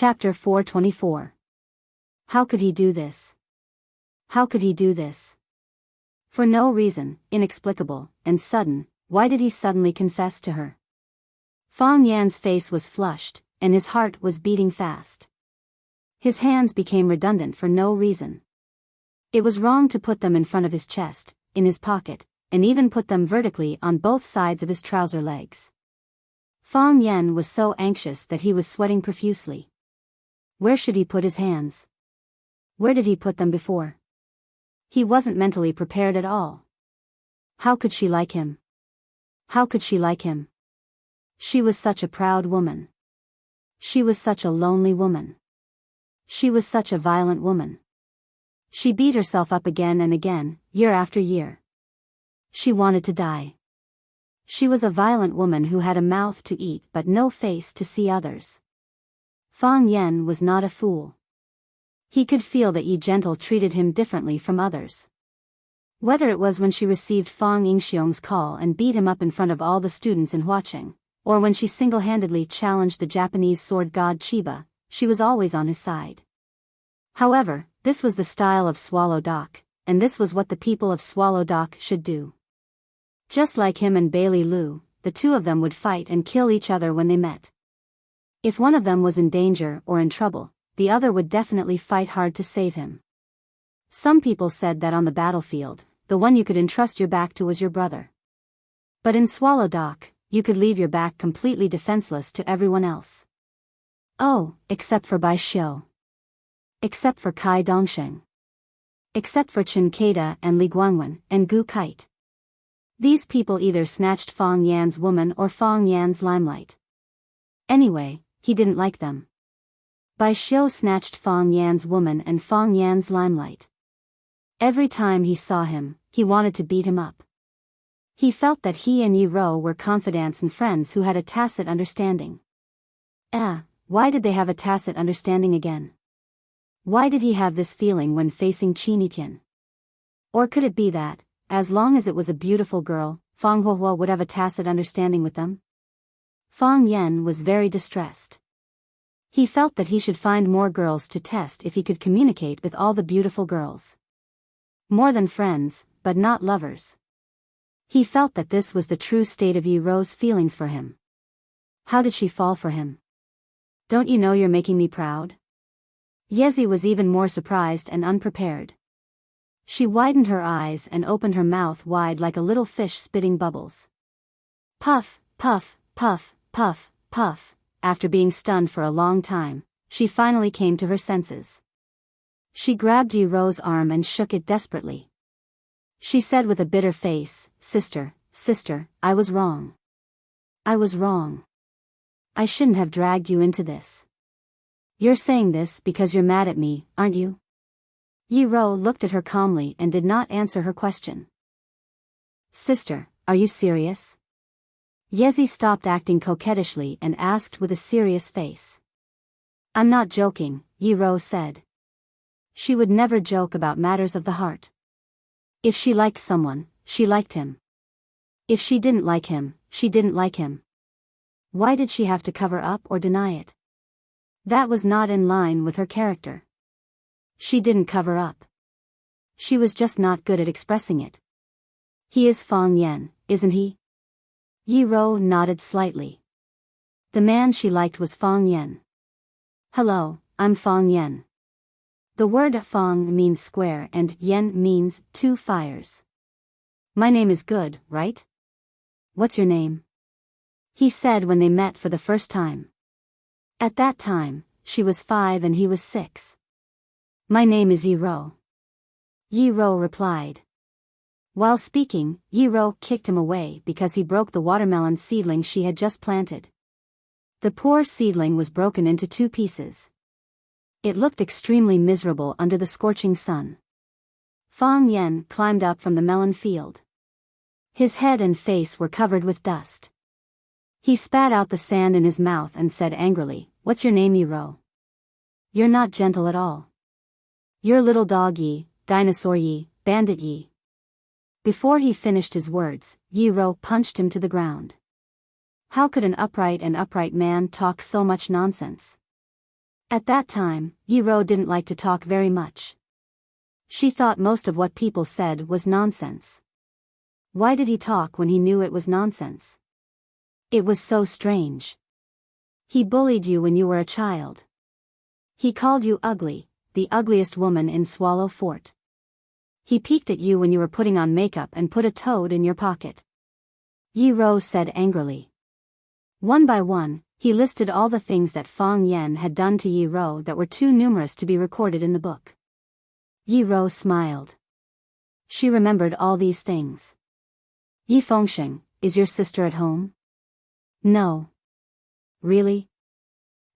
Chapter 424. How could he do this? How could he do this? For no reason, inexplicable, and sudden, why did he suddenly confess to her? Fang Yan's face was flushed, and his heart was beating fast. His hands became redundant for no reason. It was wrong to put them in front of his chest, in his pocket, and even put them vertically on both sides of his trouser legs. Fang Yan was so anxious that he was sweating profusely. Where should he put his hands? Where did he put them before? He wasn't mentally prepared at all. How could she like him? How could she like him? She was such a proud woman. She was such a lonely woman. She was such a violent woman. She beat herself up again and again, year after year. She wanted to die. She was a violent woman who had a mouth to eat but no face to see others. Fang Yan was not a fool. He could feel that Yi Gentle treated him differently from others. Whether it was when she received Fang Yingxiong's call and beat him up in front of all the students in Huaqing, or when she single-handedly challenged the Japanese sword god Chiba, she was always on his side. However, this was the style of Swallow Dock, and this was what the people of Swallow Dock should do. Just like him and Bailey Liu, the two of them would fight and kill each other when they met. If one of them was in danger or in trouble, the other would definitely fight hard to save him. Some people said that on the battlefield, the one you could entrust your back to was your brother. But in Swallow Dock, you could leave your back completely defenseless to everyone else. Oh, except for Bai Xiu. Except for Kai Dongsheng. Except for Chen Keida and Li Guangwen and Gu Kite. These people either snatched Fang Yan's woman or Fang Yan's limelight. Anyway, he didn't like them. Bai Xiu snatched Fang Yan's woman and Fang Yan's limelight. Every time he saw him, he wanted to beat him up. He felt that he and Yi Rou were confidants and friends who had a tacit understanding. Why did they have a tacit understanding again? Why did he have this feeling when facing Qin Yitian? Or could it be that, as long as it was a beautiful girl, Fang Huohuo would have a tacit understanding with them? Fang Yan was very distressed. He felt that he should find more girls to test if he could communicate with all the beautiful girls. More than friends, but not lovers. He felt that this was the true state of Yi Rou's feelings for him. How did she fall for him? Don't you know you're making me proud? Yezi was even more surprised and unprepared. She widened her eyes and opened her mouth wide like a little fish spitting bubbles. Puff, puff, puff, puff, puff. After being stunned for a long time, she finally came to her senses. She grabbed Yi Rou's arm and shook it desperately. She said with a bitter face, Sister, I was wrong. I was wrong. I shouldn't have dragged you into this. You're saying this because you're mad at me, aren't you? Yi Rou looked at her calmly and did not answer her question. Sister, are you serious? Yezi stopped acting coquettishly and asked with a serious face. I'm not joking, Yi Rou said. She would never joke about matters of the heart. If she liked someone, she liked him. If she didn't like him, she didn't like him. Why did she have to cover up or deny it? That was not in line with her character. She didn't cover up. She was just not good at expressing it. He is Fang Yan, isn't he? Yi Rou nodded slightly. The man she liked was Fang Yan. Hello, I'm Fang Yan. The word Fang means square and Yan means 2 fires. My name is Good, right? What's your name? He said when they met for the first time. At that time, she was 5 and he was 6. My name is Yi Rou. Yi Rou replied. While speaking, Yi Rou kicked him away because he broke the watermelon seedling she had just planted. The poor seedling was broken into 2 pieces. It looked extremely miserable under the scorching sun. Fang Yan climbed up from the melon field. His head and face were covered with dust. He spat out the sand in his mouth and said angrily, What's your name, Yi Rou? You're not gentle at all. You're little dog Yi, dinosaur Yi, bandit Yi. Before he finished his words, Yi Rou punched him to the ground. How could an upright man talk so much nonsense? At that time, Yi-ro didn't like to talk very much. She thought most of what people said was nonsense. Why did he talk when he knew it was nonsense? It was so strange. He bullied you when you were a child. He called you ugly, the ugliest woman in Swallow Fort. He peeked at you when you were putting on makeup and put a toad in your pocket. Yi-ro said angrily. One by one, he listed all the things that Fang Yen had done to Yi-ro that were too numerous to be recorded in the book. Yi-ro smiled. She remembered all these things. Yi Fengsheng, is your sister at home? No. Really?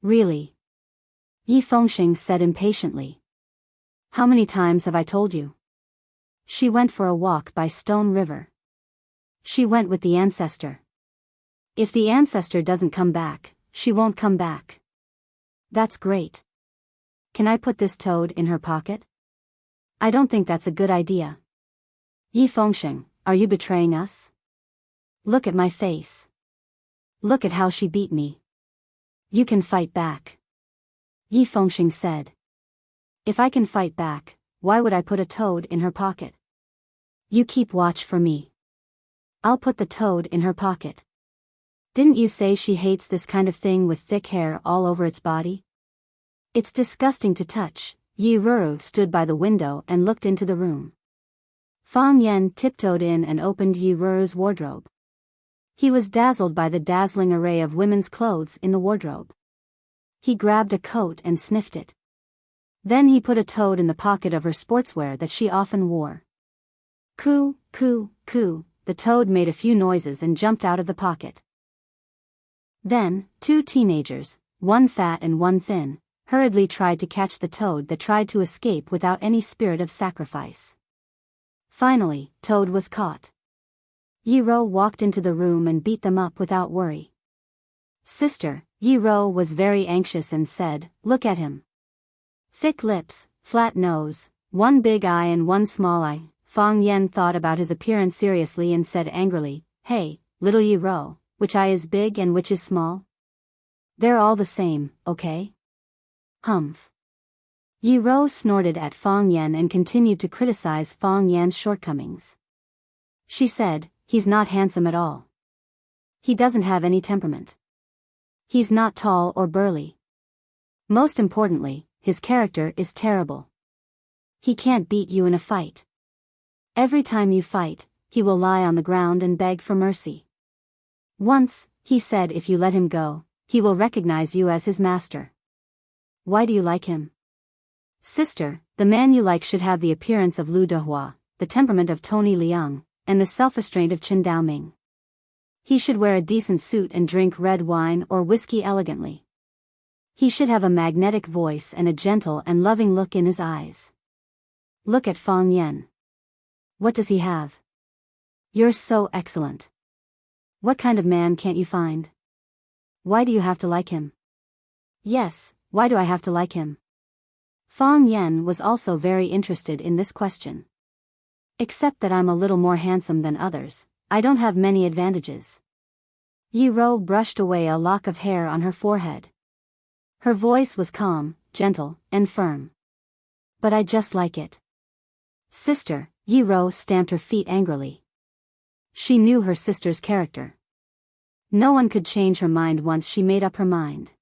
Really? Yi Fengsheng said impatiently. How many times have I told you? She went for a walk by Stone River. She went with the ancestor. If the ancestor doesn't come back, she won't come back. That's great. Can I put this toad in her pocket? I don't think that's a good idea. Yi Fengsheng, are you betraying us? Look at my face. Look at how she beat me. You can fight back. Yi Fengsheng said. If I can fight back, why would I put a toad in her pocket? You keep watch for me. I'll put the toad in her pocket. Didn't you say she hates this kind of thing with thick hair all over its body? It's disgusting to touch. Yi-ro stood by the window and looked into the room. Fang Yen tiptoed in and opened Yi-ro's wardrobe. He was dazzled by the dazzling array of women's clothes in the wardrobe. He grabbed a coat and sniffed it. Then he put a toad in the pocket of her sportswear that she often wore. Coo, coo, coo, the toad made a few noises and jumped out of the pocket. Then, two teenagers, one fat and one thin, hurriedly tried to catch the toad that tried to escape without any spirit of sacrifice. Finally, Toad was caught. Yi-ro walked into the room and beat them up without worry. Sister, Yi-ro was very anxious and said, look at him. Thick lips, flat nose, one big eye and one small eye. Fang Yen thought about his appearance seriously and said angrily, hey, little Yi-ro, which eye is big and which is small? They're all the same, okay? Humph. Yi-ro snorted at Fang Yen and continued to criticize Fang Yen's shortcomings. She said, he's not handsome at all. He doesn't have any temperament. He's not tall or burly. Most importantly, his character is terrible. He can't beat you in a fight. Every time you fight, he will lie on the ground and beg for mercy. Once, he said if you let him go, he will recognize you as his master. Why do you like him? Sister, the man you like should have the appearance of Lu Dehua, the temperament of Tony Liang, and the self-restraint of Chen Daoming. He should wear a decent suit and drink red wine or whiskey elegantly. He should have a magnetic voice and a gentle and loving look in his eyes. Look at Fang Yen. What does he have? You're so excellent. What kind of man can't you find? Why do you have to like him? Yes, why do I have to like him? Fang Yen was also very interested in this question. Except that I'm a little more handsome than others, I don't have many advantages. Yi-ro brushed away a lock of hair on her forehead. Her voice was calm, gentle, and firm. But I just like it. Sister, Yi-ro stamped her feet angrily. She knew her sister's character. No one could change her mind once she made up her mind.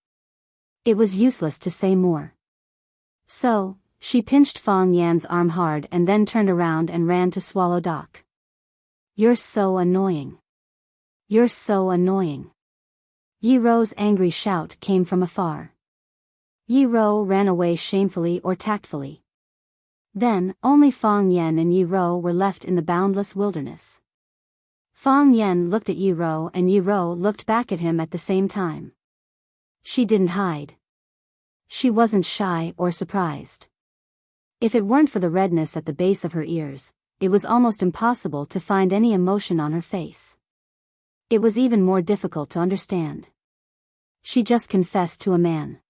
It was useless to say more. So, she pinched Fang Yan's arm hard and then turned around and ran to Swallow Dock. You're so annoying. You're so annoying. Yi-ro's angry shout came from afar. Yi-ro ran away shamefully or tactfully. Then, only Fang Yen and Yi-ro were left in the boundless wilderness. Fang Yen looked at Yi-ro and Yi-ro looked back at him at the same time. She didn't hide. She wasn't shy or surprised. If it weren't for the redness at the base of her ears, it was almost impossible to find any emotion on her face. It was even more difficult to understand. She just confessed to a man.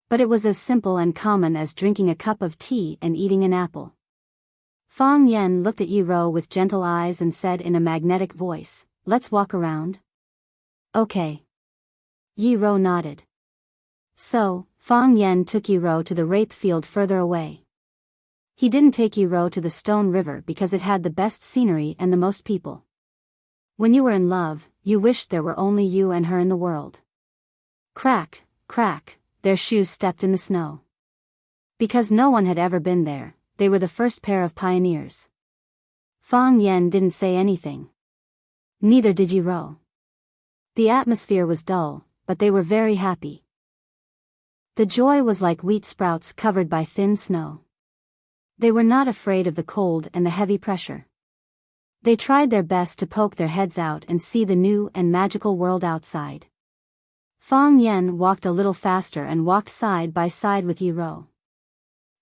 But it was as simple and common as drinking a cup of tea and eating an apple. Fang Yen looked at Yi-ro with gentle eyes and said in a magnetic voice, let's walk around. Okay. Yi-ro nodded. So, Fang Yen took Yi Ro to the rape field further away. He didn't take Yi Ro to the stone river because it had the best scenery and the most people. When you were in love, you wished there were only you and her in the world. Crack, crack, their shoes stepped in the snow. Because no one had ever been there, they were the first pair of pioneers. Fang Yen didn't say anything. Neither did Yi Ro. The atmosphere was dull, but they were very happy. The joy was like wheat sprouts covered by thin snow. They were not afraid of the cold and the heavy pressure. They tried their best to poke their heads out and see the new and magical world outside. Fang Yen walked a little faster and walked side by side with Yi Ro.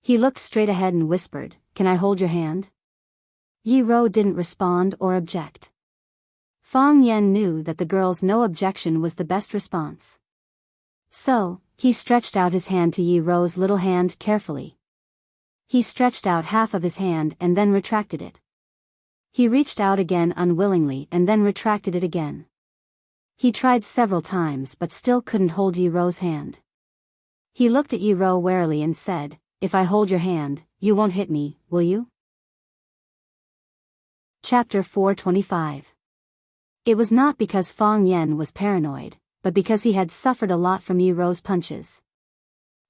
He looked straight ahead and whispered, "Can I hold your hand?" Yi Ro didn't respond or object. Fang Yen knew that the girl's no objection was the best response. So, he stretched out his hand to Yi Ro's little hand carefully. He stretched out half of his hand and then retracted it. He reached out again unwillingly and then retracted it again. He tried several times but still couldn't hold Yi Ro's hand. He looked at Yi Ro warily and said, "If I hold your hand, you won't hit me, will you?" Chapter 425. It was not because Fang Yen was paranoid, but because he had suffered a lot from Yi Ro's punches.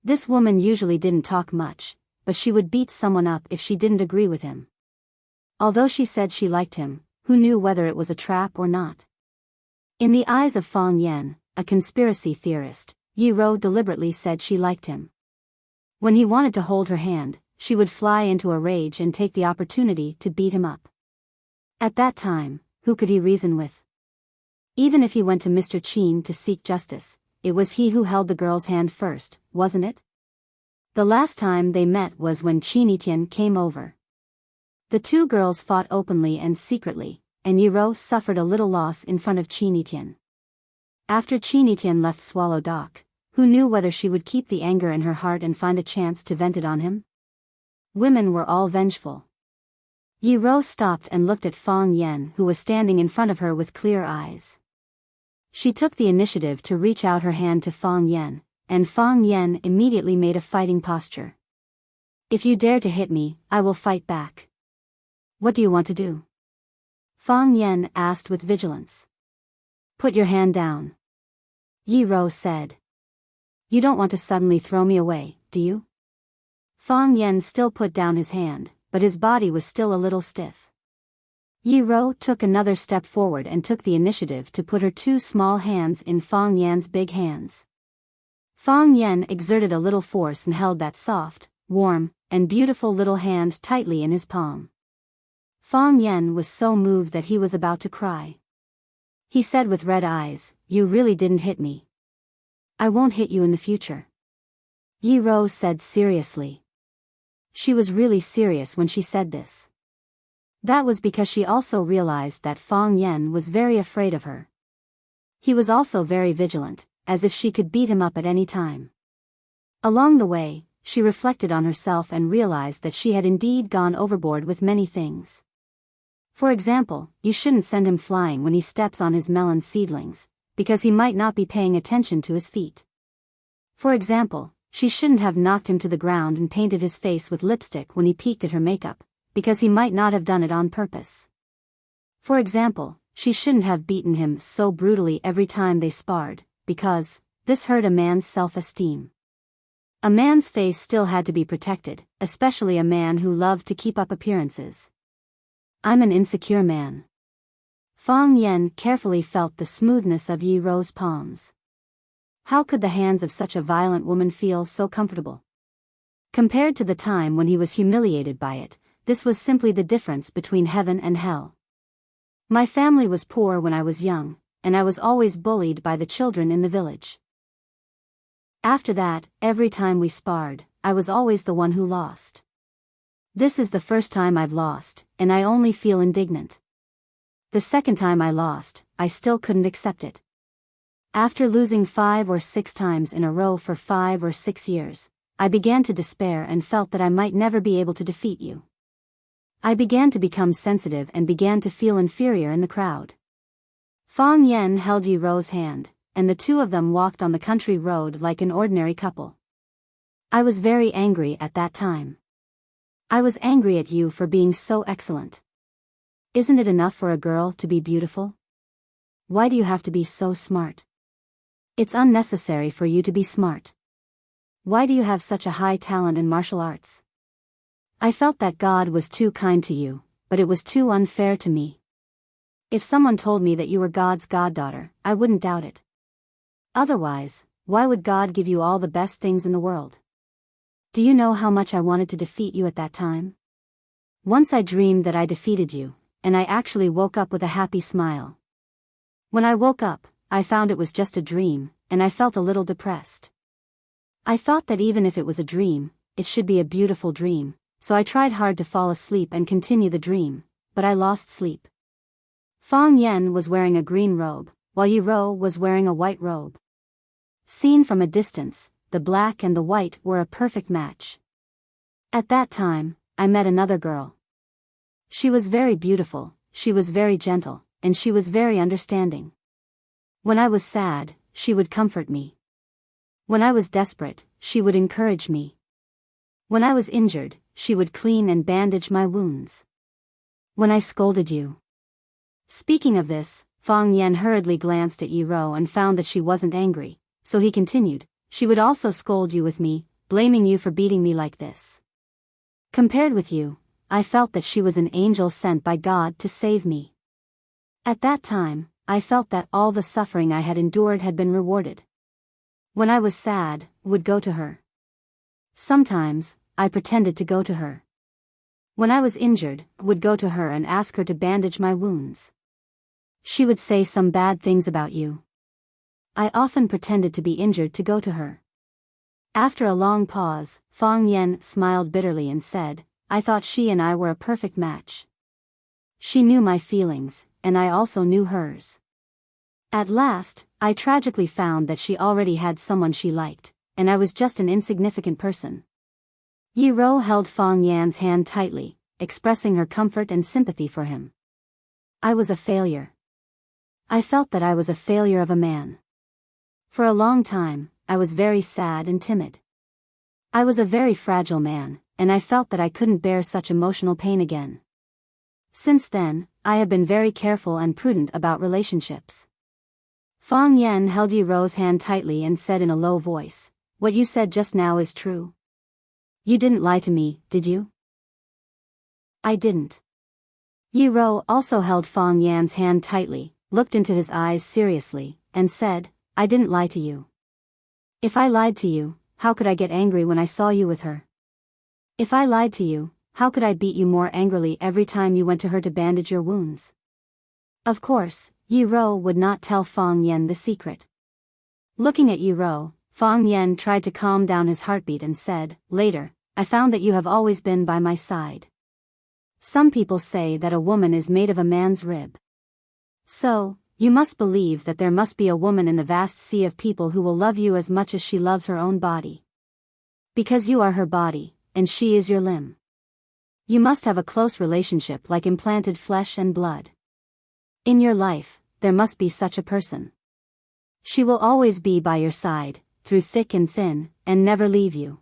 This woman usually didn't talk much, but she would beat someone up if she didn't agree with him. Although she said she liked him, who knew whether it was a trap or not? In the eyes of Fang Yen, a conspiracy theorist, Yi Ro deliberately said she liked him. When he wanted to hold her hand, she would fly into a rage and take the opportunity to beat him up. At that time, who could he reason with? Even if he went to Mr. Qin to seek justice, it was he who held the girl's hand first, wasn't it? The last time they met was when Qin came over. The two girls fought openly and secretly, and Yi Ro suffered a little loss in front of Qin. After Qin left Swallow Dock, who knew whether she would keep the anger in her heart and find a chance to vent it on him? Women were all vengeful. Yi Ro stopped and looked at Fang Yen, who was standing in front of her with clear eyes. She took the initiative to reach out her hand to Fang Yen, and Fang Yen immediately made a fighting posture. "If you dare to hit me, I will fight back." "What do you want to do?" Fang Yen asked with vigilance. "Put your hand down," Yi Ro said. "You don't want to suddenly throw me away, do you?" Fang Yen still put down his hand, but his body was still a little stiff. Yi Ro took another step forward and took the initiative to put her two small hands in Fang Yen's big hands. Fang Yen exerted a little force and held that soft, warm, and beautiful little hand tightly in his palm. Fang Yen was so moved that he was about to cry. He said with red eyes, "You really didn't hit me. I won't hit you in the future." Yi Ro said seriously. She was really serious when she said this. That was because she also realized that Fang Yen was very afraid of her. He was also very vigilant, as if she could beat him up at any time. Along the way, she reflected on herself and realized that she had indeed gone overboard with many things. For example, you shouldn't send him flying when he steps on his melon seedlings, because he might not be paying attention to his feet. For example, she shouldn't have knocked him to the ground and painted his face with lipstick when he peeked at her makeup, because he might not have done it on purpose. For example, she shouldn't have beaten him so brutally every time they sparred, because this hurt a man's self-esteem. A man's face still had to be protected, especially a man who loved to keep up appearances. "I'm an insecure man." Fang Yen carefully felt the smoothness of Yi Ro's palms. How could the hands of such a violent woman feel so comfortable? Compared to the time when he was humiliated by it, this was simply the difference between heaven and hell. "My family was poor when I was young, and I was always bullied by the children in the village. After that, every time we sparred, I was always the one who lost. This is the first time I've lost, and I only feel indignant. The second time I lost, I still couldn't accept it. After losing 5 or 6 times in a row for 5 or 6 years, I began to despair and felt that I might never be able to defeat you. I began to become sensitive and began to feel inferior in the crowd." Fang Yen held Yi Ro's hand, and the two of them walked on the country road like an ordinary couple. I was very angry at that time. I was angry at you for being so excellent. Isn't it enough for a girl to be beautiful? Why do you have to be so smart? It's unnecessary for you to be smart. Why do you have such a high talent in martial arts? I felt that God was too kind to you, but it was too unfair to me. If someone told me that you were God's goddaughter, I wouldn't doubt it. Otherwise, why would God give you all the best things in the world? Do you know how much I wanted to defeat you at that time? Once I dreamed that I defeated you, and I actually woke up with a happy smile. When I woke up, I found it was just a dream, and I felt a little depressed. I thought that even if it was a dream, it should be a beautiful dream, so I tried hard to fall asleep and continue the dream, but I lost sleep. Fang Yan was wearing a green robe, while Yi Ro was wearing a white robe. Seen from a distance, the black and the white were a perfect match. At that time, I met another girl. She was very beautiful, she was very gentle, and she was very understanding. When I was sad, she would comfort me. When I was desperate, she would encourage me. When I was injured, she would clean and bandage my wounds. When I scolded you. Speaking of this, Fang Yan hurriedly glanced at Yi Ro and found that she wasn't angry, so he continued, she would also scold you with me, blaming you for beating me like this. Compared with you, I felt that she was an angel sent by God to save me. At that time, I felt that all the suffering I had endured had been rewarded. When I was sad, would go to her. Sometimes, I pretended to go to her. When I was injured, would go to her and ask her to bandage my wounds. She would say some bad things about you. I often pretended to be injured to go to her. After a long pause, Fang Yan smiled bitterly and said, I thought she and I were a perfect match. She knew my feelings, and I also knew hers. At last, I tragically found that she already had someone she liked, and I was just an insignificant person. Yi Ro held Fang Yan's hand tightly, expressing her comfort and sympathy for him. I was a failure. I felt that I was a failure of a man. For a long time, I was very sad and timid. I was a very fragile man, and I felt that I couldn't bear such emotional pain again. Since then, I have been very careful and prudent about relationships. Fang Yan held Yi Ro's hand tightly and said in a low voice, what you said just now is true. You didn't lie to me, did you? I didn't. Yi Ro also held Fang Yan's hand tightly, looked into his eyes seriously, and said, I didn't lie to you. If I lied to you, how could I get angry when I saw you with her? If I lied to you, how could I beat you more angrily every time you went to her to bandage your wounds? Of course, Yi Ro would not tell Fang Yan the secret. Looking at Yi Ro, Fang Yan tried to calm down his heartbeat and said, later, I found that you have always been by my side. Some people say that a woman is made of a man's rib. So, you must believe that there must be a woman in the vast sea of people who will love you as much as she loves her own body. Because you are her body, and she is your limb. You must have a close relationship like implanted flesh and blood. In your life, there must be such a person. She will always be by your side, through thick and thin, and never leave you.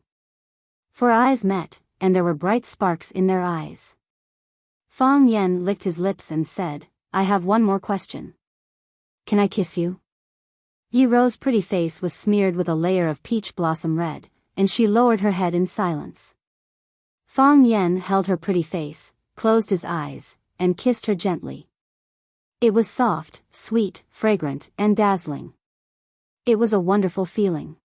For eyes met, and there were bright sparks in their eyes. Fang Yan licked his lips and said, I have one more question. Can I kiss you? Yi Ro's pretty face was smeared with a layer of peach blossom red, and she lowered her head in silence. Fang Yan held her pretty face, closed his eyes, and kissed her gently. It was soft, sweet, fragrant, and dazzling. It was a wonderful feeling.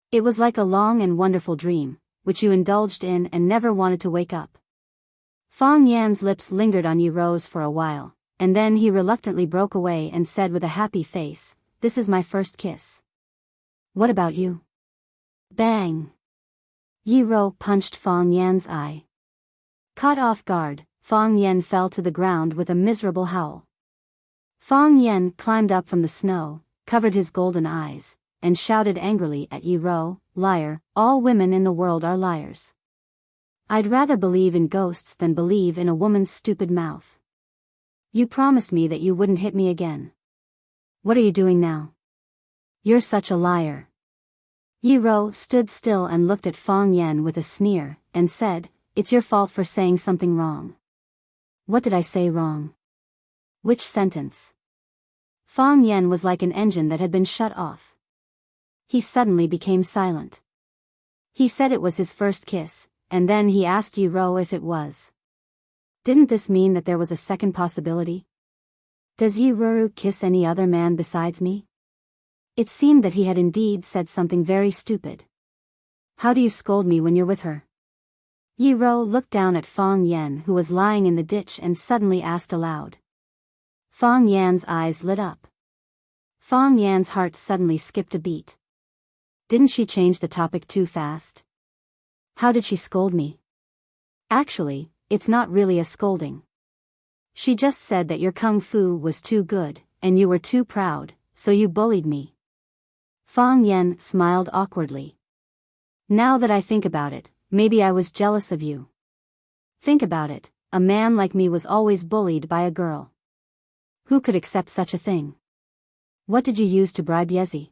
It was like a long and wonderful dream, which you indulged in and never wanted to wake up. Fang Yan's lips lingered on Yi Ro's for a while, and then he reluctantly broke away and said with a happy face, this is my first kiss. What about you? Bang! Yi Ro punched Fang Yan's eye. Caught off guard, Fang Yan fell to the ground with a miserable howl. Fang Yan climbed up from the snow, covered his golden eyes, and shouted angrily at Yi Ro, liar, all women in the world are liars. I'd rather believe in ghosts than believe in a woman's stupid mouth. You promised me that you wouldn't hit me again. What are you doing now? You're such a liar. Yi Ro stood still and looked at Fang Yen with a sneer, and said, It's your fault for saying something wrong. What did I say wrong? Which sentence? Fang Yen was like an engine that had been shut off. He suddenly became silent. He said it was his first kiss, and then he asked Yi Ro if it was. Didn't this mean that there was a second possibility? Does Yi Ro kiss any other man besides me? It seemed that he had indeed said something very stupid. How do you scold me when you're with her? Yi Ro looked down at Fang Yen, who was lying in the ditch, and suddenly asked aloud. Fang Yan's eyes lit up. Fang Yan's heart suddenly skipped a beat. Didn't she change the topic too fast? How did she scold me? Actually, it's not really a scolding. She just said that your kung fu was too good, and you were too proud, so you bullied me. Fang Yen smiled awkwardly. Now that I think about it, maybe I was jealous of you. Think about it, a man like me was always bullied by a girl. Who could accept such a thing? What did you use to bribe Yezi?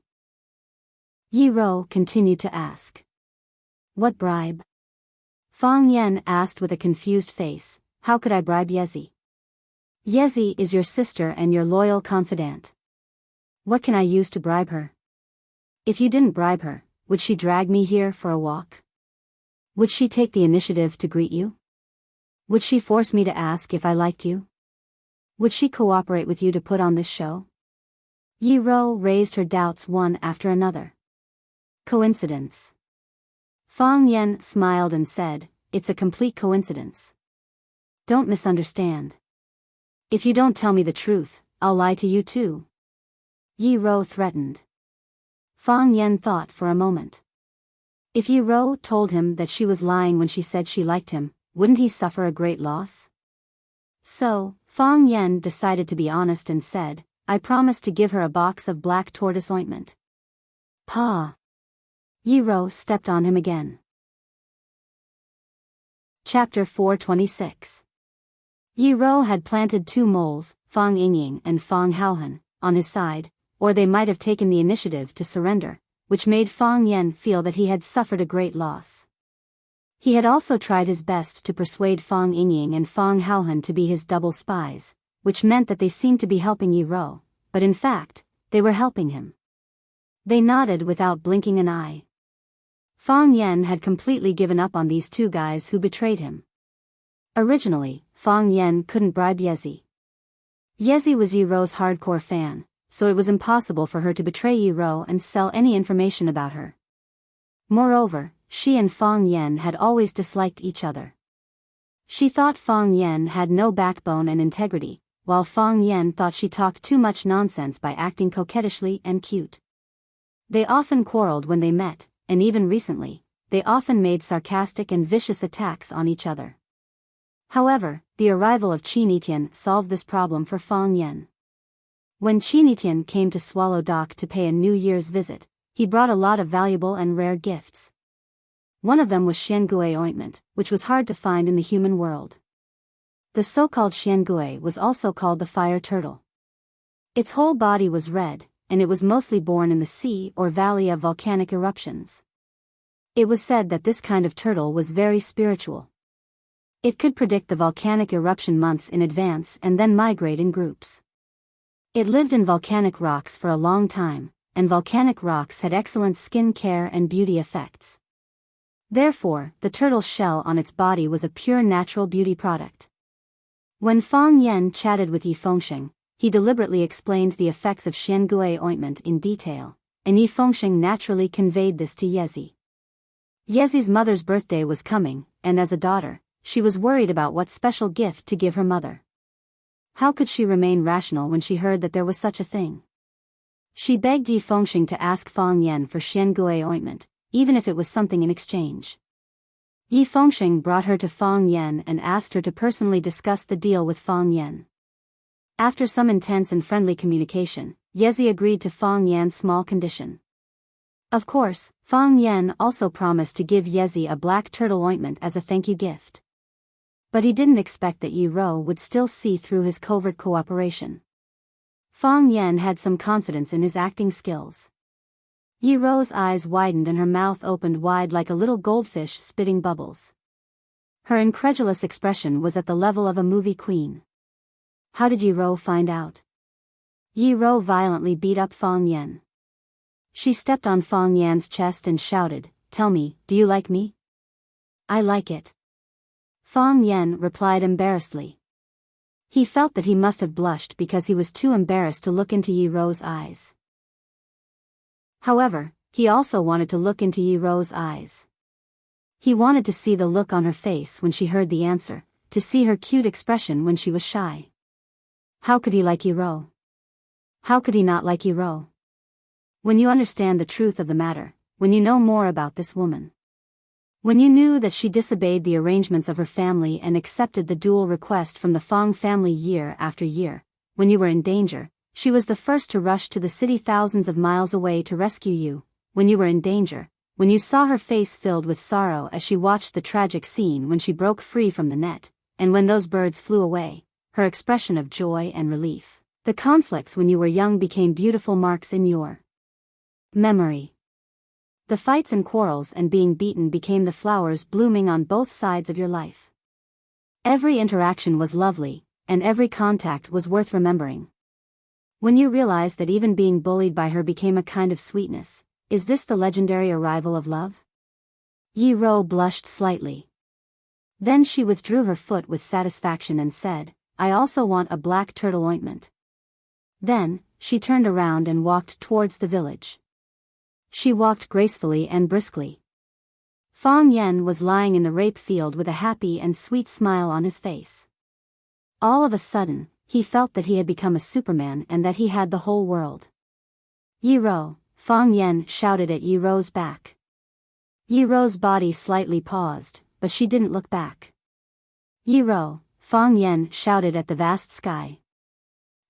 Yi Ro continued to ask. What bribe? Fang Yen asked with a confused face. How could I bribe Yezi? Yezi is your sister and your loyal confidant. What can I use to bribe her? If you didn't bribe her, would she drag me here for a walk? Would she take the initiative to greet you? Would she force me to ask if I liked you? Would she cooperate with you to put on this show? Yi Ro raised her doubts one after another. Coincidence. Fang Yen smiled and said, It's a complete coincidence. Don't misunderstand. If you don't tell me the truth, I'll lie to you too. Yi Ro threatened. Fang Yen thought for a moment. If Yi Ro told him that she was lying when she said she liked him, wouldn't he suffer a great loss? So, Fang Yen decided to be honest and said, I promise to give her a box of black tortoise ointment. Pa! Yi Ro stepped on him again. Chapter 426. Yi Ro had planted two moles, Fang Yingying and Fang Haohan, on his side, or they might have taken the initiative to surrender, which made Fang Yen feel that he had suffered a great loss. He had also tried his best to persuade Fang Yingying and Fang Haohan to be his double spies, which meant that they seemed to be helping Yi Ro, but in fact, they were helping him. They nodded without blinking an eye. Fang Yen had completely given up on these two guys who betrayed him. Originally, Fang Yen couldn't bribe Yezi. Yezi was Yi Ro's hardcore fan, so it was impossible for her to betray Yi Ro and sell any information about her. Moreover, she and Fang Yen had always disliked each other. She thought Fang Yen had no backbone and integrity, while Fang Yen thought she talked too much nonsense by acting coquettishly and cute. They often quarreled when they met, and even recently, they often made sarcastic and vicious attacks on each other. However, the arrival of Qinitian solved this problem for Fang Yen. When Qinitian came to Swallow Dock to pay a New Year's visit, he brought a lot of valuable and rare gifts. One of them was Xiangui ointment, which was hard to find in the human world. The so-called Xiangui was also called the fire turtle. Its whole body was red, and it was mostly born in the sea or valley of volcanic eruptions. It was said that this kind of turtle was very spiritual. It could predict the volcanic eruption months in advance and then migrate in groups. It lived in volcanic rocks for a long time, and volcanic rocks had excellent skin care and beauty effects. Therefore, the turtle's shell on its body was a pure natural beauty product. When Fang Yen chatted with Yi Fengsheng, he deliberately explained the effects of Xiangui ointment in detail, and Yi Fengsheng naturally conveyed this to Yezi. Yezi's mother's birthday was coming, and as a daughter, she was worried about what special gift to give her mother. How could she remain rational when she heard that there was such a thing? She begged Yi Fengsheng to ask Fang Yen for Xiangui ointment, even if it was something in exchange. Yi Fengsheng brought her to Fang Yen and asked her to personally discuss the deal with Fang Yen. After some intense and friendly communication, Yezi agreed to Fang Yan's small condition. Of course, Fang Yen also promised to give Yezi a black turtle ointment as a thank you gift. But he didn't expect that Yi Ro would still see through his covert cooperation. Fang Yen had some confidence in his acting skills. Yi Ro's eyes widened and her mouth opened wide like a little goldfish spitting bubbles. Her incredulous expression was at the level of a movie queen. How did Yi Ro find out? Yi Ro violently beat up Fang Yan. She stepped on Fang Yan's chest and shouted, "Tell me, do you like me?" "I like it." Fang Yan replied embarrassedly. He felt that he must have blushed because he was too embarrassed to look into Yi Ro's eyes. However, he also wanted to look into Yi Ro's eyes. He wanted to see the look on her face when she heard the answer, to see her cute expression when she was shy. How could he like Yi Ro? How could he not like Yi Ro? When you understand the truth of the matter, when you know more about this woman. When you knew that she disobeyed the arrangements of her family and accepted the dual request from the Fang family year after year, when you were in danger, she was the first to rush to the city thousands of miles away to rescue you, when you were in danger, when you saw her face filled with sorrow as she watched the tragic scene when she broke free from the net, and when those birds flew away, her expression of joy and relief. The conflicts when you were young became beautiful marks in your memory. The fights and quarrels and being beaten became the flowers blooming on both sides of your life. Every interaction was lovely, and every contact was worth remembering. When you realized that even being bullied by her became a kind of sweetness, is this the legendary arrival of love? Yi Ro blushed slightly. Then she withdrew her foot with satisfaction and said, "I also want a black turtle ointment." Then, she turned around and walked towards the village. She walked gracefully and briskly. Fang Yan was lying in the rape field with a happy and sweet smile on his face. All of a sudden, he felt that he had become a Superman and that he had the whole world. "Yi Ro," Fang Yan shouted at Yi Ro's back. Yi Ro's body slightly paused, but she didn't look back. "Yi Ro," Fang Yan shouted at the vast sky.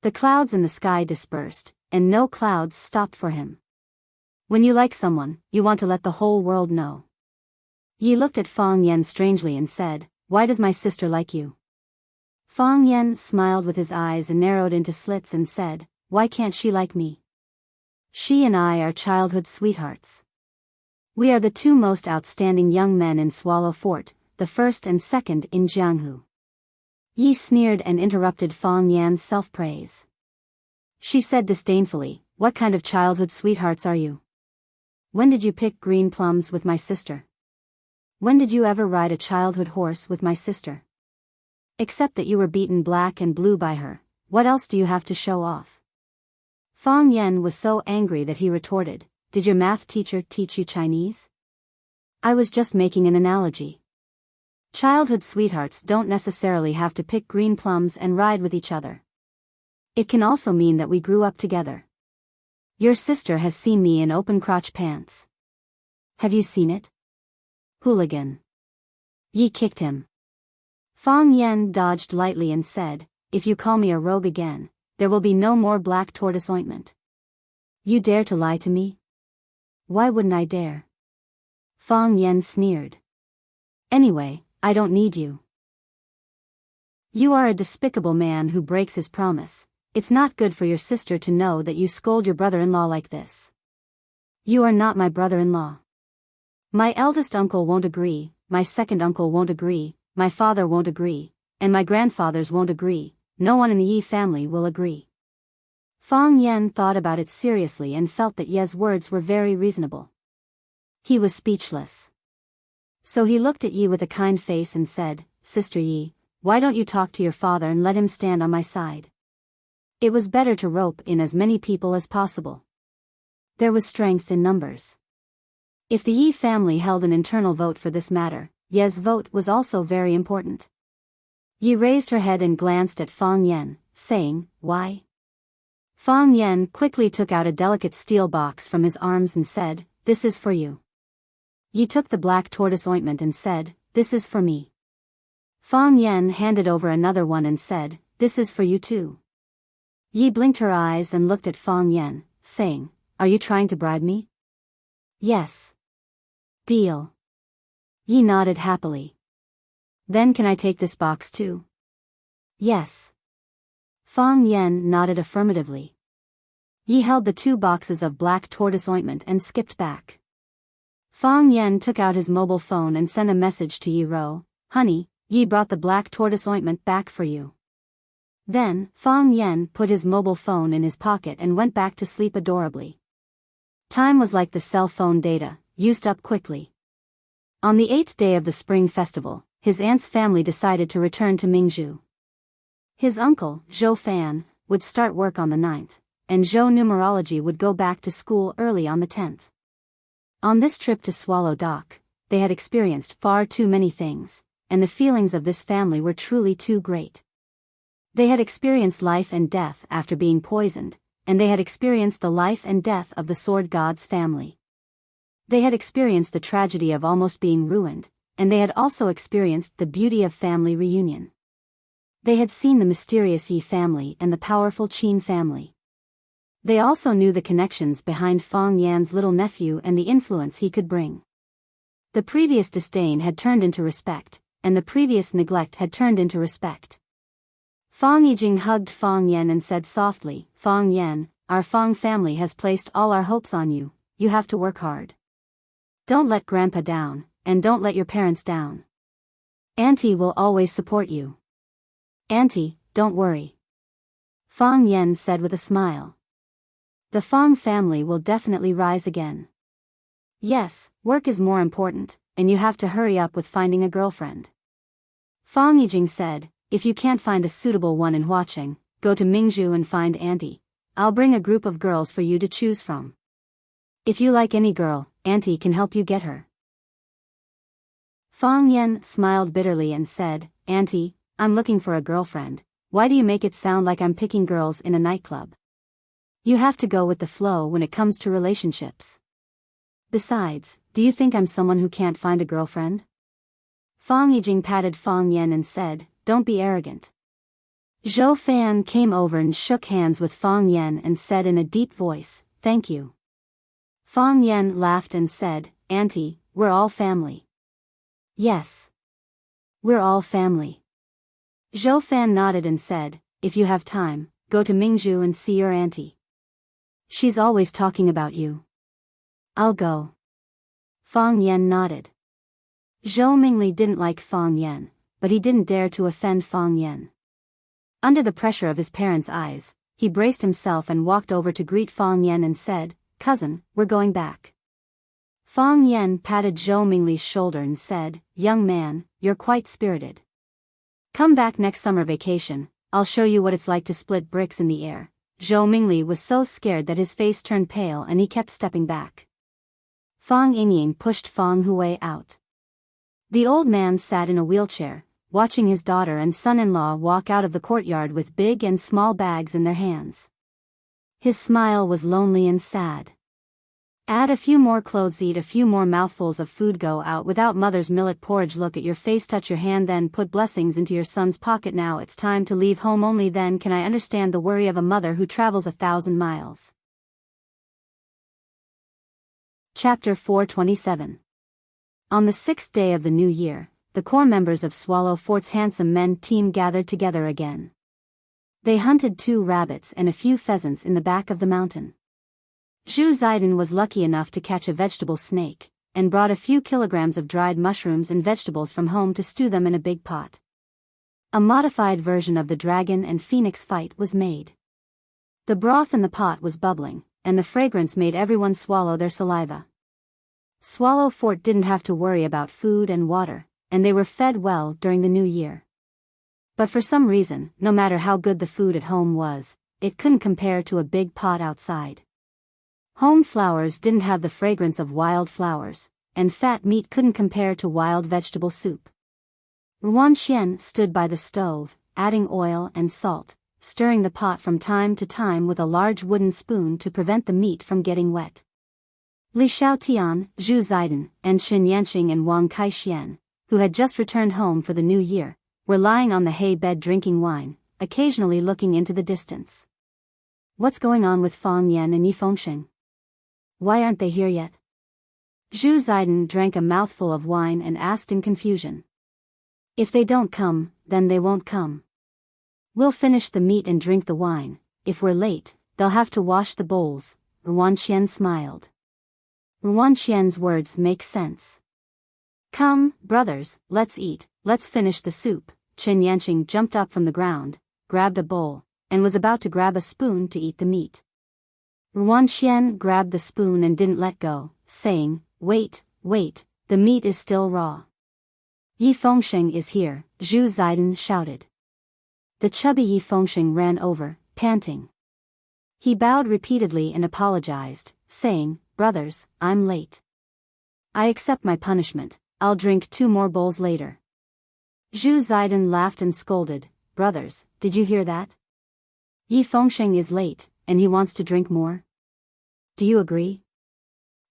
The clouds in the sky dispersed, and no clouds stopped for him. When you like someone, you want to let the whole world know. Yi looked at Fang Yan strangely and said, "Why does my sister like you?" Fang Yan smiled with his eyes and narrowed into slits and said, "Why can't she like me? She and I are childhood sweethearts. We are the two most outstanding young men in Swallow Fort, the first and second in Jianghu." Yi sneered and interrupted Fang Yan's self-praise. She said disdainfully, "What kind of childhood sweethearts are you? When did you pick green plums with my sister? When did you ever ride a childhood horse with my sister? Except that you were beaten black and blue by her, what else do you have to show off?" Fang Yan was so angry that he retorted, "Did your math teacher teach you Chinese? I was just making an analogy. Childhood sweethearts don't necessarily have to pick green plums and ride with each other. It can also mean that we grew up together. Your sister has seen me in open crotch pants. Have you seen it? Hooligan." Yi kicked him. Fang Yan dodged lightly and said, "If you call me a rogue again, there will be no more black tortoise ointment. You dare to lie to me? Why wouldn't I dare?" Fang Yan sneered. "Anyway, I don't need you. You are a despicable man who breaks his promise. It's not good for your sister to know that you scold your brother-in-law like this. You are not my brother-in-law. My eldest uncle won't agree, my second uncle won't agree, my father won't agree, and my grandfathers won't agree. No one in the Yi family will agree." Fang Yan thought about it seriously and felt that Ye's words were very reasonable. He was speechless. So he looked at Yi with a kind face and said, "Sister Yi, why don't you talk to your father and let him stand on my side?" It was better to rope in as many people as possible. There was strength in numbers. If the Yi family held an internal vote for this matter, Ye's vote was also very important. Yi raised her head and glanced at Fang Yan, saying, "Why?" Fang Yan quickly took out a delicate steel box from his arms and said, "This is for you." Yi took the black tortoise ointment and said, "This is for me." Fang Yan handed over another one and said, "This is for you too." Yi blinked her eyes and looked at Fang Yan, saying, "Are you trying to bribe me?" "Yes." "Deal." Yi nodded happily. "Then can I take this box too?" "Yes." Fang Yan nodded affirmatively. Yi held the 2 boxes of black tortoise ointment and skipped back. Fang Yen took out his mobile phone and sent a message to Yi Ro. Honey, Yi brought the black tortoise ointment back for you. Then, Fang Yen put his mobile phone in his pocket and went back to sleep adorably. Time was like the cell phone data, used up quickly. On the 8th day of the Spring Festival, his aunt's family decided to return to Mingzhu. His uncle, Zhou Fan, would start work on the 9th, and Zhou Numerology would go back to school early on the 10th. On this trip to Swallow Dock, they had experienced far too many things, and the feelings of this family were truly too great. They had experienced life and death after being poisoned, and they had experienced the life and death of the Sword God's family. They had experienced the tragedy of almost being ruined, and they had also experienced the beauty of family reunion. They had seen the mysterious Yi family and the powerful Qin family. They also knew the connections behind Fang Yan's little nephew and the influence he could bring. The previous disdain had turned into respect, and the previous neglect had turned into respect. Fang Yijing hugged Fang Yen and said softly, Fang Yen, our Fang family has placed all our hopes on you. You have to work hard. Don't let Grandpa down, and don't let your parents down. Auntie will always support you. Auntie, don't worry. Fang Yen said with a smile. The Fang family will definitely rise again. Yes, work is more important, and you have to hurry up with finding a girlfriend. Fang Yijing said, if you can't find a suitable one in Huaqing, go to Mingzhu and find Auntie. I'll bring a group of girls for you to choose from. If you like any girl, Auntie can help you get her. Fang Yen smiled bitterly and said, Auntie, I'm looking for a girlfriend. Why do you make it sound like I'm picking girls in a nightclub? You have to go with the flow when it comes to relationships. Besides, do you think I'm someone who can't find a girlfriend? Fang Yijing patted Fang Yen and said, don't be arrogant. Zhou Fan came over and shook hands with Fang Yen and said in a deep voice, thank you. Fang Yen laughed and said, Auntie, we're all family. Yes. We're all family. Zhou Fan nodded and said, if you have time, go to Mingzhu and see your auntie. She's always talking about you. I'll go. Fang Yen nodded. Zhou Mingli didn't like Fang Yen, but he didn't dare to offend Fang Yen. Under the pressure of his parents' eyes, he braced himself and walked over to greet Fang Yen and said, cousin, we're going back. Fang Yen patted Zhou Mingli's shoulder and said, young man, you're quite spirited. Come back next summer vacation, I'll show you what it's like to split bricks in the air. Zhou Mingli was so scared that his face turned pale and he kept stepping back. Fang Yingying pushed Fang Hui out. The old man sat in a wheelchair, watching his daughter and son-in-law walk out of the courtyard with big and small bags in their hands. His smile was lonely and sad. Add a few more clothes, eat a few more mouthfuls of food, go out without mother's millet porridge, look at your face, touch your hand, then put blessings into your son's pocket. Now it's time to leave home, only then can I understand the worry of a mother who travels 1,000 miles. Chapter 427. On the 6th day of the new year, the core members of Swallow Fort's Handsome Men team gathered together again. They hunted 2 rabbits and a few pheasants in the back of the mountain. Zhu Ziden was lucky enough to catch a vegetable snake, and brought a few kilograms of dried mushrooms and vegetables from home to stew them in a big pot. A modified version of the dragon and phoenix fight was made. The broth in the pot was bubbling, and the fragrance made everyone swallow their saliva. Swallow Fort didn't have to worry about food and water, and they were fed well during the new year. But for some reason, no matter how good the food at home was, it couldn't compare to a big pot outside. Home flowers didn't have the fragrance of wild flowers, and fat meat couldn't compare to wild vegetable soup. Ruan Xian stood by the stove, adding oil and salt, stirring the pot from time to time with a large wooden spoon to prevent the meat from getting wet. Li Xiaotian, Zhu Ziden, and Shen Yanqing and Wang Kaixian, who had just returned home for the new year, were lying on the hay bed drinking wine, occasionally looking into the distance. What's going on with Fang Yan and Yi Fengsheng? Why aren't they here yet? Zhu Ziden drank a mouthful of wine and asked in confusion. If they don't come, then they won't come. We'll finish the meat and drink the wine. If we're late, they'll have to wash the bowls. Ruanqian smiled. Ruanqian's words make sense. Come, brothers, let's eat, let's finish the soup. Chen Yanqing jumped up from the ground, grabbed a bowl, and was about to grab a spoon to eat the meat. Ruanqian grabbed the spoon and didn't let go, saying, Wait, the meat is still raw. Yi Fengsheng is here, Zhu Ziden shouted. The chubby Yi Fengsheng ran over, panting. He bowed repeatedly and apologized, saying, Brothers, I'm late. I accept my punishment, I'll drink 2 more bowls later. Zhu Ziden laughed and scolded, Brothers, did you hear that? Yi Fengsheng is late, and he wants to drink more? Do you agree?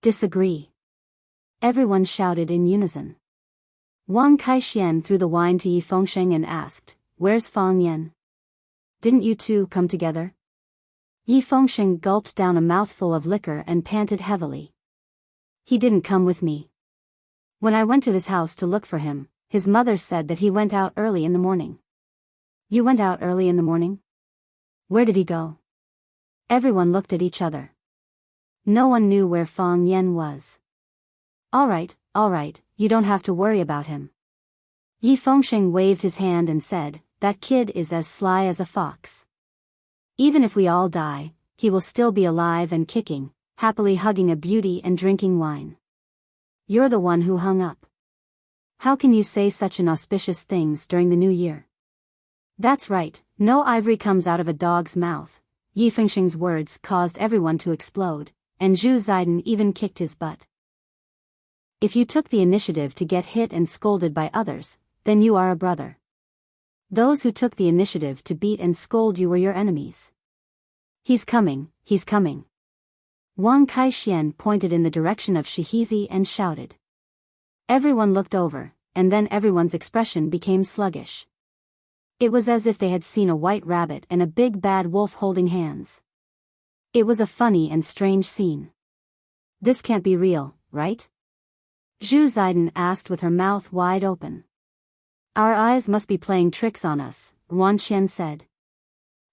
Disagree? Everyone shouted in unison. Wang Kaixian threw the wine to Yi Fengsheng and asked, Where's Fang Yan? Didn't you two come together? Yi Fengsheng gulped down a mouthful of liquor and panted heavily. He didn't come with me. When I went to his house to look for him, his mother said that he went out early in the morning. You went out early in the morning? Where did he go? Everyone looked at each other. No one knew where Fang Yan was. All right, you don't have to worry about him. Yi Fengsheng waved his hand and said, That kid is as sly as a fox. Even if we all die, he will still be alive and kicking, happily hugging a beauty and drinking wine. You're the one who hung up. How can you say such inauspicious things during the new year? That's right, no ivory comes out of a dog's mouth. Yi Fengsheng's words caused everyone to explode, and Zhu Ziden even kicked his butt. If you took the initiative to get hit and scolded by others, then you are a brother. Those who took the initiative to beat and scold you were your enemies. He's coming. Wang Kaixian pointed in the direction of Shihizi and shouted. Everyone looked over, and then everyone's expression became sluggish. It was as if they had seen a white rabbit and a big bad wolf holding hands. It was a funny and strange scene. This can't be real, right? Zhu Ziden asked with her mouth wide open. Our eyes must be playing tricks on us, Ruanqian said.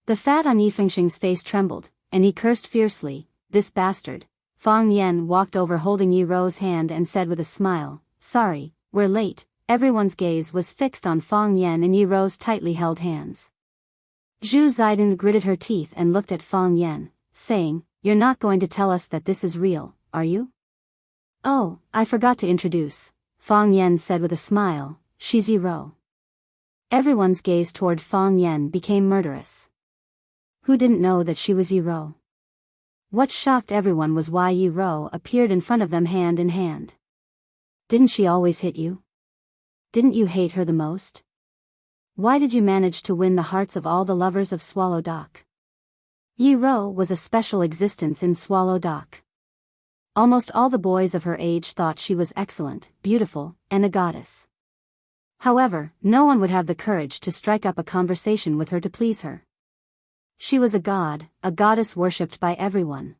The fat on Yi Fengsheng's face trembled, and he cursed fiercely, This bastard. Fang Yan walked over holding Yi Ro's hand and said with a smile, Sorry, we're late. Everyone's gaze was fixed on Fang Yan and Yi Ro's tightly held hands. Zhu Ziden gritted her teeth and looked at Fang Yan, saying, You're not going to tell us that this is real, are you? Oh, I forgot to introduce, Fang Yan said with a smile, She's Yi Ro. Everyone's gaze toward Fang Yan became murderous. Who didn't know that she was Yi Ro? What shocked everyone was why Yi Ro appeared in front of them hand in hand. Didn't she always hit you? Didn't you hate her the most? Why did you manage to win the hearts of all the lovers of Swallow Dock? Yi Ro was a special existence in Swallow Dock. Almost all the boys of her age thought she was excellent, beautiful, and a goddess. However, no one would have the courage to strike up a conversation with her to please her. She was a goddess worshipped by everyone.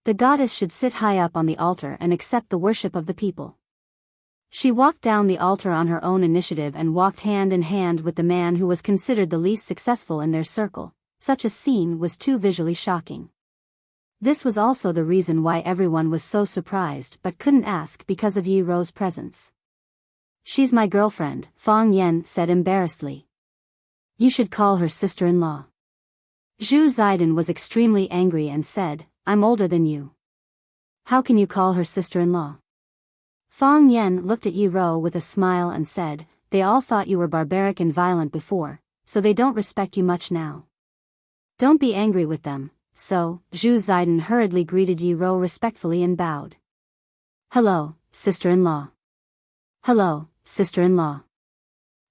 The goddess should sit high up on the altar and accept the worship of the people. She walked down the altar on her own initiative and walked hand in hand with the man who was considered the least successful in their circle. Such a scene was too visually shocking. This was also the reason why everyone was so surprised but couldn't ask because of Yi Ro's presence. She's my girlfriend, Fang Yan said embarrassedly. You should call her sister-in-law. Zhu Ziden was extremely angry and said, I'm older than you. How can you call her sister-in-law? Fang Yan looked at Yi Ro with a smile and said, They all thought you were barbaric and violent before, so they don't respect you much now. Don't be angry with them. So, Zhu Ziden hurriedly greeted Yi Ro respectfully and bowed. Hello, sister-in-law. Hello, sister-in-law.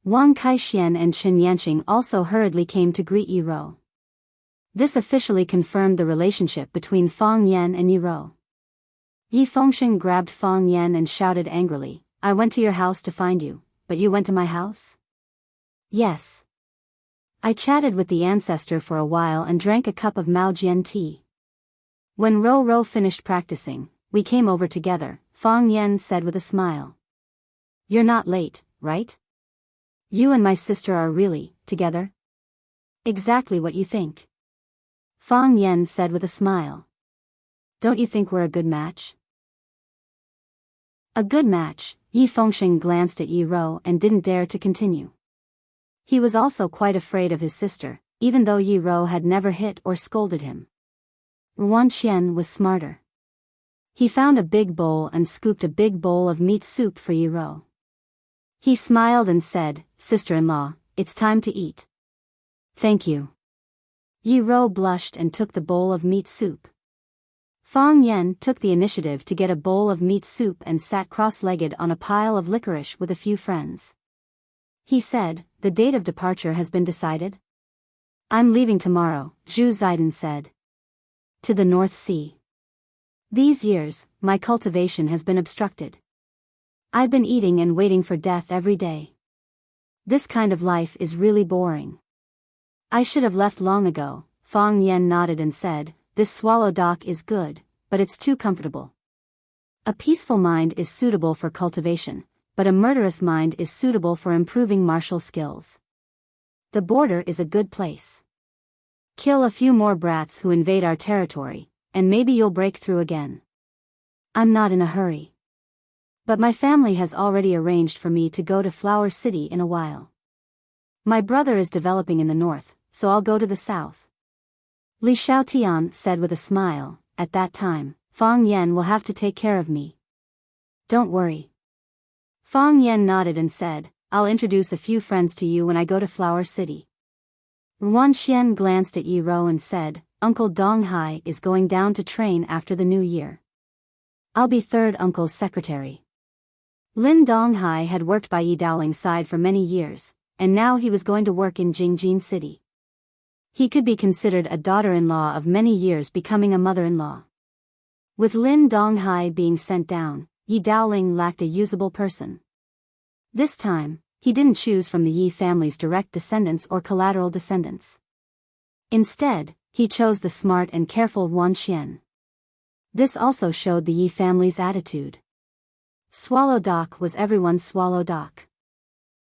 Wang Kaixian and Chen Yanqing also hurriedly came to greet Yi Ro. This officially confirmed the relationship between Fang Yan and Yi Ro. Yi Fengsheng grabbed Fang Yan and shouted angrily, I went to your house to find you, but you went to my house? Yes. I chatted with the ancestor for a while and drank a cup of Maojian tea. When Ro finished practicing, we came over together, Fang Yan said with a smile. You're not late, right? You and my sister are really together? Exactly what you think. Fang Yan said with a smile. Don't you think we're a good match? A good match. Yi Fengxing glanced at Yi Rou and didn't dare to continue. He was also quite afraid of his sister, even though Yi Rou had never hit or scolded him. Wan Qian was smarter. He found a big bowl and scooped a big bowl of meat soup for Yi Rou. He smiled and said, "Sister-in-law, it's time to eat." "Thank you." Yi Rou blushed and took the bowl of meat soup. Fang Yan took the initiative to get a bowl of meat soup and sat cross-legged on a pile of licorice with a few friends. He said, "The date of departure has been decided?" "I'm leaving tomorrow," Zhu Zaidan said. "To the North Sea. These years, my cultivation has been obstructed. I've been eating and waiting for death every day. This kind of life is really boring. I should have left long ago." Fang Yan nodded and said, "This swallow dock is good, but it's too comfortable. A peaceful mind is suitable for cultivation, but a murderous mind is suitable for improving martial skills. The border is a good place. Kill a few more brats who invade our territory, and maybe you'll break through again. I'm not in a hurry. But my family has already arranged for me to go to Flower City in a while. My brother is developing in the north, so I'll go to the south." Li Xiaotian said with a smile, "At that time, Fang Yan will have to take care of me. Don't worry." Fang Yan nodded and said, "I'll introduce a few friends to you when I go to Flower City." Wan Qian glanced at Yi Rou and said, "Uncle Donghai is going down to train after the new year. I'll be third uncle's secretary." Lin Donghai had worked by Yi Daoling's side for many years, and now he was going to work in Jingjin City. He could be considered a daughter-in-law of many years becoming a mother-in-law. With Lin Donghai being sent down, Yi Daoling lacked a usable person. This time, he didn't choose from the Yi family's direct descendants or collateral descendants. Instead, he chose the smart and careful Wan Qian. This also showed the Yi family's attitude. Swallow Dock was everyone's Swallow Dock.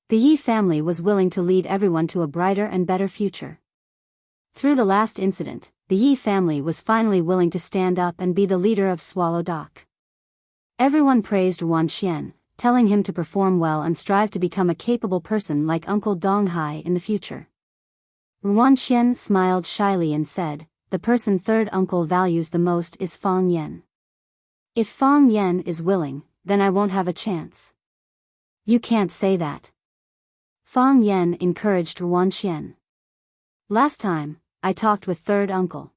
The Yi family was willing to lead everyone to a brighter and better future. Through the last incident, the Yi family was finally willing to stand up and be the leader of Swallow Dock. Everyone praised Wan Qian, telling him to perform well and strive to become a capable person like Uncle Donghai in the future. Wan Qian smiled shyly and said, "The person third uncle values the most is Fang Yan. If Fang Yan is willing, then I won't have a chance." "You can't say that." Fang Yan encouraged Wan Qian. "Last time, I talked with third uncle.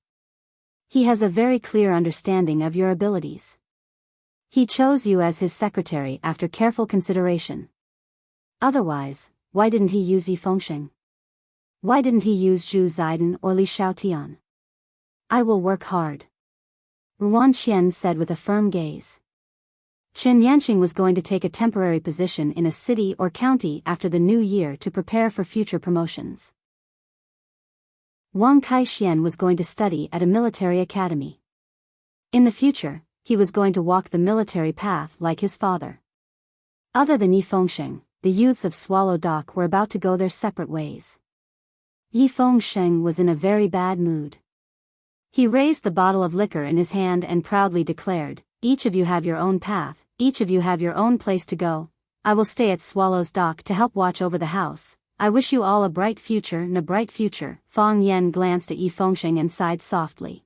He has a very clear understanding of your abilities. He chose you as his secretary after careful consideration. Otherwise, why didn't he use Yi Fengxing? Why didn't he use Zhu Zaidan or Li Xiaotian? I will work hard." Wan Qian said with a firm gaze. Chen Yanqing was going to take a temporary position in a city or county after the new year to prepare for future promotions. Wang Kaixian was going to study at a military academy. In the future, he was going to walk the military path like his father. Other than Yi Fengxing, the youths of Swallow Dock were about to go their separate ways. Yi Fengxing was in a very bad mood. He raised the bottle of liquor in his hand and proudly declared, "Each of you have your own path, each of you have your own place to go. I will stay at Swallow's Dock to help watch over the house. I wish you all a bright future and a bright future." Fang Yan glanced at Yi Fengxing and sighed softly.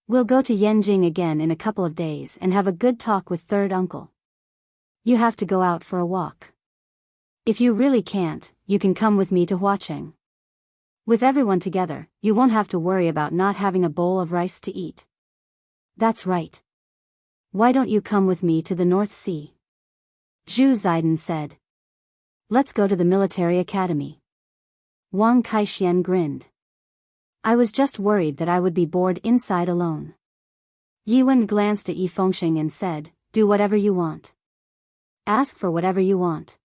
"We'll go to Yanjing again in a couple of days and have a good talk with third uncle. You have to go out for a walk. If you really can't, you can come with me to Huaqing. With everyone together, you won't have to worry about not having a bowl of rice to eat." "That's right. Why don't you come with me to the North Sea?" Zhu Zaidan said. "Let's go to the military academy." Wang Kaixian grinned. "I was just worried that I would be bored inside alone." Yi Wen glanced at Yi Fengxing and said, "Do whatever you want. Ask for whatever you want.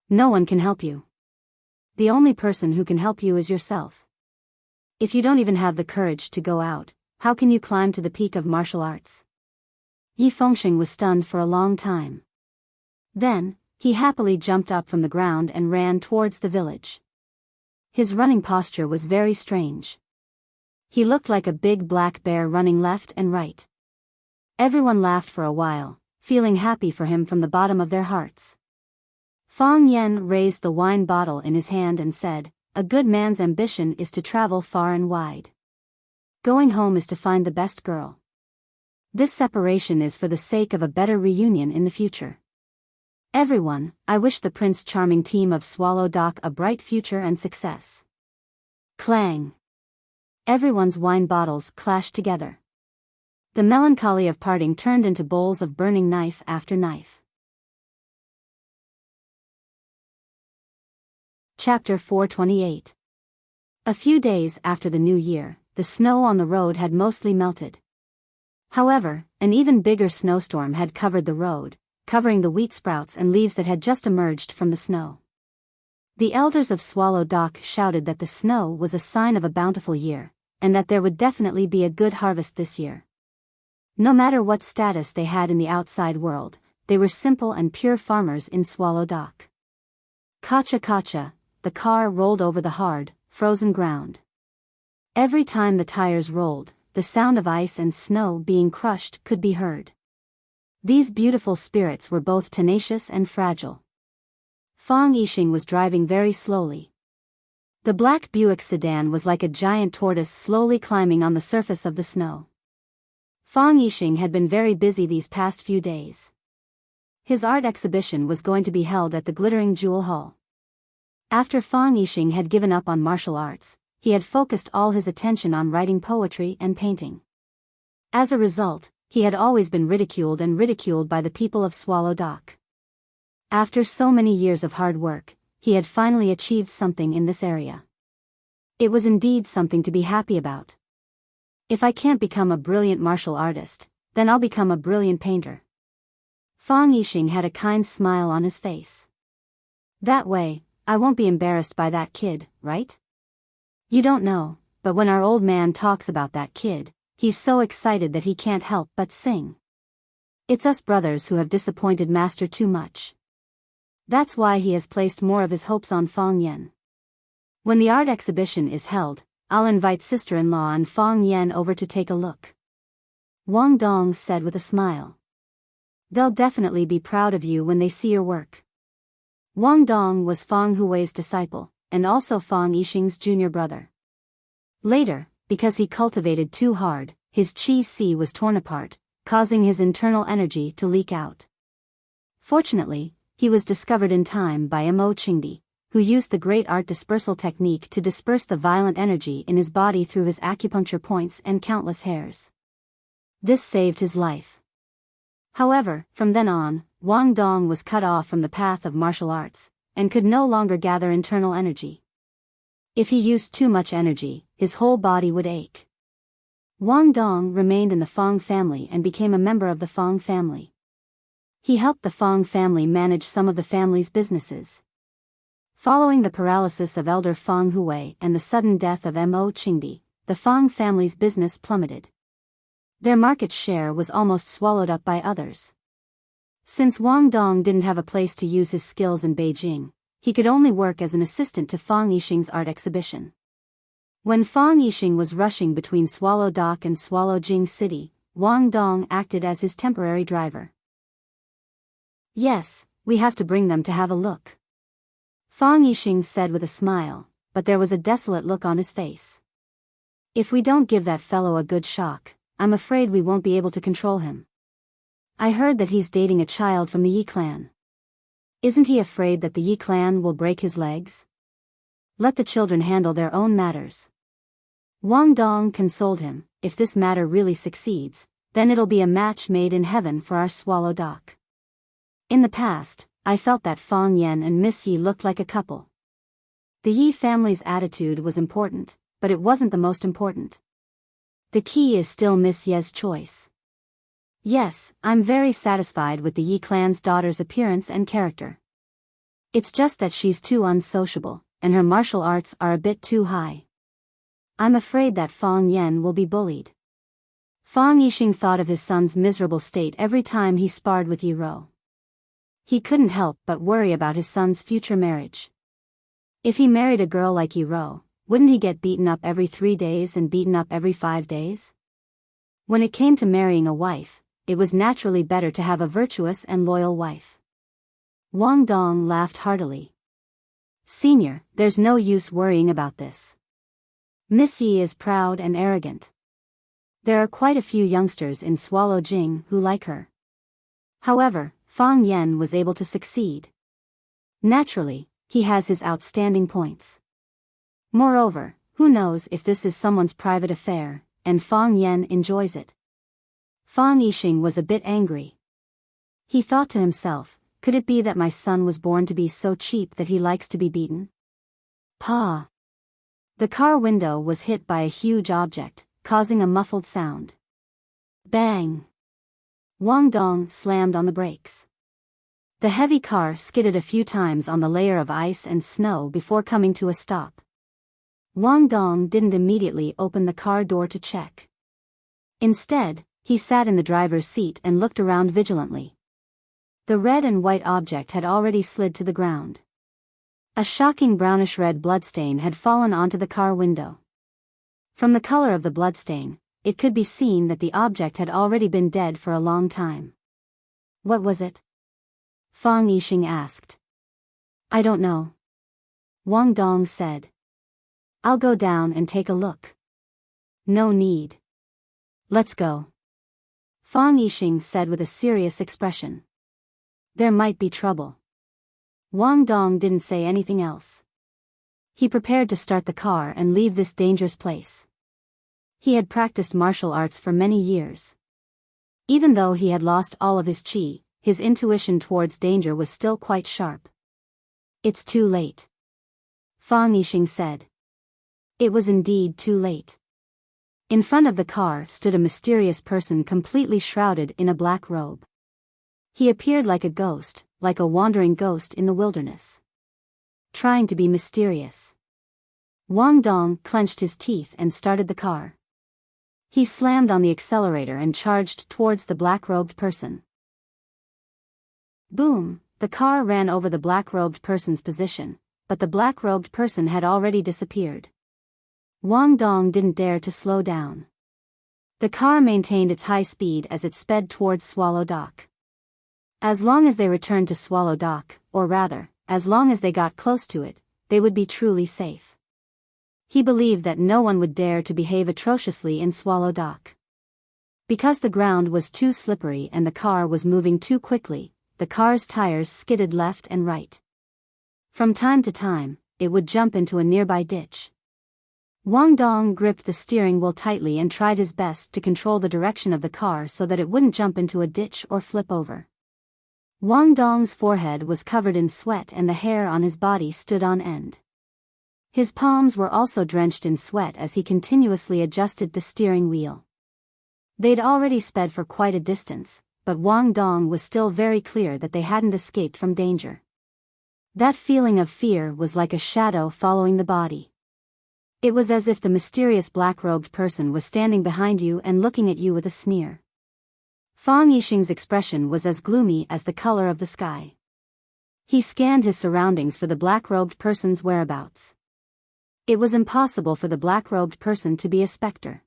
No one can help you. The only person who can help you is yourself. If you don't even have the courage to go out, how can you climb to the peak of martial arts?" Yi Fengxing was stunned for a long time. Then, he happily jumped up from the ground and ran towards the village. His running posture was very strange. He looked like a big black bear running left and right. Everyone laughed for a while, feeling happy for him from the bottom of their hearts. Fang Yen raised the wine bottle in his hand and said, "A good man's ambition is to travel far and wide. Going home is to find the best girl. This separation is for the sake of a better reunion in the future. Everyone, I wish the Prince Charming team of Swallow Dock a bright future and success." Clang! Everyone's wine bottles clashed together. The melancholy of parting turned into bowls of burning knife after knife. Chapter 428. A few days after the new year, the snow on the road had mostly melted. However, an even bigger snowstorm had covered the road, covering the wheat sprouts and leaves that had just emerged from the snow. The elders of Swallow Dock shouted that the snow was a sign of a bountiful year, and that there would definitely be a good harvest this year. No matter what status they had in the outside world, they were simple and pure farmers in Swallow Dock. Kacha-kacha, the car rolled over the hard, frozen ground. Every time the tires rolled, the sound of ice and snow being crushed could be heard. These beautiful spirits were both tenacious and fragile. Fang Yixing was driving very slowly. The black Buick sedan was like a giant tortoise slowly climbing on the surface of the snow. Fang Yixing had been very busy these past few days. His art exhibition was going to be held at the Glittering Jewel Hall. After Fang Yixing had given up on martial arts, he had focused all his attention on writing poetry and painting. As a result, he had always been ridiculed by the people of Swallow Dock. After so many years of hard work, he had finally achieved something in this area. It was indeed something to be happy about. If I can't become a brilliant martial artist, then I'll become a brilliant painter. Fang Yixing had a kind smile on his face. That way, I won't be embarrassed by that kid, right? You don't know, but when our old man talks about that kid, he's so excited that he can't help but sing. It's us brothers who have disappointed Master too much. That's why he has placed more of his hopes on Fang Yen. When the art exhibition is held, I'll invite sister-in-law and Fang Yen over to take a look. Wang Dong said with a smile. They'll definitely be proud of you when they see your work. Wang Dong was Fang Hui's disciple, and also Fang Yixing's junior brother. Later, because he cultivated too hard, his qi was torn apart, causing his internal energy to leak out. Fortunately, he was discovered in time by Mo Qingdi, who used the great art dispersal technique to disperse the violent energy in his body through his acupuncture points and countless hairs. This saved his life. However, from then on, Wang Dong was cut off from the path of martial arts, and could no longer gather internal energy. If he used too much energy, his whole body would ache. Wang Dong remained in the Fang family and became a member of the Fang family. He helped the Fang family manage some of the family's businesses. Following the paralysis of elder Fang Hui and the sudden death of Mo Qingdi, the Fang family's business plummeted. Their market share was almost swallowed up by others. Since Wang Dong didn't have a place to use his skills in Beijing, he could only work as an assistant to Fang Yixing's art exhibition. When Fang Yixing was rushing between Swallow Dock and Swallow Jing City, Wang Dong acted as his temporary driver. Yes, we have to bring them to have a look. Fang Yixing said with a smile, but there was a desolate look on his face. If we don't give that fellow a good shock, I'm afraid we won't be able to control him. I heard that he's dating a child from the Yi clan. Isn't he afraid that the Yi clan will break his legs? Let the children handle their own matters. Wang Dong consoled him, if this matter really succeeds, then it'll be a match made in heaven for our Swallow Dock. In the past, I felt that Fang Yen and Miss Yi looked like a couple. The Yi family's attitude was important, but it wasn't the most important. The key is still Miss Ye's choice. Yes, I'm very satisfied with the Yi clan's daughter's appearance and character. It's just that she's too unsociable, and her martial arts are a bit too high. I'm afraid that Fang Yen will be bullied. Fang Yixing thought of his son's miserable state every time he sparred with Yi Ro. He couldn't help but worry about his son's future marriage. If he married a girl like Yi Ro, wouldn't he get beaten up every 3 days and beaten up every 5 days? When it came to marrying a wife, it was naturally better to have a virtuous and loyal wife. Wang Dong laughed heartily. Senior, there's no use worrying about this. Miss Yi is proud and arrogant. There are quite a few youngsters in Swallow Jing who like her. However, Fang Yan was able to succeed. Naturally, he has his outstanding points. Moreover, who knows if this is someone's private affair, and Fang Yan enjoys it. Fang Yixing was a bit angry. He thought to himself, could it be that my son was born to be so cheap that he likes to be beaten? Pa! The car window was hit by a huge object, causing a muffled sound. Bang! Wang Dong slammed on the brakes. The heavy car skidded a few times on the layer of ice and snow before coming to a stop. Wang Dong didn't immediately open the car door to check. Instead, he sat in the driver's seat and looked around vigilantly. The red and white object had already slid to the ground. A shocking brownish-red bloodstain had fallen onto the car window. From the color of the bloodstain, it could be seen that the object had already been dead for a long time. What was it? Fang Yixing asked. I don't know. Wang Dong said. I'll go down and take a look. No need. Let's go. Fang Yixing said with a serious expression. There might be trouble. Wang Dong didn't say anything else. He prepared to start the car and leave this dangerous place. He had practiced martial arts for many years. Even though he had lost all of his qi, his intuition towards danger was still quite sharp. It's too late. Fang Yixing said. It was indeed too late. In front of the car stood a mysterious person completely shrouded in a black robe. He appeared like a ghost, like a wandering ghost in the wilderness. Trying to be mysterious. Wang Dong clenched his teeth and started the car. He slammed on the accelerator and charged towards the black-robed person. Boom! The car ran over the black-robed person's position, but the black-robed person had already disappeared. Wang Dong didn't dare to slow down. The car maintained its high speed as it sped towards Swallow Dock. As long as they returned to Swallow Dock, or rather, as long as they got close to it, they would be truly safe. He believed that no one would dare to behave atrociously in Swallow Dock. Because the ground was too slippery and the car was moving too quickly, the car's tires skidded left and right. From time to time, it would jump into a nearby ditch. Wang Dong gripped the steering wheel tightly and tried his best to control the direction of the car so that it wouldn't jump into a ditch or flip over. Wang Dong's forehead was covered in sweat and the hair on his body stood on end. His palms were also drenched in sweat as he continuously adjusted the steering wheel. They'd already sped for quite a distance, but Wang Dong was still very clear that they hadn't escaped from danger. That feeling of fear was like a shadow following the body. It was as if the mysterious black-robed person was standing behind you and looking at you with a sneer. Fang Yixing's expression was as gloomy as the color of the sky. He scanned his surroundings for the black-robed person's whereabouts. It was impossible for the black-robed person to be a specter.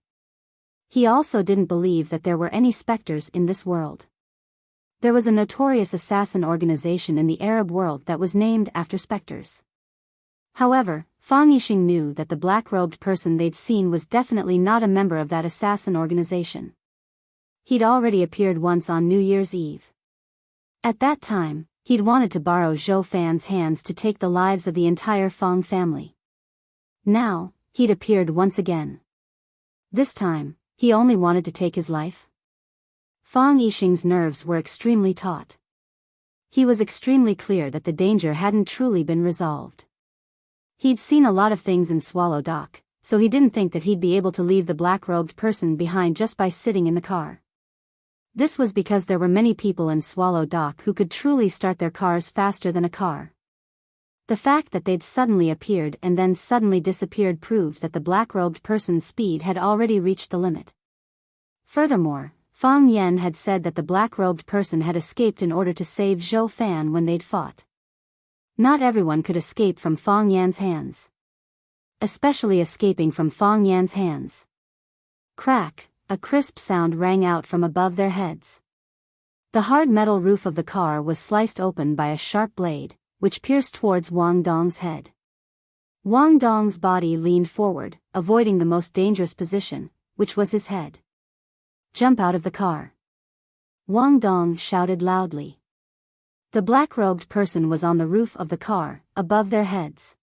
He also didn't believe that there were any specters in this world. There was a notorious assassin organization in the Arab world that was named after specters. However, Fang Yixing knew that the black-robed person they'd seen was definitely not a member of that assassin organization. He'd already appeared once on New Year's Eve. At that time, he'd wanted to borrow Zhou Fan's hands to take the lives of the entire Fang family. Now, he'd appeared once again. This time, he only wanted to take his life. Fang Yixing's nerves were extremely taut. He was extremely clear that the danger hadn't truly been resolved. He'd seen a lot of things in Swallow Dock, so he didn't think that he'd be able to leave the black-robed person behind just by sitting in the car. This was because there were many people in Swallow Dock who could truly start their cars faster than a car. The fact that they'd suddenly appeared and then suddenly disappeared proved that the black-robed person's speed had already reached the limit. Furthermore, Fang Yan had said that the black-robed person had escaped in order to save Zhou Fan when they'd fought. Not everyone could escape from Fang Yan's hands. especially escaping from Fong Yan's hands. Crack, a crisp sound rang out from above their heads. The hard metal roof of the car was sliced open by a sharp blade, which pierced towards Wang Dong's head. Wang Dong's body leaned forward, avoiding the most dangerous position, which was his head. "Jump out of the car!" Wang Dong shouted loudly. The black-robed person was on the roof of the car, above their heads.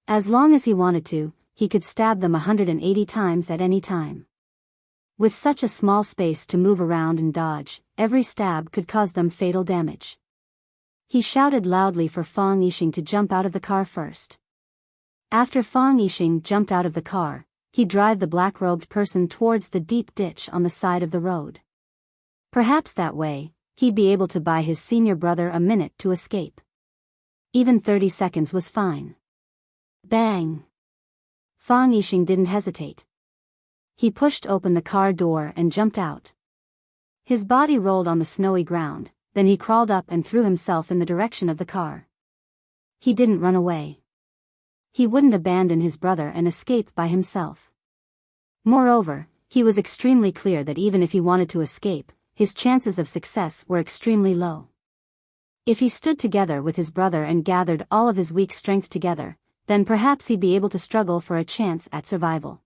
As long as he wanted to, he could stab them 180 times at any time. With such a small space to move around and dodge, every stab could cause them fatal damage. He shouted loudly for Fong Yixing to jump out of the car first. After Fong Yixing jumped out of the car, he drove the black-robed person towards the deep ditch on the side of the road. Perhaps that way, he'd be able to buy his senior brother a minute to escape. Even 30 seconds was fine. Bang! Fong Yixing didn't hesitate. He pushed open the car door and jumped out. His body rolled on the snowy ground, then he crawled up and threw himself in the direction of the car. He didn't run away. He wouldn't abandon his brother and escape by himself. Moreover, he was extremely clear that even if he wanted to escape, his chances of success were extremely low. If he stood together with his brother and gathered all of his weak strength together, then perhaps he'd be able to struggle for a chance at survival.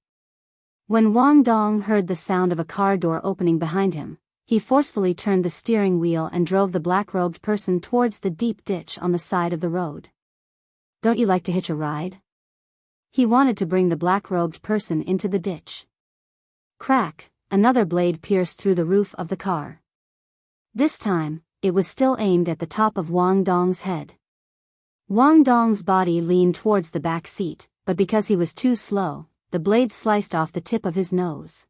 When Wang Dong heard the sound of a car door opening behind him, he forcefully turned the steering wheel and drove the black-robed person towards the deep ditch on the side of the road. "Don't you like to hitch a ride?" He wanted to bring the black-robed person into the ditch. Crack, another blade pierced through the roof of the car. This time, it was still aimed at the top of Wang Dong's head. Wang Dong's body leaned towards the back seat, but because he was too slow, the blade sliced off the tip of his nose.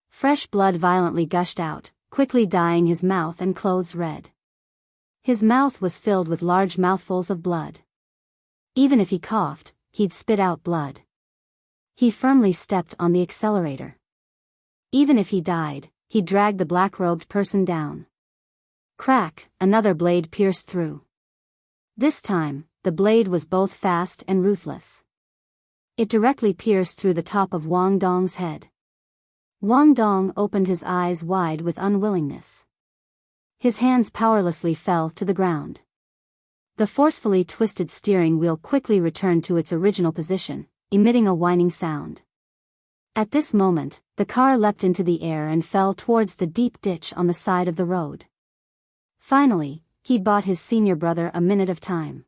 Fresh blood violently gushed out, quickly dyeing his mouth and clothes red. His mouth was filled with large mouthfuls of blood. Even if he coughed, he'd spit out blood. He firmly stepped on the accelerator. Even if he died, he dragged the black-robed person down. Crack, another blade pierced through. This time, the blade was both fast and ruthless. It directly pierced through the top of Wang Dong's head. Wang Dong opened his eyes wide with unwillingness. His hands powerlessly fell to the ground. The forcefully twisted steering wheel quickly returned to its original position, emitting a whining sound. At this moment, the car leapt into the air and fell towards the deep ditch on the side of the road. Finally, he bought his senior brother a minute of time.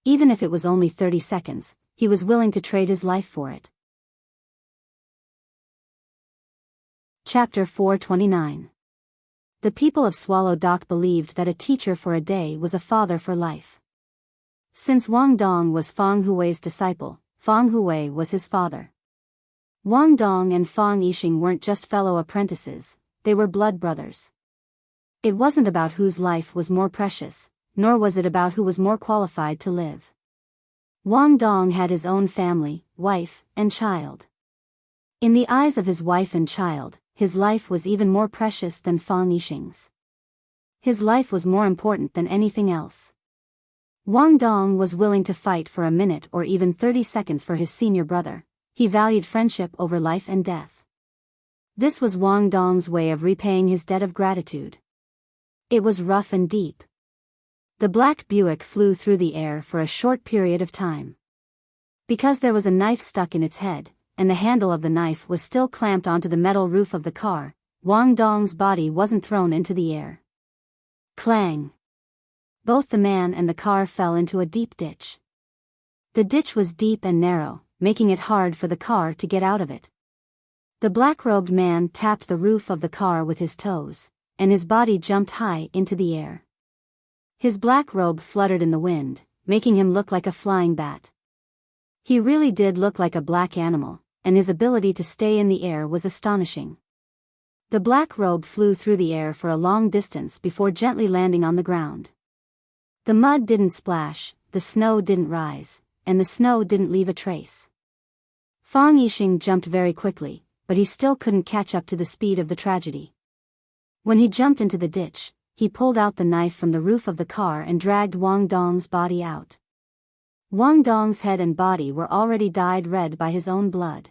Even if it was only 30 seconds, he was willing to trade his life for it. Chapter 429. The people of Swallow Dock believed that a teacher for a day was a father for life. Since Wang Dong was Fong Hui's disciple, Fong Hui was his father. Wang Dong and Fong Yixing weren't just fellow apprentices, they were blood brothers. It wasn't about whose life was more precious, nor was it about who was more qualified to live. Wang Dong had his own family, wife, and child. In the eyes of his wife and child, his life was even more precious than Fong Yixing's. His life was more important than anything else. Wang Dong was willing to fight for a minute or even 30 seconds for his senior brother. He valued friendship over life and death. This was Wang Dong's way of repaying his debt of gratitude. It was rough and deep. The black Buick flew through the air for a short period of time. Because there was a knife stuck in its head, and the handle of the knife was still clamped onto the metal roof of the car, Wang Dong's body wasn't thrown into the air. Clang! Both the man and the car fell into a deep ditch. The ditch was deep and narrow, making it hard for the car to get out of it. The black-robed man tapped the roof of the car with his toes, and his body jumped high into the air. His black robe fluttered in the wind, making him look like a flying bat. He really did look like a black animal, and his ability to stay in the air was astonishing. The black robe flew through the air for a long distance before gently landing on the ground. The mud didn't splash, the snow didn't rise, and the snow didn't leave a trace. Fong Yixing jumped very quickly, but he still couldn't catch up to the speed of the tragedy. When he jumped into the ditch, he pulled out the knife from the roof of the car and dragged Wang Dong's body out. Wang Dong's head and body were already dyed red by his own blood.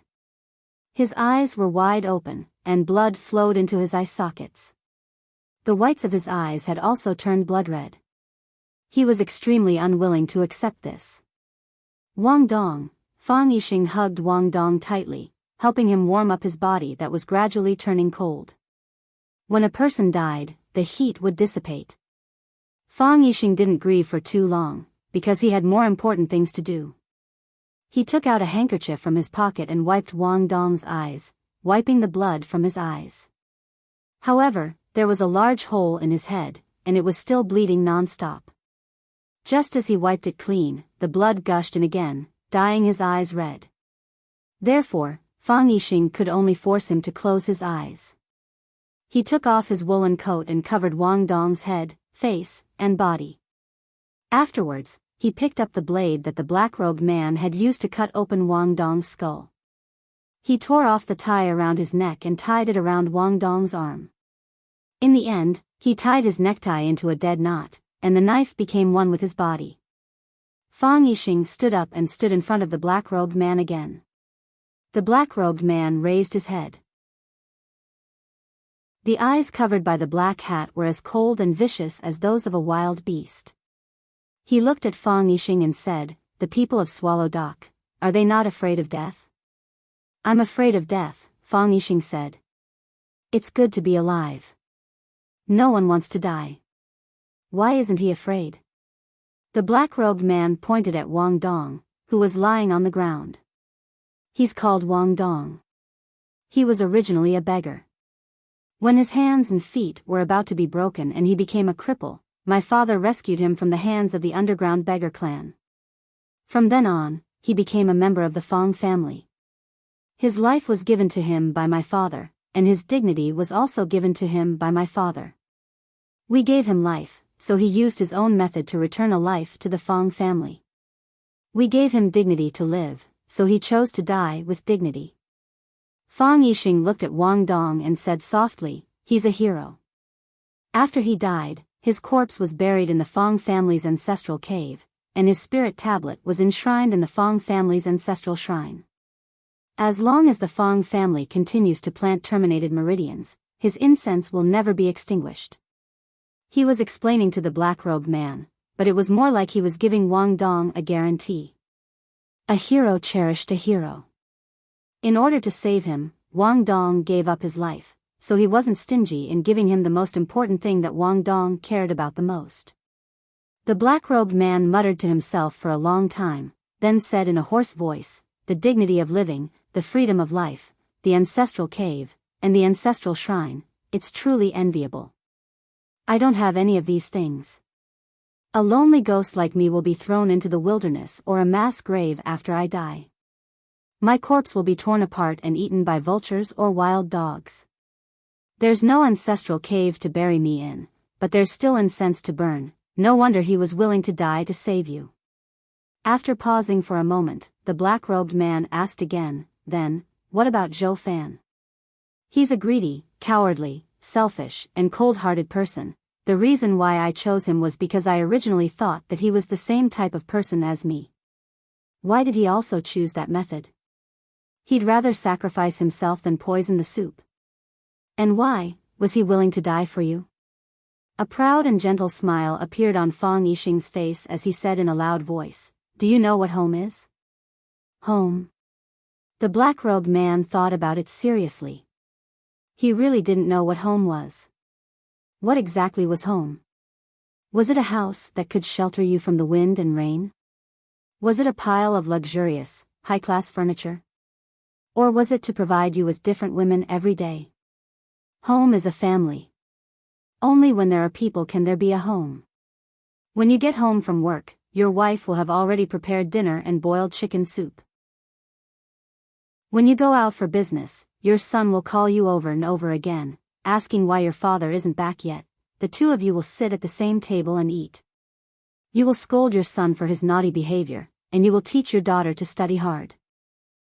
His eyes were wide open, and blood flowed into his eye sockets. The whites of his eyes had also turned blood red. He was extremely unwilling to accept this. Wang Dong, Fang Yixing hugged Wang Dong tightly, helping him warm up his body that was gradually turning cold. When a person died, the heat would dissipate. Fang Yixing didn't grieve for too long, because he had more important things to do. He took out a handkerchief from his pocket and wiped Wang Dong's eyes, wiping the blood from his eyes. However, there was a large hole in his head, and it was still bleeding non-stop. Just as he wiped it clean, the blood gushed in again, dyeing his eyes red. Therefore, Fang Yixing could only force him to close his eyes. He took off his woolen coat and covered Wang Dong's head, face, and body. Afterwards, he picked up the blade that the black-robed man had used to cut open Wang Dong's skull. He tore off the tie around his neck and tied it around Wang Dong's arm. In the end, he tied his necktie into a dead knot, and the knife became one with his body. Fang Yixing stood up and stood in front of the black-robed man again. The black-robed man raised his head. The eyes covered by the black hat were as cold and vicious as those of a wild beast. He looked at Fang Yixing and said, "The people of Swallow Dock, are they not afraid of death?" "I'm afraid of death," Fang Yixing said. "It's good to be alive. No one wants to die. Why isn't he afraid?" The black-robed man pointed at Wang Dong, who was lying on the ground. "He's called Wang Dong. He was originally a beggar. When his hands and feet were about to be broken and he became a cripple, my father rescued him from the hands of the underground beggar clan. From then on, he became a member of the Fang family. His life was given to him by my father, and his dignity was also given to him by my father. We gave him life, so he used his own method to return a life to the Fang family. We gave him dignity to live, so he chose to die with dignity." Fang Yixing looked at Wang Dong and said softly, "He's a hero." After he died, his corpse was buried in the Fang family's ancestral cave, and his spirit tablet was enshrined in the Fang family's ancestral shrine. As long as the Fang family continues to plant terminated meridians, his incense will never be extinguished. He was explaining to the black-robed man, but it was more like he was giving Wang Dong a guarantee. A hero cherished a hero. In order to save him, Wang Dong gave up his life, so he wasn't stingy in giving him the most important thing that Wang Dong cared about the most. The black-robed man muttered to himself for a long time, then said in a hoarse voice, "The dignity of living, the freedom of life, the ancestral cave, and the ancestral shrine, it's truly enviable. I don't have any of these things. A lonely ghost like me will be thrown into the wilderness or a mass grave after I die. My corpse will be torn apart and eaten by vultures or wild dogs. There's no ancestral cave to bury me in, but there's still incense to burn. No wonder he was willing to die to save you." After pausing for a moment, the black-robed man asked again, "Then, what about Zhou Fan? He's a greedy, cowardly, selfish, and cold-hearted person. The reason why I chose him was because I originally thought that he was the same type of person as me. Why did he also choose that method? He'd rather sacrifice himself than poison the soup. And why was he willing to die for you?" A proud and gentle smile appeared on Fang Yixing's face as he said in a loud voice, "Do you know what home is?" "Home?" The black-robed man thought about it seriously. He really didn't know what home was. What exactly was home? Was it a house that could shelter you from the wind and rain? Was it a pile of luxurious, high-class furniture? Or was it to provide you with different women every day? Home is a family. Only when there are people can there be a home. When you get home from work, your wife will have already prepared dinner and boiled chicken soup. When you go out for business, your son will call you over and over again, asking why your father isn't back yet. The two of you will sit at the same table and eat. You will scold your son for his naughty behavior, and you will teach your daughter to study hard.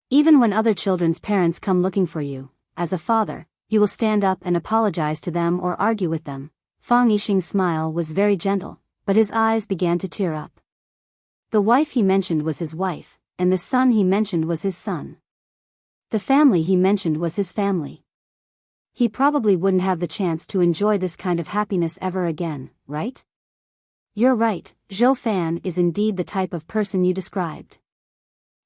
Even when other children's parents come looking for you, as a father, you will stand up and apologize to them or argue with them. Fang Yixing's smile was very gentle, but his eyes began to tear up. The wife he mentioned was his wife, and the son he mentioned was his son. The family he mentioned was his family. He probably wouldn't have the chance to enjoy this kind of happiness ever again, right? You're right, Zhou Fan is indeed the type of person you described.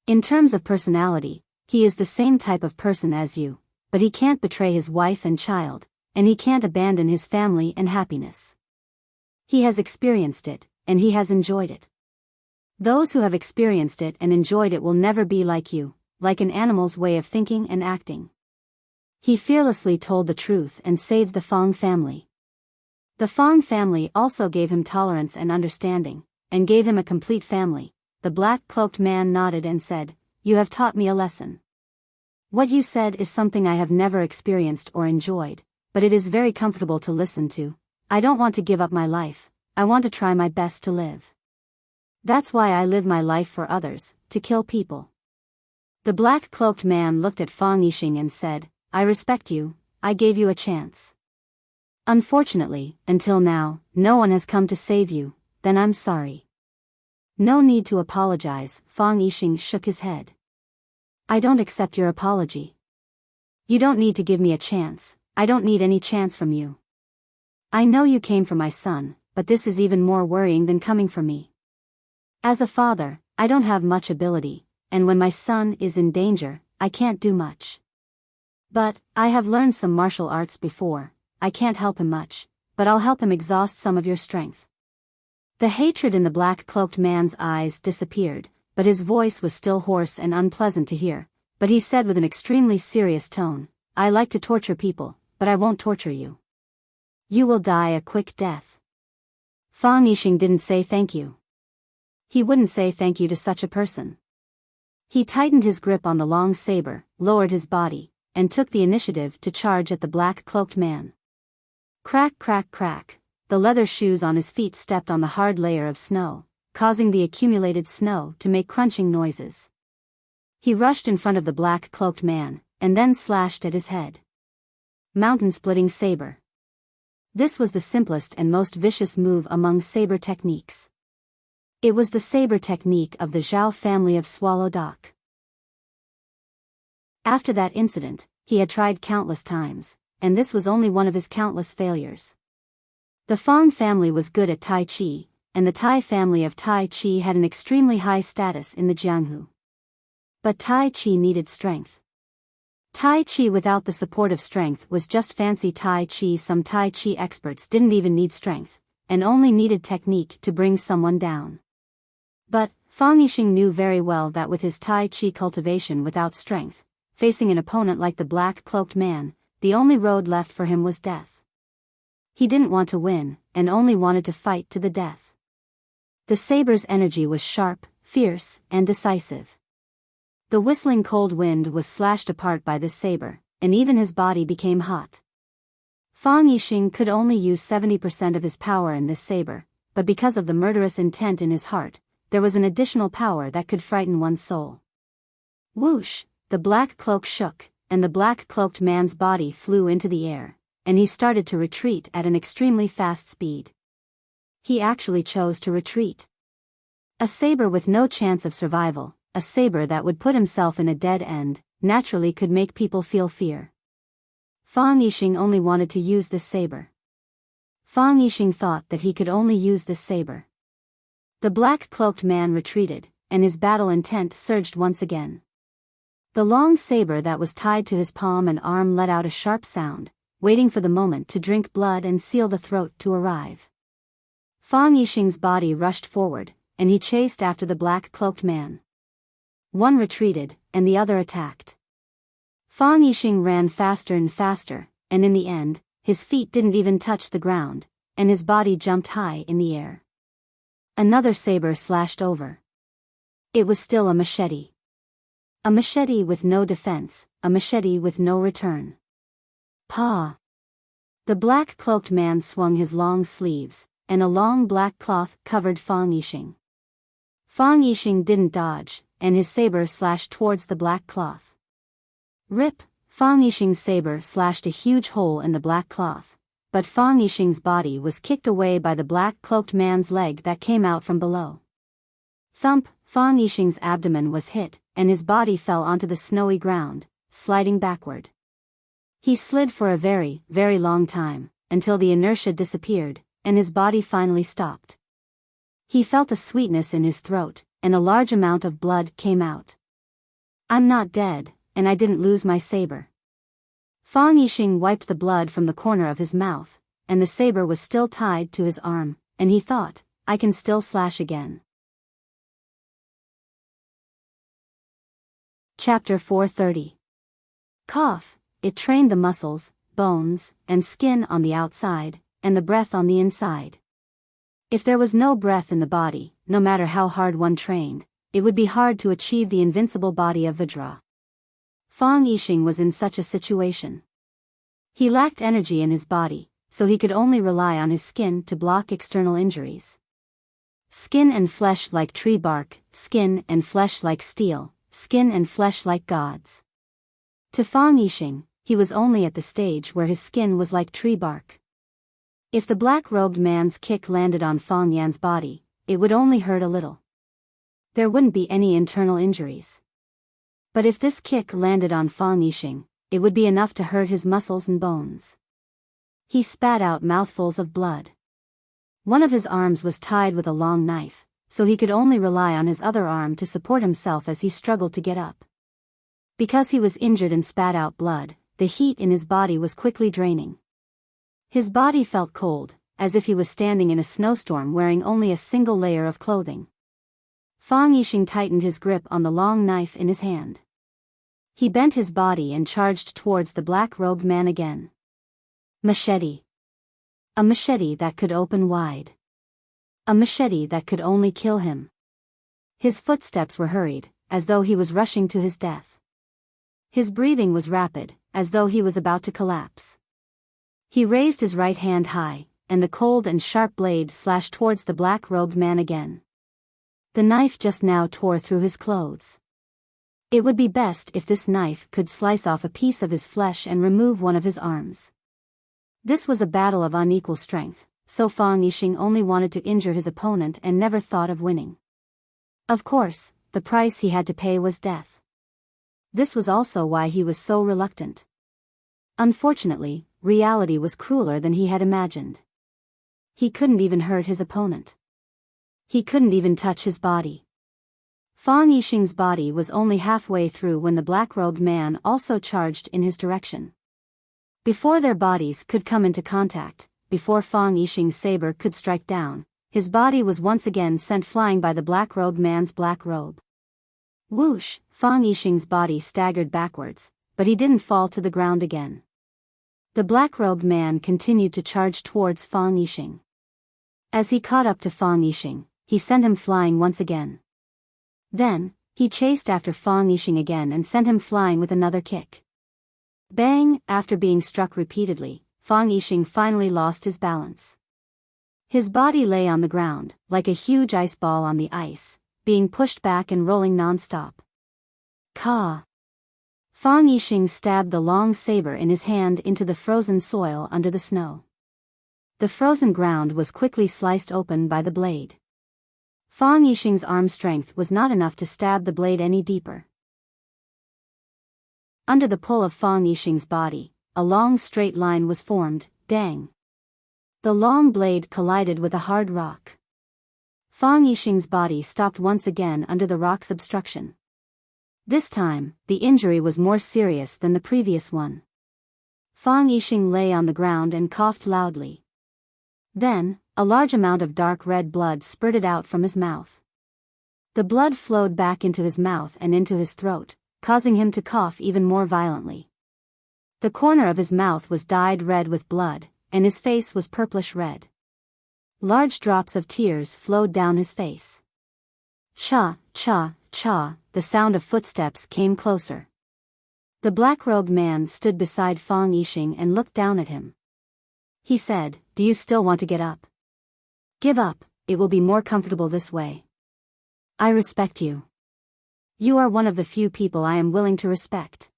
In terms of personality, he is the same type of person as you, but he can't betray his wife and child, and he can't abandon his family and happiness. He has experienced it, and he has enjoyed it. Those who have experienced it and enjoyed it will never be like you, like an animal's way of thinking and acting. He fearlessly told the truth and saved the Fong family. The Fong family also gave him tolerance and understanding, and gave him a complete family. The black-cloaked man nodded and said, "You have taught me a lesson. What you said is something I have never experienced or enjoyed, but it is very comfortable to listen to. I don't want to give up my life, I want to try my best to live. That's why I live my life for others, to kill people." The black-cloaked man looked at Fong Yixing and said, "I respect you, I gave you a chance. Unfortunately, until now, no one has come to save you, then I'm sorry." "No need to apologize," Fong Yixing shook his head. "I don't accept your apology. You don't need to give me a chance, I don't need any chance from you. I know you came for my son, but this is even more worrying than coming for me. As a father, I don't have much ability, and when my son is in danger, I can't do much. But, I have learned some martial arts before, I can't help him much, but I'll help him exhaust some of your strength." The hatred in the black-cloaked man's eyes disappeared, but his voice was still hoarse and unpleasant to hear, but he said with an extremely serious tone, "I like to torture people, but I won't torture you. You will die a quick death." Fong Yixing didn't say thank you. He wouldn't say thank you to such a person. He tightened his grip on the long saber, lowered his body, and took the initiative to charge at the black-cloaked man. Crack, crack, crack, the leather shoes on his feet stepped on the hard layer of snow, causing the accumulated snow to make crunching noises. He rushed in front of the black-cloaked man, and then slashed at his head. Mountain-splitting saber. This was the simplest and most vicious move among saber techniques. It was the saber technique of the Zhao family of Swallow Dock. After that incident, he had tried countless times, and this was only one of his countless failures. The Fong family was good at Tai Chi, and the Tai family of Tai Chi had an extremely high status in the Jianghu. But Tai Chi needed strength. Tai Chi without the support of strength was just fancy Tai Chi. Some Tai Chi experts didn't even need strength, and only needed technique to bring someone down. But, Fong Yixing knew very well that with his Tai Chi cultivation without strength, facing an opponent like the black-cloaked man, the only road left for him was death. He didn't want to win, and only wanted to fight to the death. The saber's energy was sharp, fierce, and decisive. The whistling cold wind was slashed apart by this saber, and even his body became hot. Fong Yixing could only use 70% of his power in this saber, but because of the murderous intent in his heart, there was an additional power that could frighten one's soul. Whoosh! The black cloak shook, and the black-cloaked man's body flew into the air, and he started to retreat at an extremely fast speed. He actually chose to retreat. A saber with no chance of survival, a saber that would put himself in a dead end, naturally could make people feel fear. Fong Yixing only wanted to use this saber. Fong Yixing thought that he could only use this saber. The black-cloaked man retreated, and his battle intent surged once again. The long saber that was tied to his palm and arm let out a sharp sound, waiting for the moment to drink blood and seal the throat to arrive. Fong Yixing's body rushed forward, and he chased after the black-cloaked man. One retreated, and the other attacked. Fong Yixing ran faster and faster, and in the end, his feet didn't even touch the ground, and his body jumped high in the air. Another saber slashed over. It was still a machete. A machete with no defense, a machete with no return. Pa! The black-cloaked man swung his long sleeves, and a long black cloth covered Fong Yixing. Fong Yixing didn't dodge, and his saber slashed towards the black cloth. Rip! Fong Yixing's saber slashed a huge hole in the black cloth, but Fong Yixing's body was kicked away by the black-cloaked man's leg that came out from below. Thump, Fang Yixing's abdomen was hit, and his body fell onto the snowy ground, sliding backward. He slid for a very, very long time, until the inertia disappeared, and his body finally stopped. He felt a sweetness in his throat, and a large amount of blood came out. I'm not dead, and I didn't lose my saber. Fang Yixing wiped the blood from the corner of his mouth, and the saber was still tied to his arm, and he thought, I can still slash again. Chapter 430. Cough. It trained the muscles, bones, and skin on the outside, and the breath on the inside. If there was no breath in the body, no matter how hard one trained, it would be hard to achieve the invincible body of Vajra. Fang Yixing was in such a situation. He lacked energy in his body, so he could only rely on his skin to block external injuries. Skin and flesh like tree bark, skin and flesh like steel, skin and flesh like gods. To Fang Yixing, he was only at the stage where his skin was like tree bark. If the black-robed man's kick landed on Fang Yan's body, it would only hurt a little. There wouldn't be any internal injuries. But if this kick landed on Fang Yixing, it would be enough to hurt his muscles and bones. He spat out mouthfuls of blood. One of his arms was tied with a long knife, so he could only rely on his other arm to support himself as he struggled to get up. Because he was injured and spat out blood, the heat in his body was quickly draining. His body felt cold, as if he was standing in a snowstorm wearing only a single layer of clothing. Fang Yixing tightened his grip on the long knife in his hand. He bent his body and charged towards the black-robed man again. Machete. A machete that could open wide. A machete that could only kill him. His footsteps were hurried, as though he was rushing to his death. His breathing was rapid, as though he was about to collapse. He raised his right hand high, and the cold and sharp blade slashed towards the black-robed man again. The knife just now tore through his clothes. It would be best if this knife could slice off a piece of his flesh and remove one of his arms. This was a battle of unequal strength, so Fang Yixing only wanted to injure his opponent and never thought of winning. Of course, the price he had to pay was death. This was also why he was so reluctant. Unfortunately, reality was crueler than he had imagined. He couldn't even hurt his opponent. He couldn't even touch his body. Fang Yixing's body was only halfway through when the black-robed man also charged in his direction. Before their bodies could come into contact, before Fang Yixing's saber could strike down, his body was once again sent flying by the black-robed man's black robe. Whoosh! Fang Yixing's body staggered backwards, but he didn't fall to the ground again. The black-robed man continued to charge towards Fang Yixing. As he caught up to Fang Yixing, he sent him flying once again. Then, he chased after Fang Yixing again and sent him flying with another kick. Bang! After being struck repeatedly, Fang Yixing finally lost his balance. His body lay on the ground, like a huge ice ball on the ice, being pushed back and rolling non-stop. Ka! Fang Yixing stabbed the long saber in his hand into the frozen soil under the snow. The frozen ground was quickly sliced open by the blade. Fang Yixing's arm strength was not enough to stab the blade any deeper. Under the pull of Fang Yixing's body, a long straight line was formed, dang. The long blade collided with a hard rock. Fang Yixing's body stopped once again under the rock's obstruction. This time, the injury was more serious than the previous one. Fang Yixing lay on the ground and coughed loudly. Then, a large amount of dark red blood spurted out from his mouth. The blood flowed back into his mouth and into his throat, causing him to cough even more violently. The corner of his mouth was dyed red with blood, and his face was purplish red. Large drops of tears flowed down his face. Cha, cha, cha, the sound of footsteps came closer. The black-robed man stood beside Fang Yixing and looked down at him. He said, "Do you still want to get up? Give up, it will be more comfortable this way. I respect you. You are one of the few people I am willing to respect.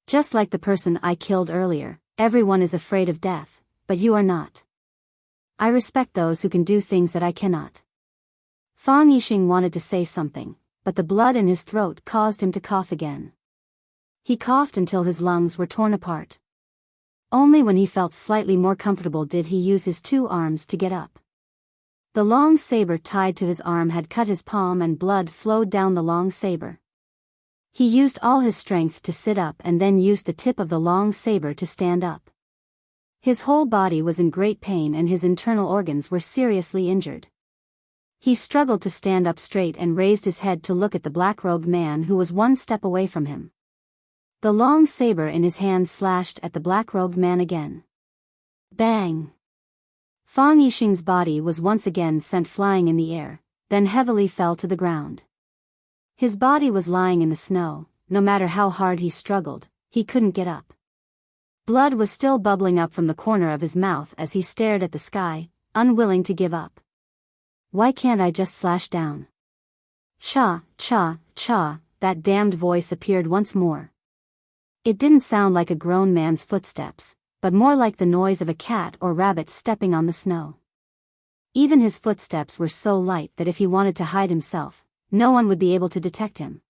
Just like the person I killed earlier, everyone is afraid of death, but you are not. I respect those who can do things that I cannot." Fang Yixing wanted to say something, but the blood in his throat caused him to cough again. He coughed until his lungs were torn apart. Only when he felt slightly more comfortable did he use his 2 arms to get up. The long saber tied to his arm had cut his palm and blood flowed down the long saber. He used all his strength to sit up and then used the tip of the long saber to stand up. His whole body was in great pain and his internal organs were seriously injured. He struggled to stand up straight and raised his head to look at the black-robed man who was 1 step away from him. The long saber in his hand slashed at the black-robed man again. Bang! Fang Yixing's body was once again sent flying in the air, then heavily fell to the ground. His body was lying in the snow. No matter how hard he struggled, he couldn't get up. Blood was still bubbling up from the corner of his mouth as he stared at the sky, unwilling to give up. Why can't I just slash down? Cha, cha, cha, that damned voice appeared once more. It didn't sound like a grown man's footsteps, but more like the noise of a cat or rabbit stepping on the snow. Even his footsteps were so light that if he wanted to hide himself, no one would be able to detect him.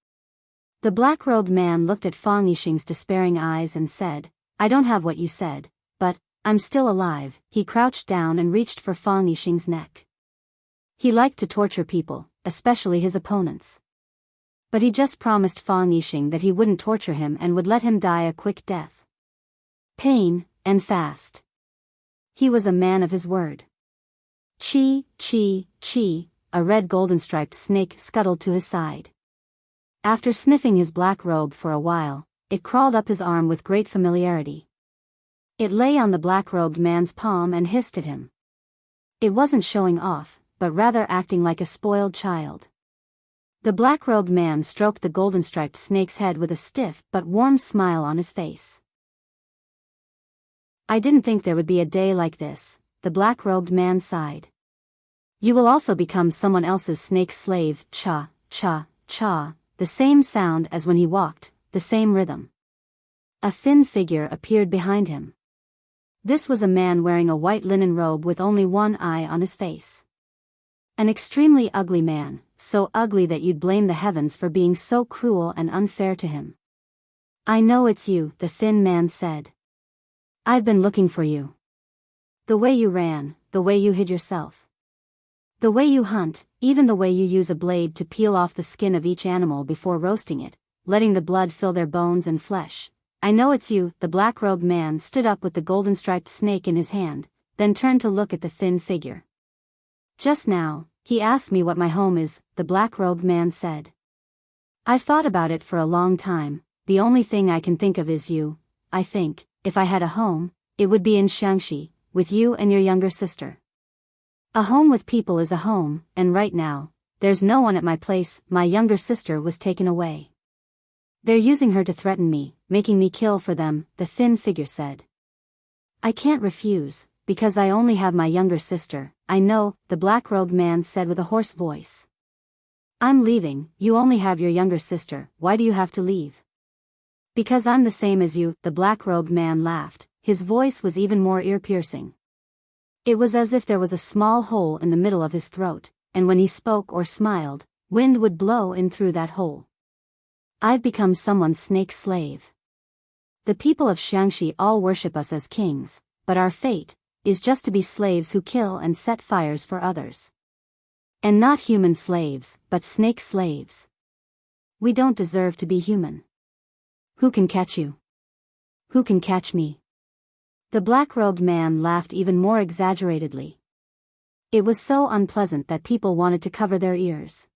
The black-robed man looked at Fang Yixing's despairing eyes and said, I don't have what you said, but I'm still alive. He crouched down and reached for Fang Yixing's neck. He liked to torture people, especially his opponents. But he just promised Fang Yixing that he wouldn't torture him and would let him die a quick death. Pain, and fast. He was a man of his word. Chi, chi, chi, a red golden-striped snake scuttled to his side. After sniffing his black robe for a while, it crawled up his arm with great familiarity. It lay on the black-robed man's palm and hissed at him. It wasn't showing off, but rather acting like a spoiled child. The black-robed man stroked the golden-striped snake's head with a stiff but warm smile on his face. I didn't think there would be a day like this, the black-robed man sighed. You will also become someone else's snake's slave, cha, cha, cha, the same sound as when he walked, the same rhythm. A thin figure appeared behind him. This was a man wearing a white linen robe with only 1 eye on his face. An extremely ugly man, so ugly that you'd blame the heavens for being so cruel and unfair to him. I know it's you, the thin man said. I've been looking for you. The way you ran, the way you hid yourself. The way you hunt, even the way you use a blade to peel off the skin of each animal before roasting it, letting the blood fill their bones and flesh. I know it's you. The black-robed man stood up with the golden-striped snake in his hand, then turned to look at the thin figure. Just now, he asked me what my home is, the black-robed man said. I've thought about it for a long time. The only thing I can think of is you. I think, if I had a home, it would be in Shaanxi, with you and your younger sister. A home with people is a home, and right now, there's no one at my place. My younger sister was taken away. They're using her to threaten me, making me kill for them, the thin figure said. I can't refuse, because I only have my younger sister. I know, the black-robed man said with a hoarse voice. I'm leaving. You only have your younger sister. Why do you have to leave? Because I'm the same as you, the black-robed man laughed. His voice was even more ear-piercing. It was as if there was a small hole in the middle of his throat, and when he spoke or smiled, wind would blow in through that hole. I've become someone's snake slave. The people of Shaanxi all worship us as kings, but our fate is just to be slaves who kill and set fires for others. And not human slaves, but snake slaves. We don't deserve to be human. Who can catch you? Who can catch me? The black-robed man laughed even more exaggeratedly. It was so unpleasant that people wanted to cover their ears.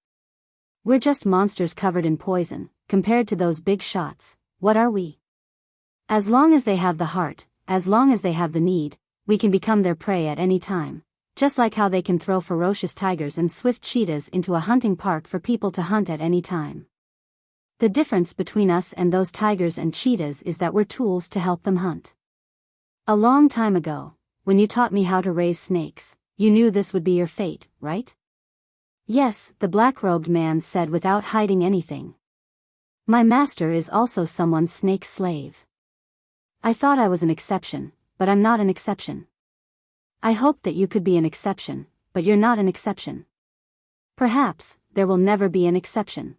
We're just monsters covered in poison, compared to those big shots. What are we? As long as they have the heart, as long as they have the need, we can become their prey at any time, just like how they can throw ferocious tigers and swift cheetahs into a hunting park for people to hunt at any time. The difference between us and those tigers and cheetahs is that we're tools to help them hunt. A long time ago, when you taught me how to raise snakes, you knew this would be your fate, right? Yes, the black-robed man said without hiding anything. My master is also someone's snake slave. I thought I was an exception, but I'm not an exception. I hoped that you could be an exception, but you're not an exception. Perhaps there will never be an exception.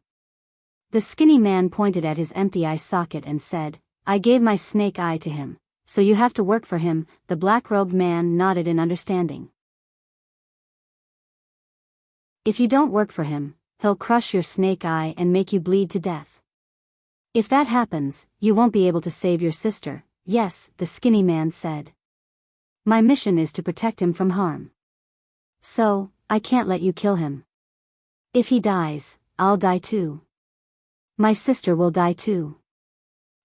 The skinny man pointed at his empty eye socket and said, I gave my snake eye to him, so you have to work for him. The black-robed man nodded in understanding. If you don't work for him, he'll crush your snake eye and make you bleed to death. If that happens, you won't be able to save your sister. Yes, the skinny man said. My mission is to protect him from harm. So, I can't let you kill him. If he dies, I'll die too. My sister will die too.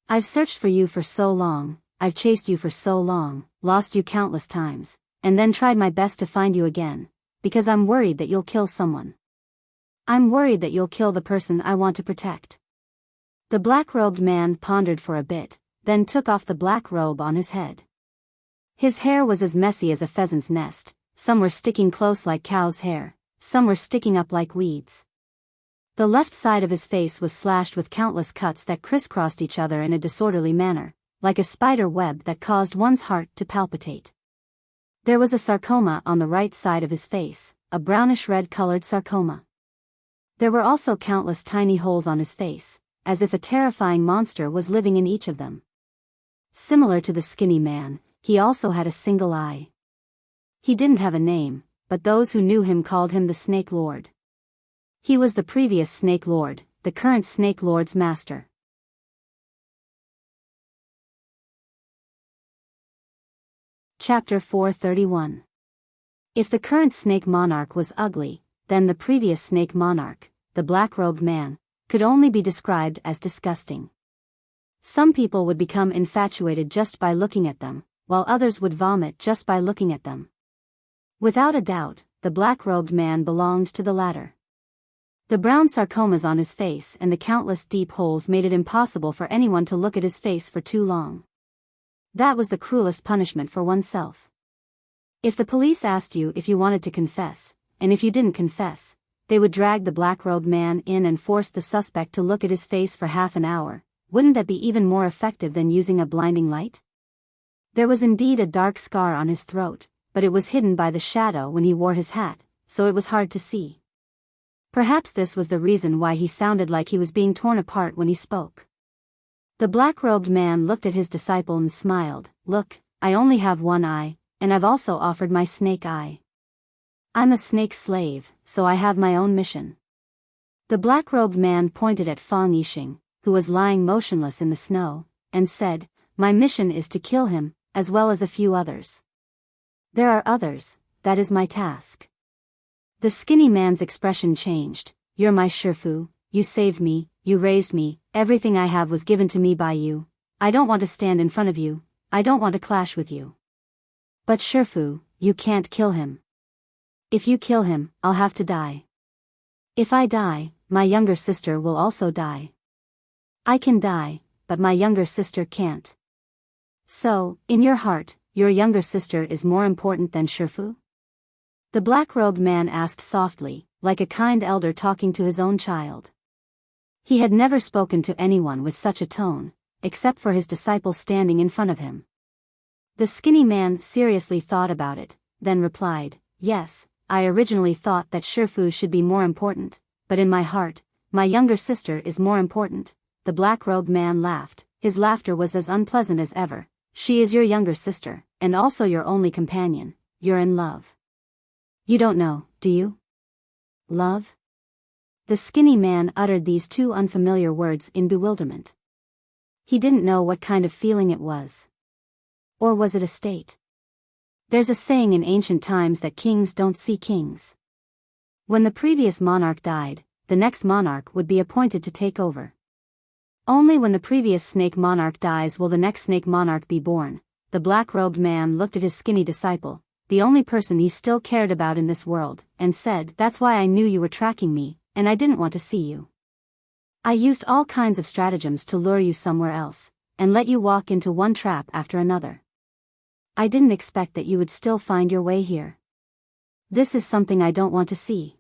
I've searched for you for so long, I've chased you for so long, lost you countless times, and then tried my best to find you again, because I'm worried that you'll kill someone. I'm worried that you'll kill the person I want to protect. The black-robed man pondered for a bit, then took off the black robe on his head. His hair was as messy as a pheasant's nest, some were sticking close like cow's hair, some were sticking up like weeds. The left side of his face was slashed with countless cuts that crisscrossed each other in a disorderly manner, like a spider web that caused one's heart to palpitate. There was a sarcoma on the right side of his face, a brownish-red-colored sarcoma. There were also countless tiny holes on his face, as if a terrifying monster was living in each of them. Similar to the skinny man, he also had a single eye. He didn't have a name, but those who knew him called him the Snake Lord. He was the previous Snake Lord, the current Snake Lord's master. Chapter 431. If the current Snake Monarch was ugly, then the previous Snake Monarch, the black-robed man, could only be described as disgusting. Some people would become infatuated just by looking at them, while others would vomit just by looking at them. Without a doubt, the black-robed man belonged to the latter. The brown sarcomas on his face and the countless deep holes made it impossible for anyone to look at his face for too long. That was the cruelest punishment for oneself. If the police asked you if you wanted to confess, and if you didn't confess, they would drag the black-robed man in and force the suspect to look at his face for half an hour. Wouldn't that be even more effective than using a blinding light? There was indeed a dark scar on his throat, but it was hidden by the shadow when he wore his hat, so it was hard to see. Perhaps this was the reason why he sounded like he was being torn apart when he spoke. The black-robed man looked at his disciple and smiled. Look, I only have one eye, and I've also offered my snake eye. I'm a snake slave, so I have my own mission. The black-robed man pointed at Fang Yixing, who was lying motionless in the snow, and said, My mission is to kill him, as well as a few others. There are others, that is my task. The skinny man's expression changed. You're my Shifu, you saved me, you raised me, everything I have was given to me by you. I don't want to stand in front of you, I don't want to clash with you. But Shifu, you can't kill him. If you kill him, I'll have to die. If I die, my younger sister will also die. I can die, but my younger sister can't. So, in your heart, your younger sister is more important than Shifu? The black-robed man asked softly, like a kind elder talking to his own child. He had never spoken to anyone with such a tone, except for his disciple standing in front of him. The skinny man seriously thought about it, then replied, Yes, I originally thought that Shifu should be more important, but in my heart, my younger sister is more important. The black-robed man laughed. His laughter was as unpleasant as ever. She is your younger sister, and also your only companion. You're in love. You don't know, do you? Love? The skinny man uttered these two unfamiliar words in bewilderment. He didn't know what kind of feeling it was. Or was it a state? There's a saying in ancient times that kings don't see kings. When the previous monarch died, the next monarch would be appointed to take over. Only when the previous snake monarch dies will the next snake monarch be born. The black-robed man looked at his skinny disciple, the only person he still cared about in this world, and said, That's why I knew you were tracking me, and I didn't want to see you. I used all kinds of stratagems to lure you somewhere else, and let you walk into one trap after another. I didn't expect that you would still find your way here. This is something I don't want to see.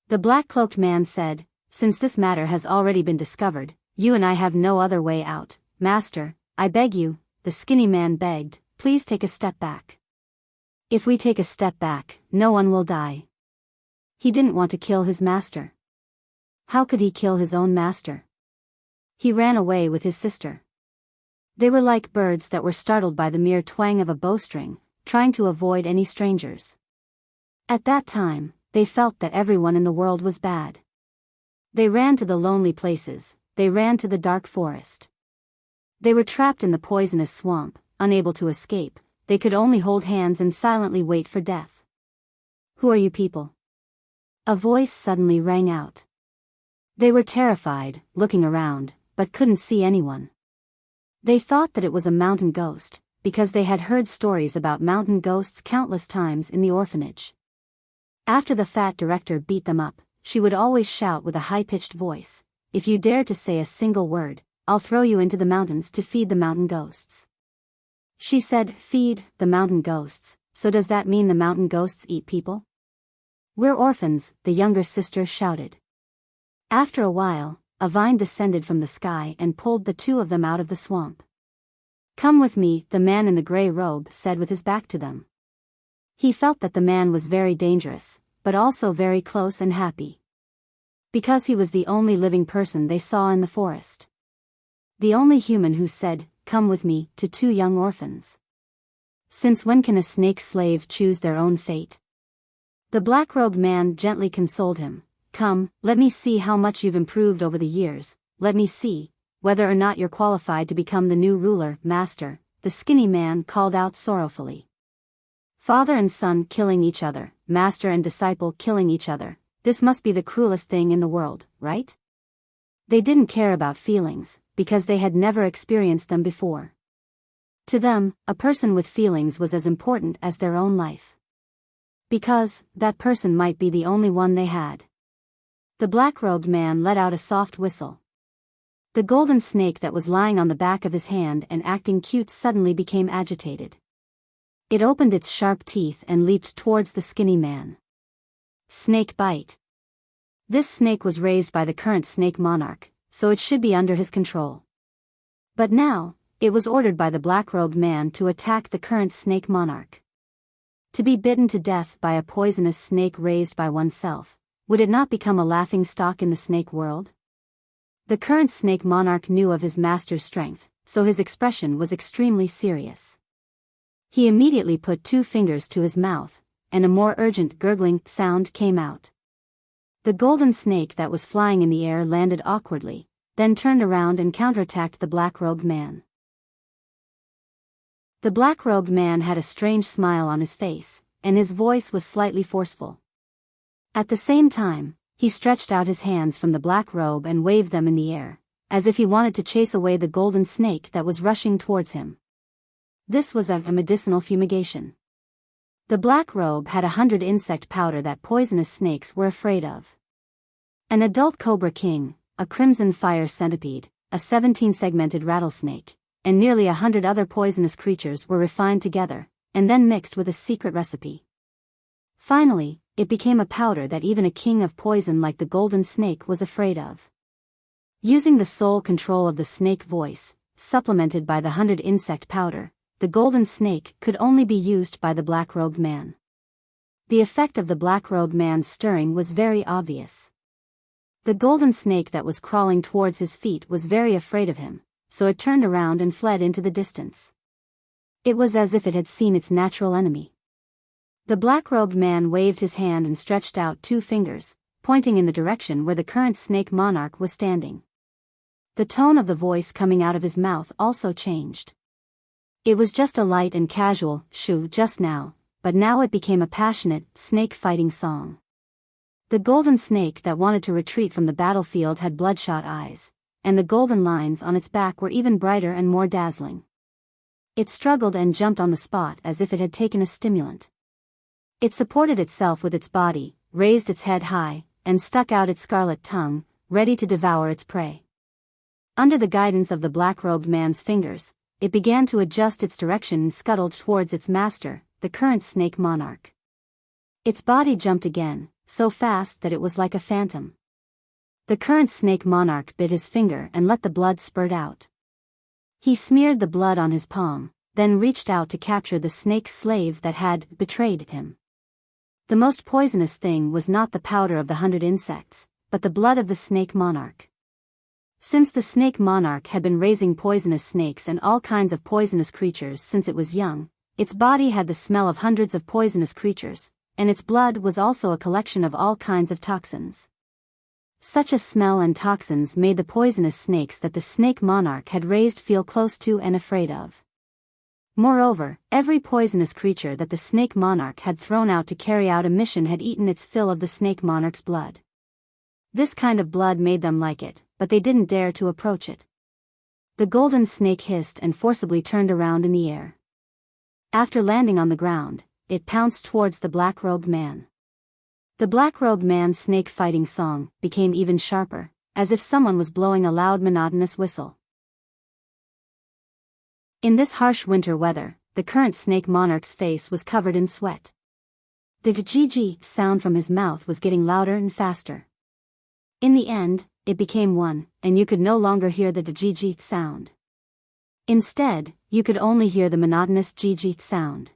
The black-cloaked man said, Since this matter has already been discovered, you and I have no other way out. Master, I beg you, the skinny man begged, please take a step back. If we take a step back, no one will die. He didn't want to kill his master. How could he kill his own master? He ran away with his sister. They were like birds that were startled by the mere twang of a bowstring, trying to avoid any strangers. At that time, they felt that everyone in the world was bad. They ran to the lonely places, they ran to the dark forest. They were trapped in the poisonous swamp, unable to escape, they could only hold hands and silently wait for death. "Who are you people?" A voice suddenly rang out. They were terrified, looking around, but couldn't see anyone. They thought that it was a mountain ghost, because they had heard stories about mountain ghosts countless times in the orphanage. After the fat director beat them up, she would always shout with a high-pitched voice, "If you dare to say a single word, I'll throw you into the mountains to feed the mountain ghosts." She said, "Feed the mountain ghosts, so does that mean the mountain ghosts eat people?" "We're orphans," the younger sister shouted. After a while, a vine descended from the sky and pulled the two of them out of the swamp. "Come with me," the man in the gray robe said with his back to them. He felt that the man was very dangerous, but also very close and happy. Because he was the only living person they saw in the forest. The only human who said, "Come with me," to two young orphans. Since when can a snake slave choose their own fate? The black-robed man gently consoled him. "Come, let me see how much you've improved over the years, let me see whether or not you're qualified to become the new ruler, master," the skinny man called out sorrowfully. Father and son killing each other, master and disciple killing each other, this must be the cruelest thing in the world, right? They didn't care about feelings, because they had never experienced them before. To them, a person with feelings was as important as their own life. Because, that person might be the only one they had. The black-robed man let out a soft whistle. The golden snake that was lying on the back of his hand and acting cute suddenly became agitated. It opened its sharp teeth and leaped towards the skinny man. Snake bite. This snake was raised by the current snake monarch, so it should be under his control. But now, it was ordered by the black-robed man to attack the current snake monarch. To be bitten to death by a poisonous snake raised by oneself, would it not become a laughing stock in the snake world? The current snake monarch knew of his master's strength, so his expression was extremely serious. He immediately put 2 fingers to his mouth, and a more urgent gurgling sound came out. The golden snake that was flying in the air landed awkwardly, then turned around and counterattacked the black-robed man. The black-robed man had a strange smile on his face, and his voice was slightly forceful. At the same time, he stretched out his hands from the black robe and waved them in the air, as if he wanted to chase away the golden snake that was rushing towards him. This was a medicinal fumigation. The black robe had 100 insect powder that poisonous snakes were afraid of. An adult cobra king, a crimson fire centipede, a 17-segmented rattlesnake, and nearly 100 other poisonous creatures were refined together, and then mixed with a secret recipe. Finally, it became a powder that even a king of poison like the golden snake was afraid of. Using the sole control of the snake voice, supplemented by the 100 insect powder, the golden snake could only be used by the black-robed man. The effect of the black-robed man's stirring was very obvious. The golden snake that was crawling towards his feet was very afraid of him, so it turned around and fled into the distance. It was as if it had seen its natural enemy. The black-robed man waved his hand and stretched out 2 fingers, pointing in the direction where the current snake monarch was standing. The tone of the voice coming out of his mouth also changed. It was just a light and casual shoo just now, but now it became a passionate, snake-fighting song. The golden snake that wanted to retreat from the battlefield had bloodshot eyes, and the golden lines on its back were even brighter and more dazzling. It struggled and jumped on the spot as if it had taken a stimulant. It supported itself with its body, raised its head high, and stuck out its scarlet tongue, ready to devour its prey. Under the guidance of the black-robed man's fingers, it began to adjust its direction and scuttled towards its master, the current snake monarch. Its body jumped again, so fast that it was like a phantom. The current snake monarch bit his finger and let the blood spurt out. He smeared the blood on his palm, then reached out to capture the snake slave that had betrayed him. The most poisonous thing was not the powder of the 100 insects, but the blood of the snake monarch. Since the snake monarch had been raising poisonous snakes and all kinds of poisonous creatures since it was young, its body had the smell of hundreds of poisonous creatures, and its blood was also a collection of all kinds of toxins. Such a smell and toxins made the poisonous snakes that the snake monarch had raised feel close to and afraid of. Moreover, every poisonous creature that the snake monarch had thrown out to carry out a mission had eaten its fill of the snake monarch's blood. This kind of blood made them like it, but they didn't dare to approach it. The golden snake hissed and forcibly turned around in the air. After landing on the ground, it pounced towards the black-robed man. The black-robed man's snake-fighting song became even sharper, as if someone was blowing a loud monotonous whistle. In this harsh winter weather, the current snake monarch's face was covered in sweat. The gg sound from his mouth was getting louder and faster. In the end, it became one, and you could no longer hear the gg sound. Instead, you could only hear the monotonous gg sound.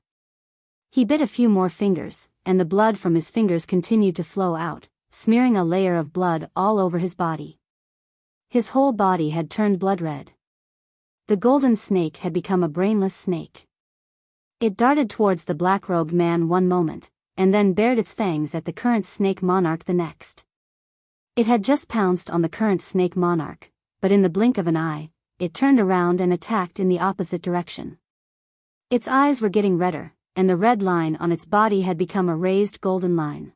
He bit a few more fingers, and the blood from his fingers continued to flow out, smearing a layer of blood all over his body. His whole body had turned blood red. The golden snake had become a brainless snake. It darted towards the black-robed man one moment, and then bared its fangs at the current snake monarch the next. It had just pounced on the current snake monarch, but in the blink of an eye, it turned around and attacked in the opposite direction. Its eyes were getting redder, and the red line on its body had become a raised golden line.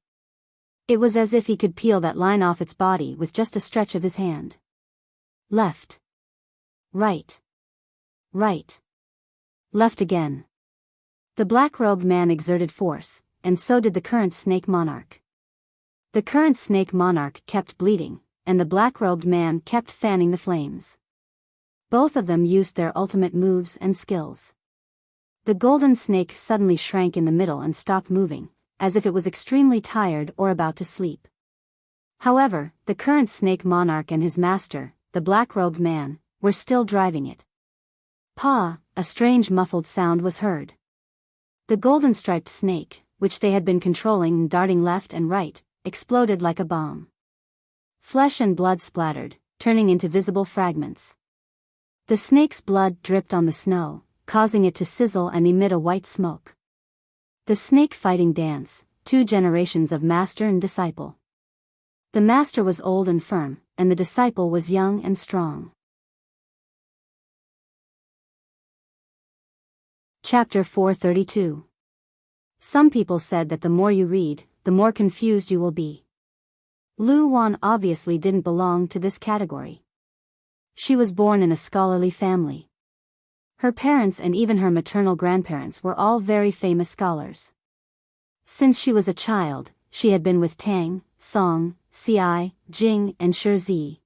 It was as if he could peel that line off its body with just a stretch of his hand. Left. Right. Right. Left again. The black-robed man exerted force, and so did the current snake monarch. The current snake monarch kept bleeding, and the black-robed man kept fanning the flames. Both of them used their ultimate moves and skills. The golden snake suddenly shrank in the middle and stopped moving, as if it was extremely tired or about to sleep. However, the current snake monarch and his master, the black-robed man, were still driving it. "Paw!" A strange muffled sound was heard. The golden-striped snake, which they had been controlling and darting left and right, exploded like a bomb. Flesh and blood splattered, turning into visible fragments. The snake's blood dripped on the snow, causing it to sizzle and emit a white smoke. The snake fighting dance, 2 generations of master and disciple. The master was old and firm, and the disciple was young and strong. Chapter 432. Some people said that the more you read, the more confused you will be. Lu Wan obviously didn't belong to this category. She was born in a scholarly family. Her parents and even her maternal grandparents were all very famous scholars. Since she was a child, she had been with Tang, Song, Ci, Jing, and Shizi.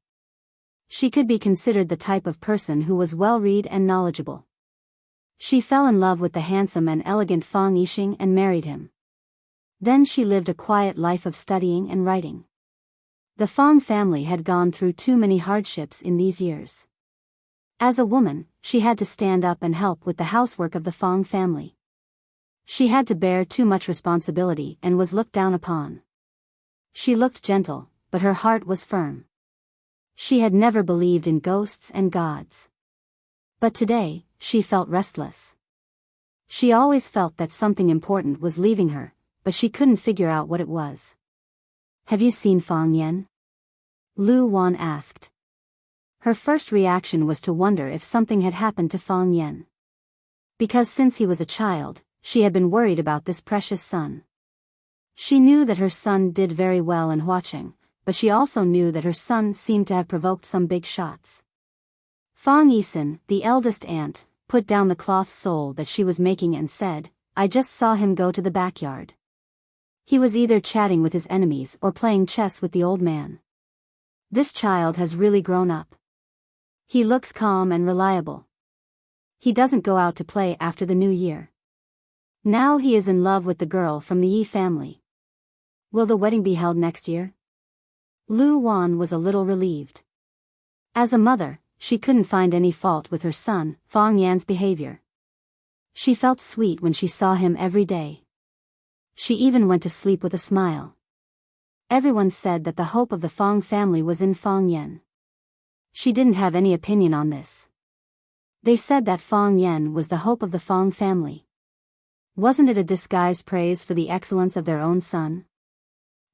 She could be considered the type of person who was well-read and knowledgeable. She fell in love with the handsome and elegant Fang Yixing and married him. Then she lived a quiet life of studying and writing. The Fang family had gone through too many hardships in these years. As a woman, she had to stand up and help with the housework of the Fang family. She had to bear too much responsibility and was looked down upon. She looked gentle, but her heart was firm. She had never believed in ghosts and gods. But today, she felt restless. She always felt that something important was leaving her, but she couldn't figure out what it was. "Have you seen Fang Yan?" Lu Wan asked. Her first reaction was to wonder if something had happened to Fang Yan. Because since he was a child, she had been worried about this precious son. She knew that her son did very well in Huaqing, but she also knew that her son seemed to have provoked some big shots. Fang Yixin, the eldest aunt, put down the cloth sole that she was making and said, "I just saw him go to the backyard. He was either chatting with his enemies or playing chess with the old man. This child has really grown up. He looks calm and reliable. He doesn't go out to play after the new year. Now he is in love with the girl from the Yi family. Will the wedding be held next year?" Lu Wan was a little relieved. As a mother, she couldn't find any fault with her son, Fang Yan's behavior. She felt sweet when she saw him every day. She even went to sleep with a smile. Everyone said that the hope of the Fong family was in Fong Yen. She didn't have any opinion on this. They said that Fong Yen was the hope of the Fong family. Wasn't it a disguised praise for the excellence of their own son?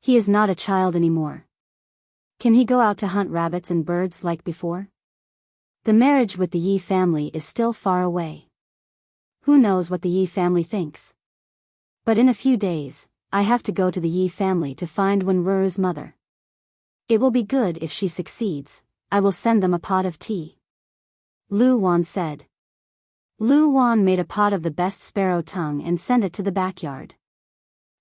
He is not a child anymore. Can he go out to hunt rabbits and birds like before? The marriage with the Yi family is still far away. Who knows what the Yi family thinks? But in a few days, I have to go to the Yi family to find Wenru's mother. It will be good if she succeeds. I will send them a pot of tea. Lu Wan said. Lu Wan made a pot of the best sparrow tongue and sent it to the backyard.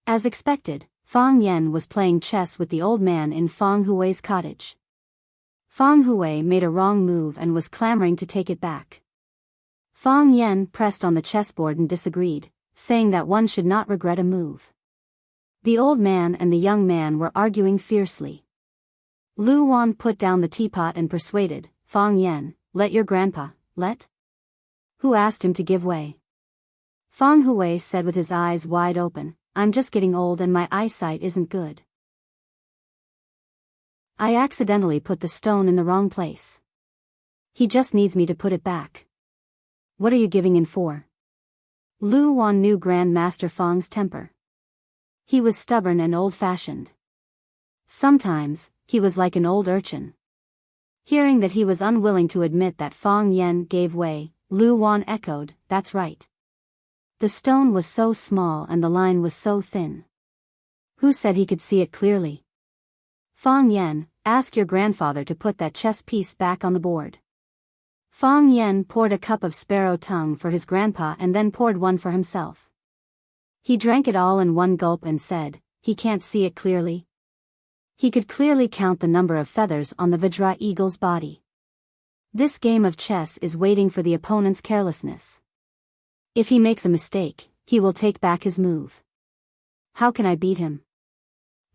As expected, Fong Yen was playing chess with the old man in Fong Hui's cottage. Fong Hui made a wrong move and was clamoring to take it back. Fong Yen pressed on the chessboard and disagreed, saying that one should not regret a move. The old man and the young man were arguing fiercely. Lu Wan put down the teapot and persuaded, Fong Yen, let your grandpa, let? Who asked him to give way? Fong Hui said with his eyes wide open, I'm just getting old and my eyesight isn't good. I accidentally put the stone in the wrong place. He just needs me to put it back. What are you giving in for? Lu Wan knew Grand Master Fong's temper. He was stubborn and old-fashioned. Sometimes, he was like an old urchin. Hearing that he was unwilling to admit that Fong Yen gave way, Lu Wan echoed, that's right. The stone was so small and the line was so thin. Who said he could see it clearly? Fong Yen, ask your grandfather to put that chess piece back on the board. Fong Yen poured a cup of sparrow tongue for his grandpa and then poured one for himself. He drank it all in one gulp and said, he can't see it clearly. He could clearly count the number of feathers on the Vajra eagle's body. This game of chess is waiting for the opponent's carelessness. If he makes a mistake, he will take back his move. How can I beat him?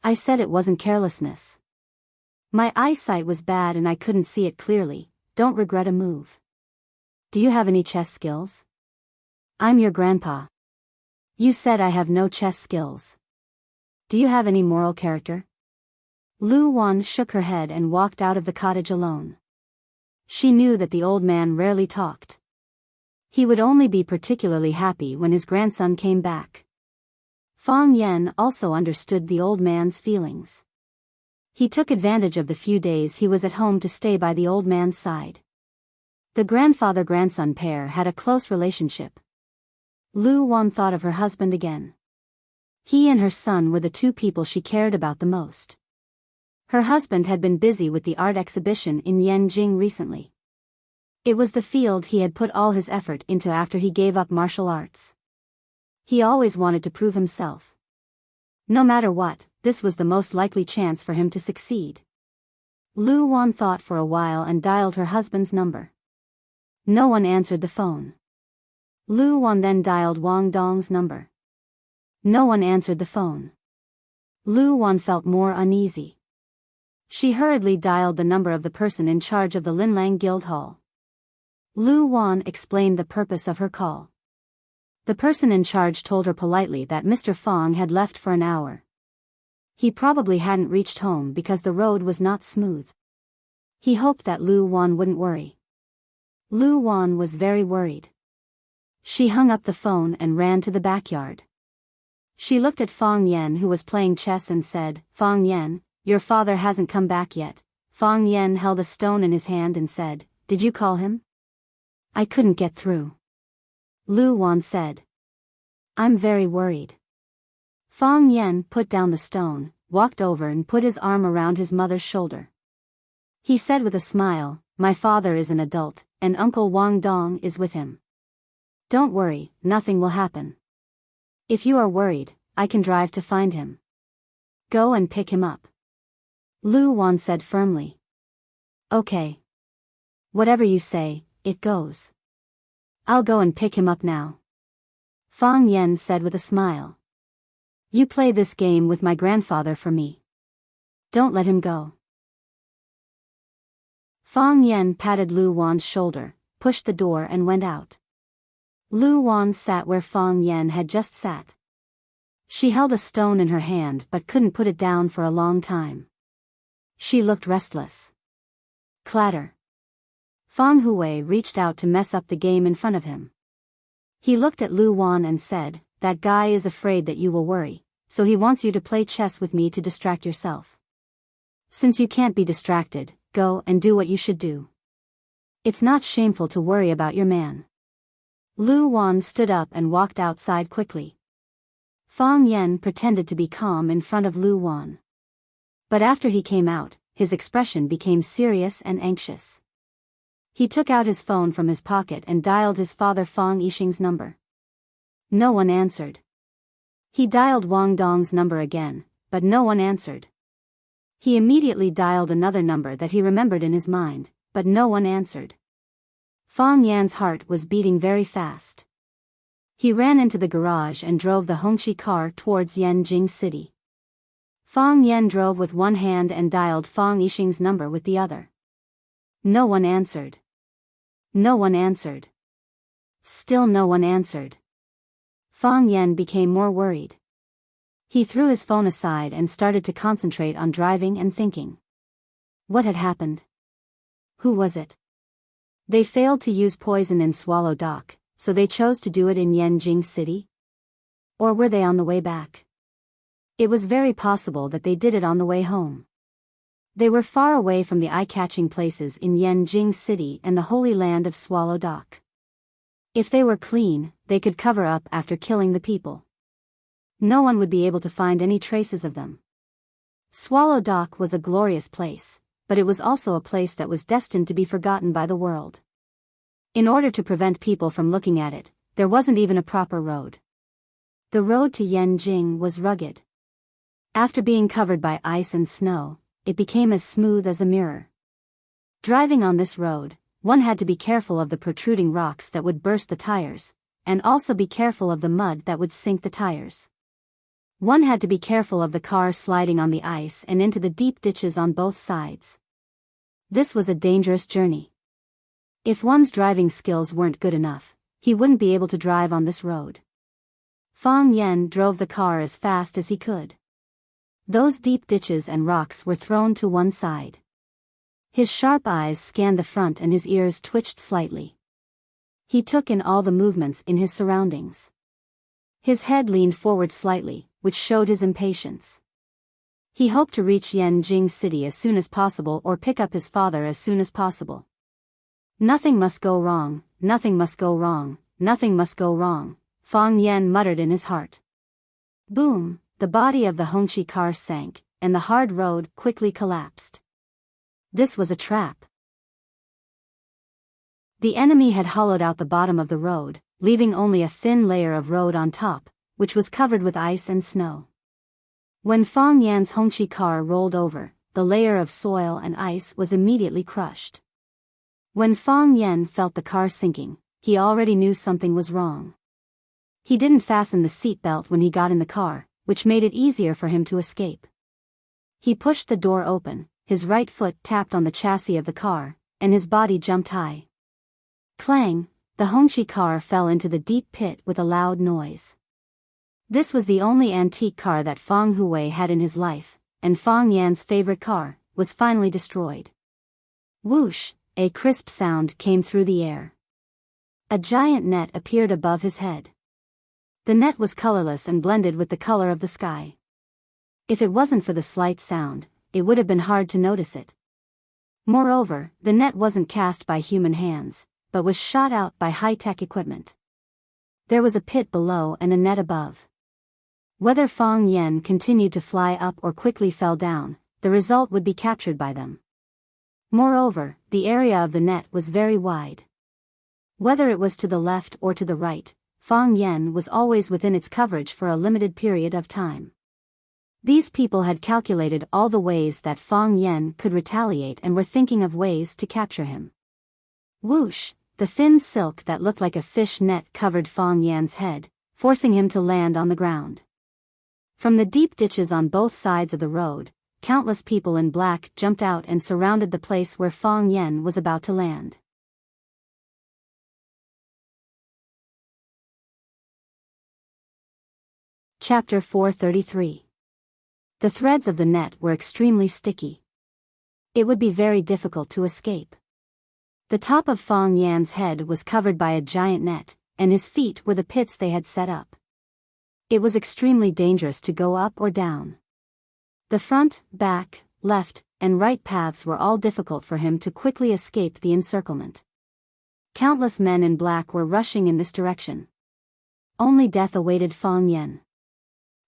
I said it wasn't carelessness. My eyesight was bad and I couldn't see it clearly. Don't regret a move. Do you have any chess skills? I'm your grandpa. You said I have no chess skills. Do you have any moral character? Lu Wan shook her head and walked out of the cottage alone. She knew that the old man rarely talked. He would only be particularly happy when his grandson came back. Fong Yen also understood the old man's feelings. He took advantage of the few days he was at home to stay by the old man's side. The grandfather-grandson pair had a close relationship. Lu Wan thought of her husband again. He and her son were the two people she cared about the most. Her husband had been busy with the art exhibition in Yanjing recently. It was the field he had put all his effort into after he gave up martial arts. He always wanted to prove himself. No matter what, this was the most likely chance for him to succeed. Lu Wan thought for a while and dialed her husband's number. No one answered the phone. Lu Wan then dialed Wang Dong's number. No one answered the phone. Lu Wan felt more uneasy. She hurriedly dialed the number of the person in charge of the Linlang Guild Hall. Lu Wan explained the purpose of her call. The person in charge told her politely that Mr. Fong had left for an hour. He probably hadn't reached home because the road was not smooth. He hoped that Lu Wan wouldn't worry. Lu Wan was very worried. She hung up the phone and ran to the backyard. She looked at Fong Yen who was playing chess and said, Fong Yen, your father hasn't come back yet. Fong Yen held a stone in his hand and said, did you call him? I couldn't get through. Lu Wan said. I'm very worried. Fong Yen put down the stone, walked over and put his arm around his mother's shoulder. He said with a smile, my father is an adult, and Uncle Wang Dong is with him. Don't worry, nothing will happen. If you are worried, I can drive to find him. Go and pick him up. Lu Wan said firmly. Okay. Whatever you say, it goes. I'll go and pick him up now. Fong Yen said with a smile. You play this game with my grandfather for me. Don't let him go. Fong Yen patted Lu Wan's shoulder, pushed the door and went out. Lu Wan sat where Fong Yen had just sat. She held a stone in her hand but couldn't put it down for a long time. She looked restless. Clatter. Feng Hui reached out to mess up the game in front of him. He looked at Lu Wan and said, "That guy is afraid that you will worry, so he wants you to play chess with me to distract yourself. Since you can't be distracted, go and do what you should do. It's not shameful to worry about your man." Lu Wan stood up and walked outside quickly. Fang Yen pretended to be calm in front of Lu Wan. But after he came out, his expression became serious and anxious. He took out his phone from his pocket and dialed his father Fang Yixing's number. No one answered. He dialed Wang Dong's number again, but no one answered. He immediately dialed another number that he remembered in his mind, but no one answered. Fang Yan's heart was beating very fast. He ran into the garage and drove the Hongqi car towards Yanjing City. Fang Yan drove with one hand and dialed Fang Yixing's number with the other. No one answered. No one answered. Still no one answered. Fang Yan became more worried. He threw his phone aside and started to concentrate on driving and thinking. What had happened? Who was it? They failed to use poison in Swallow Dock, so they chose to do it in Yanjing City? Or were they on the way back? It was very possible that they did it on the way home. They were far away from the eye-catching places in Yanjing City and the holy land of Swallow Dock. If they were clean, they could cover up after killing the people. No one would be able to find any traces of them. Swallow Dock was a glorious place, but it was also a place that was destined to be forgotten by the world. In order to prevent people from looking at it, there wasn't even a proper road. The road to Yanjing was rugged. After being covered by ice and snow, it became as smooth as a mirror. Driving on this road, one had to be careful of the protruding rocks that would burst the tires, and also be careful of the mud that would sink the tires. One had to be careful of the car sliding on the ice and into the deep ditches on both sides. This was a dangerous journey. If one's driving skills weren't good enough, he wouldn't be able to drive on this road. Fang Yan drove the car as fast as he could. Those deep ditches and rocks were thrown to one side. His sharp eyes scanned the front and his ears twitched slightly. He took in all the movements in his surroundings. His head leaned forward slightly, which showed his impatience. He hoped to reach Yanjing City as soon as possible or pick up his father as soon as possible. Nothing must go wrong, nothing must go wrong, nothing must go wrong, Fang Yan muttered in his heart. Boom! The body of the Hongqi car sank, and the hard road quickly collapsed. This was a trap. The enemy had hollowed out the bottom of the road, leaving only a thin layer of road on top, which was covered with ice and snow. When Fang Yan's Hongqi car rolled over, the layer of soil and ice was immediately crushed. When Fang Yan felt the car sinking, he already knew something was wrong. He didn't fasten the seat belt when he got in the car, which made it easier for him to escape. He pushed the door open, his right foot tapped on the chassis of the car, and his body jumped high. Clang! The Hongqi car fell into the deep pit with a loud noise. This was the only antique car that Feng Hui had in his life, and Fang Yan's favorite car was finally destroyed. Whoosh! A crisp sound came through the air. A giant net appeared above his head. The net was colorless and blended with the color of the sky. If it wasn't for the slight sound, it would have been hard to notice it. Moreover, the net wasn't cast by human hands, but was shot out by high-tech equipment. There was a pit below and a net above. Whether Fang Yan continued to fly up or quickly fell down, the result would be captured by them. Moreover, the area of the net was very wide. Whether it was to the left or to the right, Fang Yan was always within its coverage for a limited period of time. These people had calculated all the ways that Fang Yan could retaliate and were thinking of ways to capture him. Whoosh! The thin silk that looked like a fish net covered Fang Yan's head, forcing him to land on the ground. From the deep ditches on both sides of the road, countless people in black jumped out and surrounded the place where Fang Yan was about to land. Chapter 433. The threads of the net were extremely sticky. It would be very difficult to escape. The top of Fong Yan's head was covered by a giant net, and his feet were the pits they had set up. It was extremely dangerous to go up or down. The front, back, left, and right paths were all difficult for him to quickly escape the encirclement. Countless men in black were rushing in this direction. Only death awaited Fong Yan.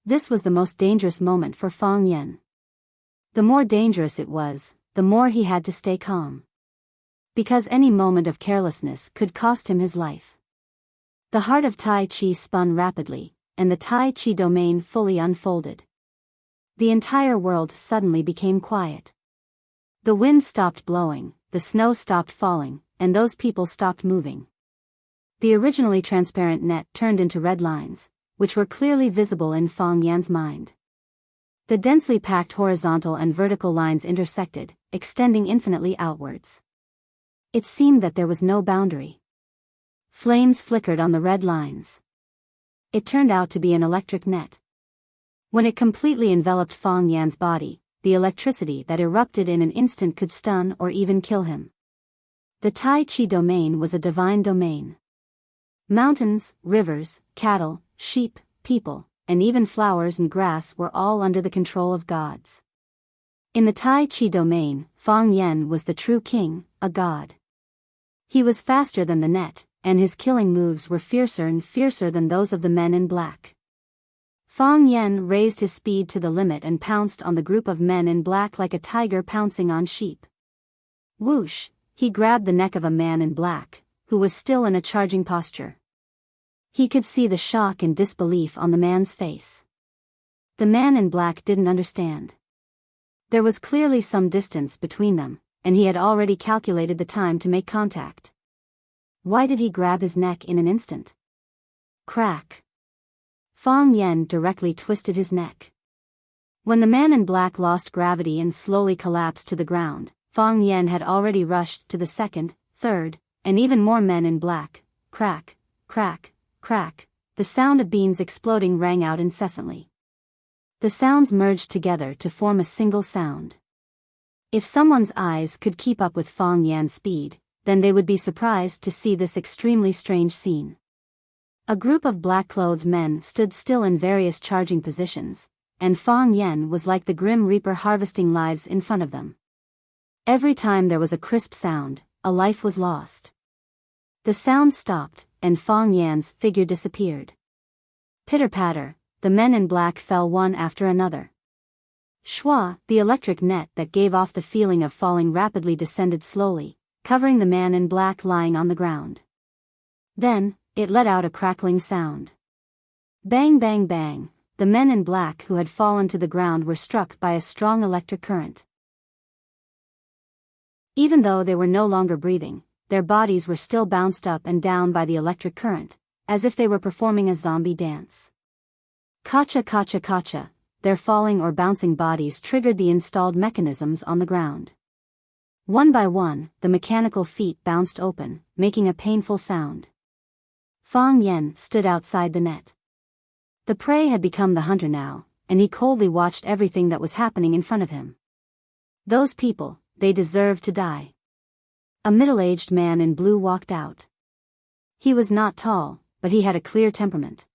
This was the most dangerous moment for Fong Yan. The more dangerous it was, the more he had to stay calm. Because any moment of carelessness could cost him his life. The heart of Tai Chi spun rapidly, and the Tai Chi domain fully unfolded. The entire world suddenly became quiet. The wind stopped blowing, the snow stopped falling, and those people stopped moving. The originally transparent net turned into red lines, which were clearly visible in Fong Yan's mind. The densely packed horizontal and vertical lines intersected, extending infinitely outwards. It seemed that there was no boundary. Flames flickered on the red lines. It turned out to be an electric net. When it completely enveloped Fong Yan's body, the electricity that erupted in an instant could stun or even kill him. The Tai Chi domain was a divine domain. Mountains, rivers, cattle, sheep, people, and even flowers and grass were all under the control of gods. In the Tai Chi domain, Fong Yan was the true king, a god. He was faster than the net, and his killing moves were fiercer and fiercer than those of the men in black. Fong Yan raised his speed to the limit and pounced on the group of men in black like a tiger pouncing on sheep. Whoosh, he grabbed the neck of a man in black, who was still in a charging posture. He could see the shock and disbelief on the man's face. The man in black didn't understand. There was clearly some distance between them, and he had already calculated the time to make contact. Why did he grab his neck in an instant? Crack. Fong Yan directly twisted his neck. When the man in black lost gravity and slowly collapsed to the ground, Fong Yan had already rushed to the second, third, and even more men in black. Crack, crack, crack, the sound of beans exploding rang out incessantly. The sounds merged together to form a single sound. If someone's eyes could keep up with Fong Yan's speed, then they would be surprised to see this extremely strange scene. A group of black-clothed men stood still in various charging positions, and Fong Yan was like the Grim Reaper harvesting lives in front of them. Every time there was a crisp sound, a life was lost. The sound stopped, and Fong Yan's figure disappeared. Pitter-patter, the men in black fell one after another. Shwa, the electric net that gave off the feeling of falling rapidly descended slowly, covering the man in black lying on the ground. Then, it let out a crackling sound. Bang bang bang, the men in black who had fallen to the ground were struck by a strong electric current. Even though they were no longer breathing, their bodies were still bounced up and down by the electric current, as if they were performing a zombie dance. Kacha kacha kacha, their falling or bouncing bodies triggered the installed mechanisms on the ground. One by one, the mechanical feet bounced open, making a painful sound. Fong Yan stood outside the net. The prey had become the hunter now, and he coldly watched everything that was happening in front of him. Those people, they deserved to die. A middle-aged man in blue walked out. He was not tall, but he had a clear temperament.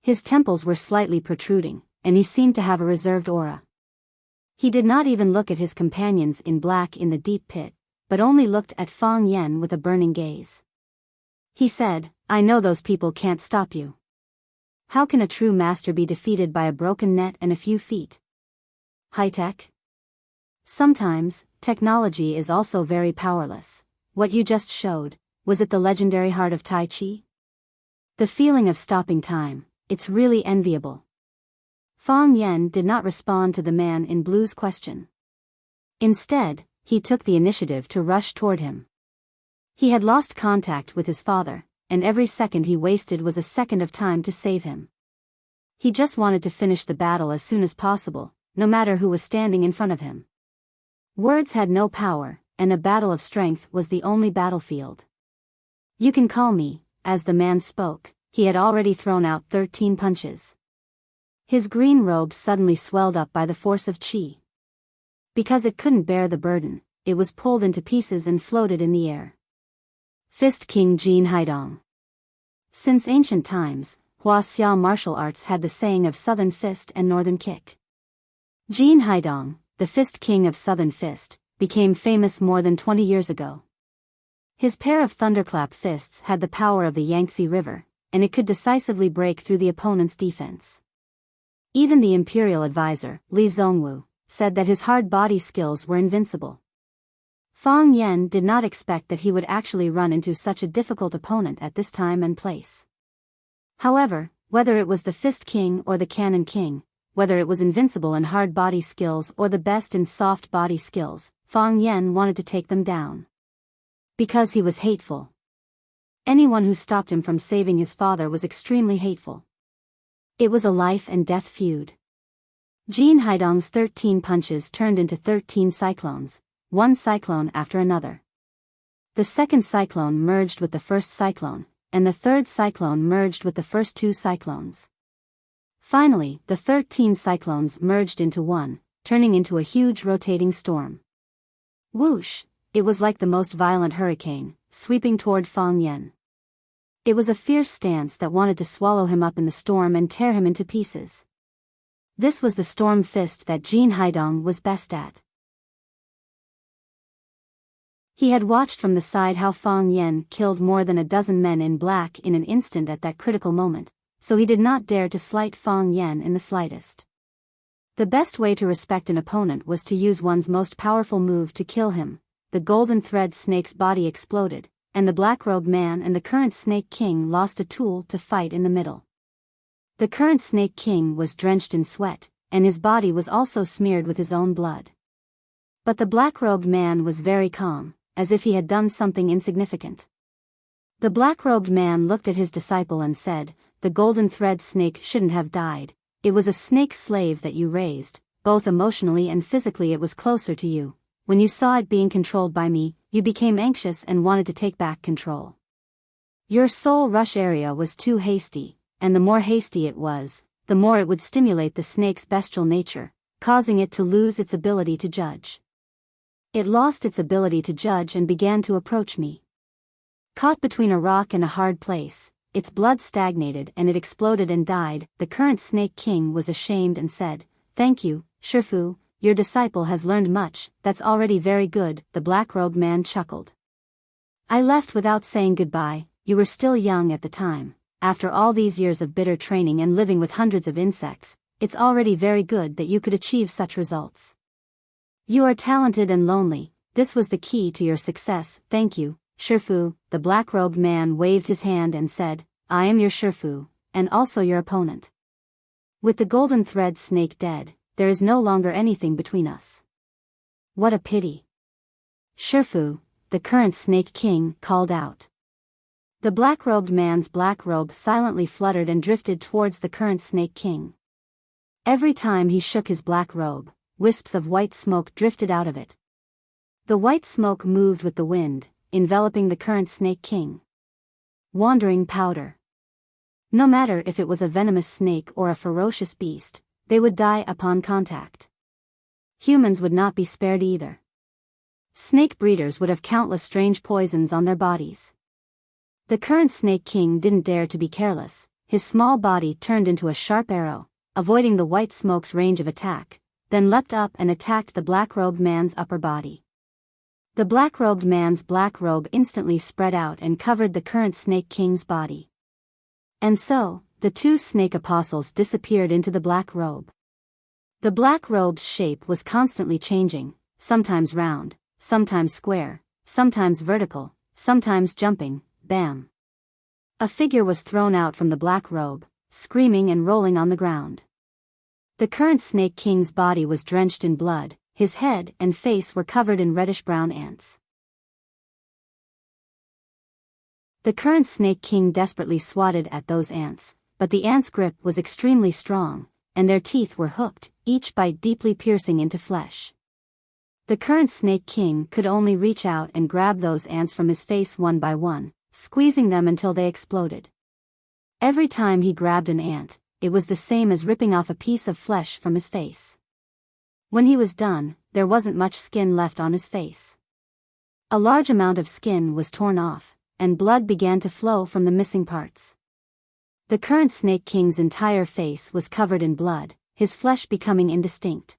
His temples were slightly protruding, and he seemed to have a reserved aura. He did not even look at his companions in black in the deep pit, but only looked at Fong Yan with a burning gaze. He said, "I know those people can't stop you. How can a true master be defeated by a broken net and a few feet? High-tech? Sometimes, technology is also very powerless. What you just showed, was it the legendary heart of Tai Chi? The feeling of stopping time, it's really enviable." Fong Yan did not respond to the man in blue's question. Instead, he took the initiative to rush toward him. He had lost contact with his father, and every second he wasted was a second of time to save him. He just wanted to finish the battle as soon as possible, no matter who was standing in front of him. Words had no power, and a battle of strength was the only battlefield. "You can call me," as the man spoke, he had already thrown out 13 punches. His green robe suddenly swelled up by the force of qi. Because it couldn't bear the burden, it was pulled into pieces and floated in the air. Fist King Jin Haidong. Since ancient times, Huaxiao martial arts had the saying of Southern Fist and Northern Kick. Jin Haidong, the Fist King of Southern Fist, became famous more than 20 years ago. His pair of thunderclap fists had the power of the Yangtze River, and it could decisively break through the opponent's defense. Even the imperial advisor, Li Zongwu, said that his hard body skills were invincible. Fang Yan did not expect that he would actually run into such a difficult opponent at this time and place. However, whether it was the Fist King or the Cannon King, whether it was invincible in hard body skills or the best in soft body skills, Fang Yan wanted to take them down. Because he was hateful. Anyone who stopped him from saving his father was extremely hateful. It was a life and death feud. Jin Haidong's 13 punches turned into 13 cyclones, one cyclone after another. The second cyclone merged with the first cyclone, and the third cyclone merged with the first two cyclones. Finally, the 13 cyclones merged into one, turning into a huge rotating storm. Whoosh! It was like the most violent hurricane, sweeping toward Fang Yan. It was a fierce stance that wanted to swallow him up in the storm and tear him into pieces. This was the storm fist that Jin Haidong was best at. He had watched from the side how Fang Yan killed more than a dozen men in black in an instant at that critical moment, so he did not dare to slight Fang Yan in the slightest. The best way to respect an opponent was to use one's most powerful move to kill him. The golden thread snake's body exploded, and the black-robed man and the current Snake King lost a tool to fight in the middle. The current Snake King was drenched in sweat, and his body was also smeared with his own blood. But the black-robed man was very calm, as if he had done something insignificant. The black-robed man looked at his disciple and said, "The golden thread snake shouldn't have died. It was a snake slave that you raised, both emotionally and physically it was closer to you. When you saw it being controlled by me, you became anxious and wanted to take back control. Your soul rush area was too hasty, and the more hasty it was, the more it would stimulate the snake's bestial nature, causing it to lose its ability to judge. It lost its ability to judge and began to approach me. Caught between a rock and a hard place, its blood stagnated and it exploded and died. The current Snake King was ashamed and said, "Thank you, Shifu. Your disciple has learned much, that's already very good." The black-robed man chuckled. "I left without saying goodbye, you were still young at the time. After all these years of bitter training and living with hundreds of insects, it's already very good that you could achieve such results. You are talented and lonely, this was the key to your success." "Thank you, Shifu." The black-robed man waved his hand and said, "I am your Shifu, and also your opponent. With the golden thread snake dead, there is no longer anything between us." "What a pity." "Shifu," the current Snake King called out. The black-robed man's black robe silently fluttered and drifted towards the current Snake King. Every time he shook his black robe, wisps of white smoke drifted out of it. The white smoke moved with the wind, enveloping the current Snake King. Wandering powder. No matter if it was a venomous snake or a ferocious beast, they would die upon contact. Humans would not be spared either. Snake breeders would have countless strange poisons on their bodies. The current Snake King didn't dare to be careless. His small body turned into a sharp arrow, avoiding the white smoke's range of attack, then leapt up and attacked the black-robed man's upper body. The black-robed man's black robe instantly spread out and covered the current Snake King's body. And so, the two snake apostles disappeared into the black robe. The black robe's shape was constantly changing, sometimes round, sometimes square, sometimes vertical, sometimes jumping. Bam! A figure was thrown out from the black robe, screaming and rolling on the ground. The current Snake King's body was drenched in blood, his head and face were covered in reddish-brown ants. The current Snake King desperately swatted at those ants, but the ants' grip was extremely strong, and their teeth were hooked, each bite deeply piercing into flesh. The current Snake King could only reach out and grab those ants from his face one by one, squeezing them until they exploded. Every time he grabbed an ant, it was the same as ripping off a piece of flesh from his face. When he was done, there wasn't much skin left on his face. A large amount of skin was torn off, and blood began to flow from the missing parts. The current Snake King's entire face was covered in blood, his flesh becoming indistinct.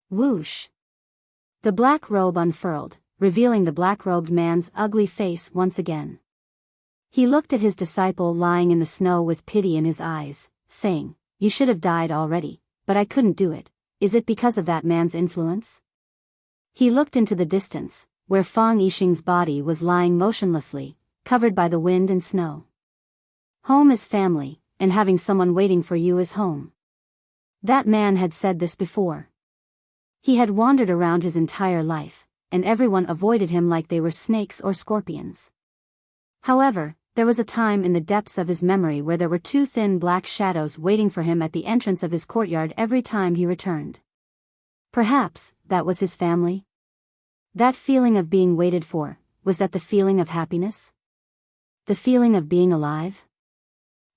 Whoosh! The black robe unfurled, revealing the black-robed man's ugly face once again. He looked at his disciple lying in the snow with pity in his eyes, saying, "You should have died already, but I couldn't do it. Is it because of that man's influence?" He looked into the distance, where Fang Yixing's body was lying motionlessly, covered by the wind and snow. Home is family, and having someone waiting for you is home. That man had said this before. He had wandered around his entire life, and everyone avoided him like they were snakes or scorpions. However, there was a time in the depths of his memory where there were two thin black shadows waiting for him at the entrance of his courtyard every time he returned. Perhaps that was his family? That feeling of being waited for, was that the feeling of happiness? The feeling of being alive?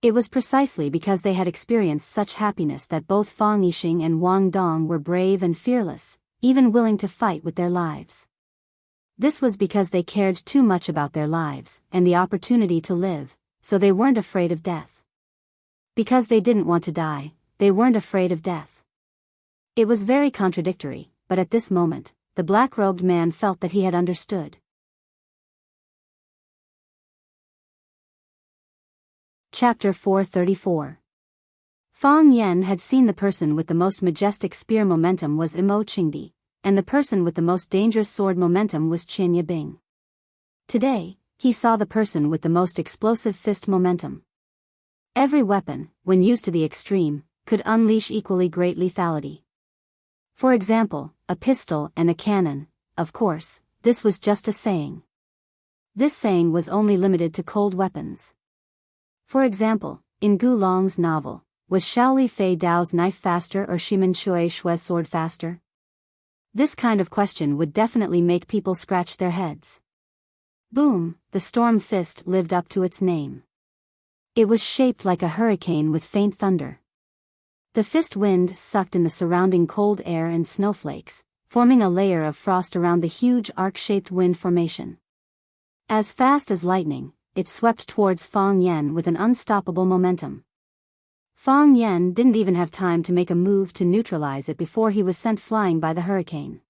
It was precisely because they had experienced such happiness that both Fang Yixing and Wang Dong were brave and fearless, even willing to fight with their lives. This was because they cared too much about their lives and the opportunity to live, so they weren't afraid of death. Because they didn't want to die, they weren't afraid of death. It was very contradictory, but at this moment, the black-robed man felt that he had understood. Chapter 434. Fang Yan had seen the person with the most majestic spear momentum was Imo Qingdi, and the person with the most dangerous sword momentum was Qin Yibing. Today, he saw the person with the most explosive fist momentum. Every weapon, when used to the extreme, could unleash equally great lethality. For example, a pistol and a cannon. Of course, this was just a saying. This saying was only limited to cold weapons. For example, in Gu Long's novel, was Shaoli Fei Dao's knife faster or Shimen Shui Shui's sword faster? This kind of question would definitely make people scratch their heads. Boom, the storm fist lived up to its name. It was shaped like a hurricane with faint thunder. The fist wind sucked in the surrounding cold air and snowflakes, forming a layer of frost around the huge arc-shaped wind formation. As fast as lightning, it swept towards Fang Yan with an unstoppable momentum. Fang Yan didn't even have time to make a move to neutralize it before he was sent flying by the hurricane.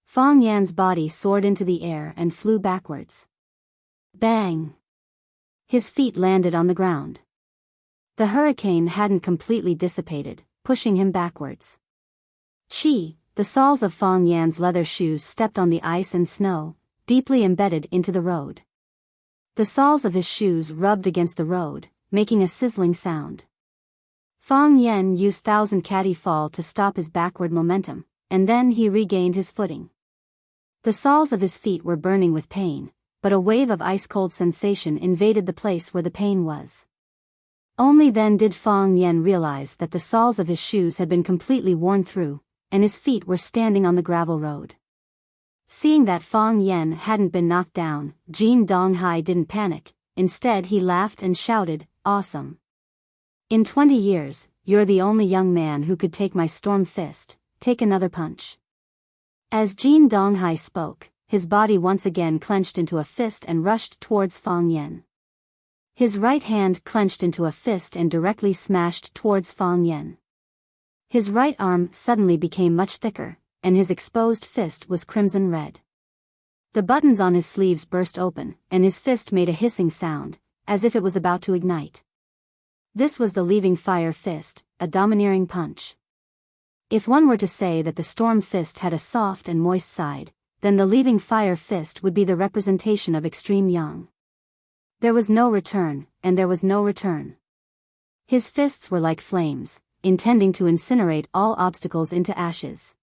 Fang Yan's body soared into the air and flew backwards. Bang! His feet landed on the ground. The hurricane hadn't completely dissipated, pushing him backwards. Chi, the soles of Fang Yan's leather shoes stepped on the ice and snow, deeply embedded into the road. The soles of his shoes rubbed against the road, making a sizzling sound. Fang Yan used Thousand Catty Fall to stop his backward momentum, and then he regained his footing. The soles of his feet were burning with pain, but a wave of ice-cold sensation invaded the place where the pain was. Only then did Fang Yan realize that the soles of his shoes had been completely worn through, and his feet were standing on the gravel road. Seeing that Fang Yan hadn't been knocked down, Jin Donghai didn't panic. Instead he laughed and shouted, "Awesome. In 20 years, you're the only young man who could take my storm fist. Take another punch." As Jin Donghai spoke, his body once again clenched into a fist and rushed towards Fang Yan. His right hand clenched into a fist and directly smashed towards Fang Yan. His right arm suddenly became much thicker, and his exposed fist was crimson red. The buttons on his sleeves burst open, and his fist made a hissing sound, as if it was about to ignite. This was the leaving fire fist, a domineering punch. If one were to say that the storm fist had a soft and moist side, then the leaving fire fist would be the representation of extreme yang. There was no return, and there was no return. His fists were like flames, intending to incinerate all obstacles into ashes.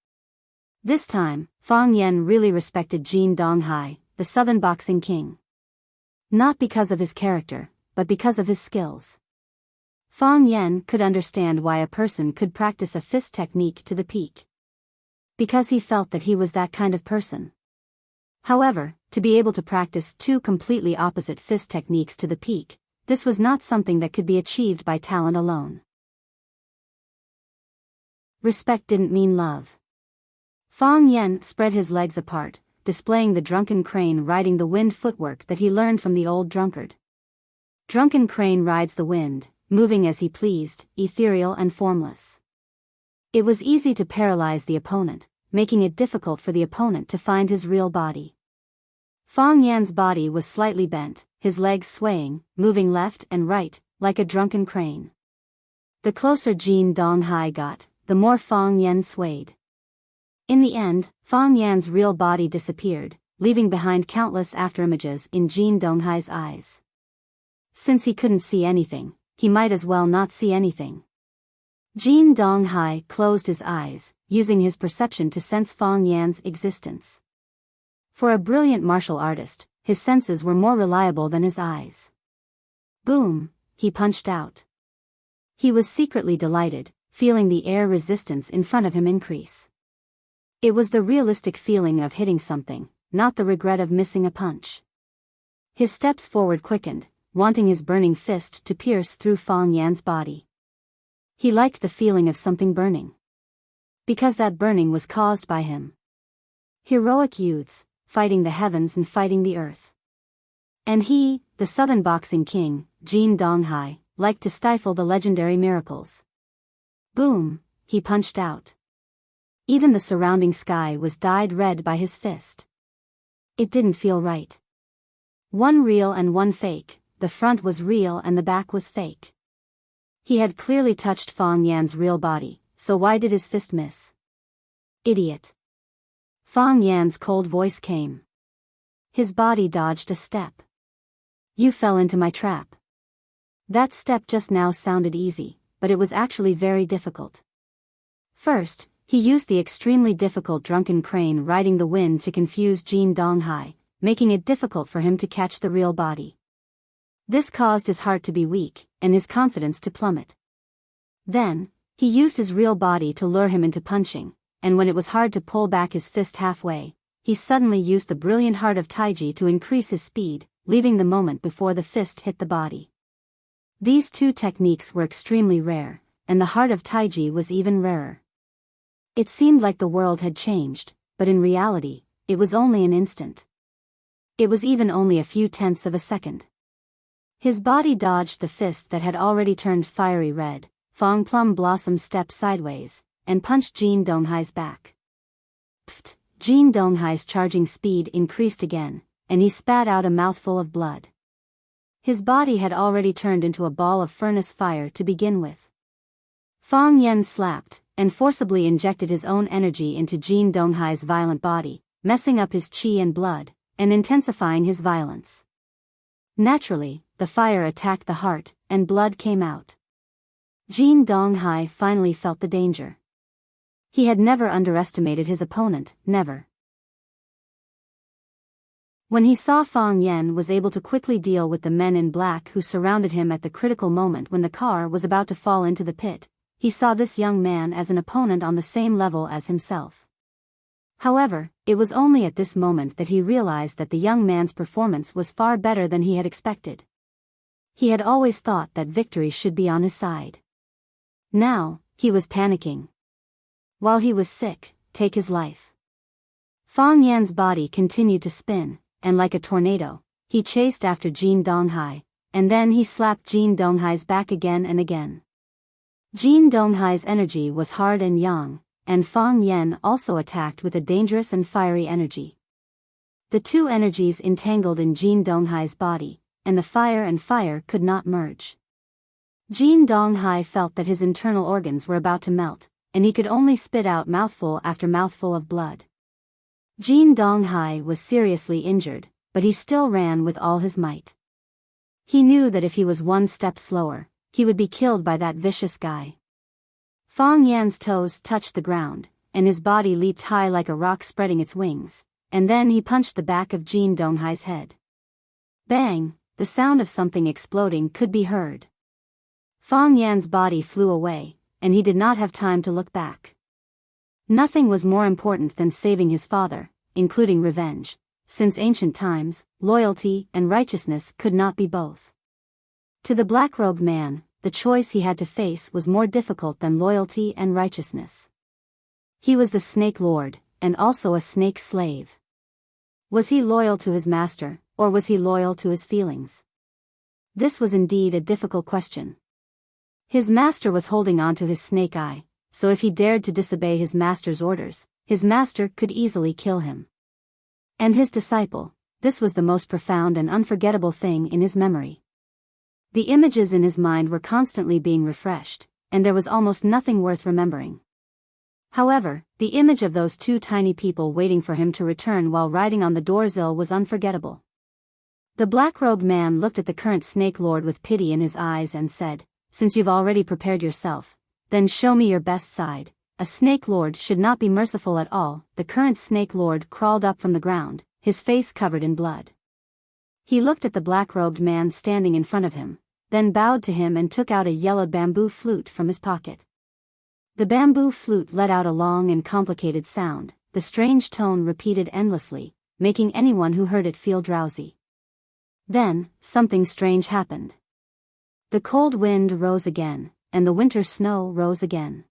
This time, Fang Yan really respected Jin Donghai, the Southern Boxing King. Not because of his character, but because of his skills. Fang Yan could understand why a person could practice a fist technique to the peak. Because he felt that he was that kind of person. However, to be able to practice two completely opposite fist techniques to the peak, this was not something that could be achieved by talent alone. Respect didn't mean love. Fang Yen spread his legs apart, displaying the drunken crane riding the wind footwork that he learned from the old drunkard. Drunken crane rides the wind, moving as he pleased, ethereal and formless. It was easy to paralyze the opponent, making it difficult for the opponent to find his real body. Fang Yan's body was slightly bent, his legs swaying, moving left and right, like a drunken crane. The closer Jin Donghai got, the more Fang Yan swayed. In the end, Fang Yan's real body disappeared, leaving behind countless afterimages in Jin Donghai's eyes. Since he couldn't see anything, he might as well not see anything. Jin Donghai closed his eyes, using his perception to sense Fang Yan's existence. For a brilliant martial artist, his senses were more reliable than his eyes. Boom, he punched out. He was secretly delighted, feeling the air resistance in front of him increase. It was the realistic feeling of hitting something, not the regret of missing a punch. His steps forward quickened, wanting his burning fist to pierce through Fang Yan's body. He liked the feeling of something burning. Because that burning was caused by him. Heroic youths, fighting the heavens and fighting the earth. And he, the Southern Boxing King, Jin Donghai, liked to stifle the legendary miracles. Boom, he punched out. Even the surrounding sky was dyed red by his fist. It didn't feel right. One real and one fake, the front was real and the back was fake. He had clearly touched Fang Yan's real body, so why did his fist miss? Idiot. Fang Yan's cold voice came. His body dodged a step. You fell into my trap. That step just now sounded easy, but it was actually very difficult. First, he used the extremely difficult drunken crane riding the wind to confuse Jin Donghai, making it difficult for him to catch the real body. This caused his heart to be weak, and his confidence to plummet. Then, he used his real body to lure him into punching, and when it was hard to pull back his fist halfway, he suddenly used the brilliant heart of Taiji to increase his speed, leaving the moment before the fist hit the body. These two techniques were extremely rare, and the heart of Taiji was even rarer. It seemed like the world had changed, but in reality, it was only an instant. It was even only a few tenths of a second. His body dodged the fist that had already turned fiery red. Fang Plum Blossom stepped sideways, and punched Jin Donghai's back. Pfft! Jin Donghai's charging speed increased again, and he spat out a mouthful of blood. His body had already turned into a ball of furnace fire to begin with. Fang Yan slapped, and forcibly injected his own energy into Jin Donghai's violent body, messing up his qi and blood, and intensifying his violence. Naturally, the fire attacked the heart, and blood came out. Jin Donghai finally felt the danger. He had never underestimated his opponent, never. When he saw Fang Yan was able to quickly deal with the men in black who surrounded him at the critical moment when the car was about to fall into the pit, he saw this young man as an opponent on the same level as himself. However, it was only at this moment that he realized that the young man's performance was far better than he had expected. He had always thought that victory should be on his side. Now, he was panicking. While he was sick, take his life. Fang Yan's body continued to spin, and like a tornado, he chased after Jin Donghai, and then he slapped Jin Donghai's back again and again. Jin Donghai's energy was hard and young, and Fang Yan also attacked with a dangerous and fiery energy. The two energies entangled in Jin Donghai's body, and the fire and fire could not merge. Jin Donghai felt that his internal organs were about to melt, and he could only spit out mouthful after mouthful of blood. Jin Donghai was seriously injured, but he still ran with all his might. He knew that if he was one step slower, he would be killed by that vicious guy. Fang Yan's toes touched the ground, and his body leaped high like a rock spreading its wings, and then he punched the back of Jin Donghai's head. Bang! The sound of something exploding could be heard. Fang Yan's body flew away, and he did not have time to look back. Nothing was more important than saving his father, including revenge. Since ancient times, loyalty and righteousness could not be both. To the black-robed man, the choice he had to face was more difficult than loyalty and righteousness. He was the Snake Lord, and also a snake slave. Was he loyal to his master, or was he loyal to his feelings? This was indeed a difficult question. His master was holding on to his snake eye, so if he dared to disobey his master's orders, his master could easily kill him. And his disciple, this was the most profound and unforgettable thing in his memory. The images in his mind were constantly being refreshed, and there was almost nothing worth remembering. However, the image of those two tiny people waiting for him to return while riding on the Dorzil was unforgettable. The black-robed man looked at the current Snake Lord with pity in his eyes and said, "Since you've already prepared yourself, then show me your best side." A Snake Lord should not be merciful at all. The current Snake Lord crawled up from the ground, his face covered in blood. He looked at the black-robed man standing in front of him, then bowed to him and took out a yellowed bamboo flute from his pocket. The bamboo flute let out a long and complicated sound, the strange tone repeated endlessly, making anyone who heard it feel drowsy. Then, something strange happened. The cold wind rose again, and the winter snow rose again.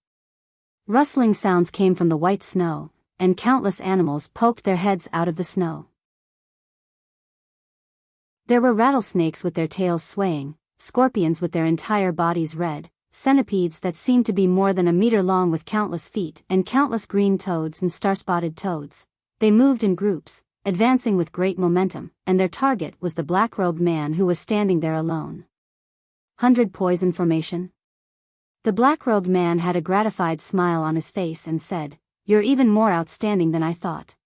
Rustling sounds came from the white snow, and countless animals poked their heads out of the snow. There were rattlesnakes with their tails swaying, scorpions with their entire bodies red, centipedes that seemed to be more than a meter long with countless feet, and countless green toads and star-spotted toads. They moved in groups, advancing with great momentum, and their target was the black-robed man who was standing there alone. 100 poison formation? The black-robed man had a gratified smile on his face and said, "You're even more outstanding than I thought."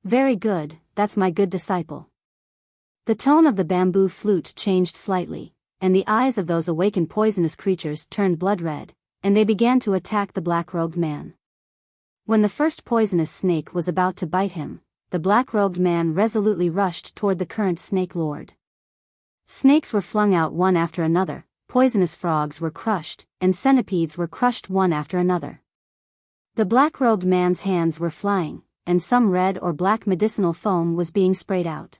"Very good, that's my good disciple." The tone of the bamboo flute changed slightly, and the eyes of those awakened poisonous creatures turned blood red, and they began to attack the black-robed man. When the first poisonous snake was about to bite him, the black-robed man resolutely rushed toward the current Snake Lord. Snakes were flung out one after another, poisonous frogs were crushed, and centipedes were crushed one after another. The black-robed man's hands were flying, and some red or black medicinal foam was being sprayed out.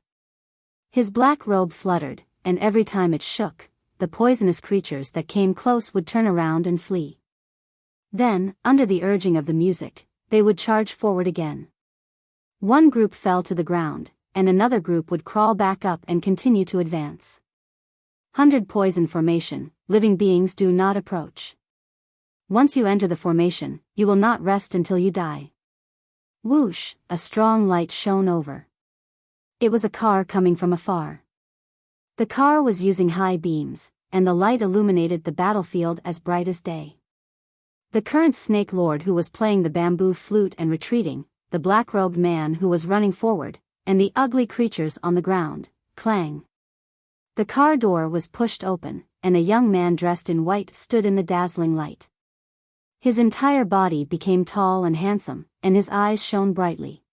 His black robe fluttered, and every time it shook, the poisonous creatures that came close would turn around and flee. Then, under the urging of the music, they would charge forward again. One group fell to the ground, and another group would crawl back up and continue to advance. 100 poison formation, living beings do not approach. Once you enter the formation, you will not rest until you die. Whoosh, a strong light shone over. It was a car coming from afar. The car was using high beams, and the light illuminated the battlefield as bright as day. The current Snake Lord who was playing the bamboo flute and retreating, the black-robed man who was running forward, and the ugly creatures on the ground, clang. The car door was pushed open, and a young man dressed in white stood in the dazzling light. His entire body became tall and handsome, and his eyes shone brightly.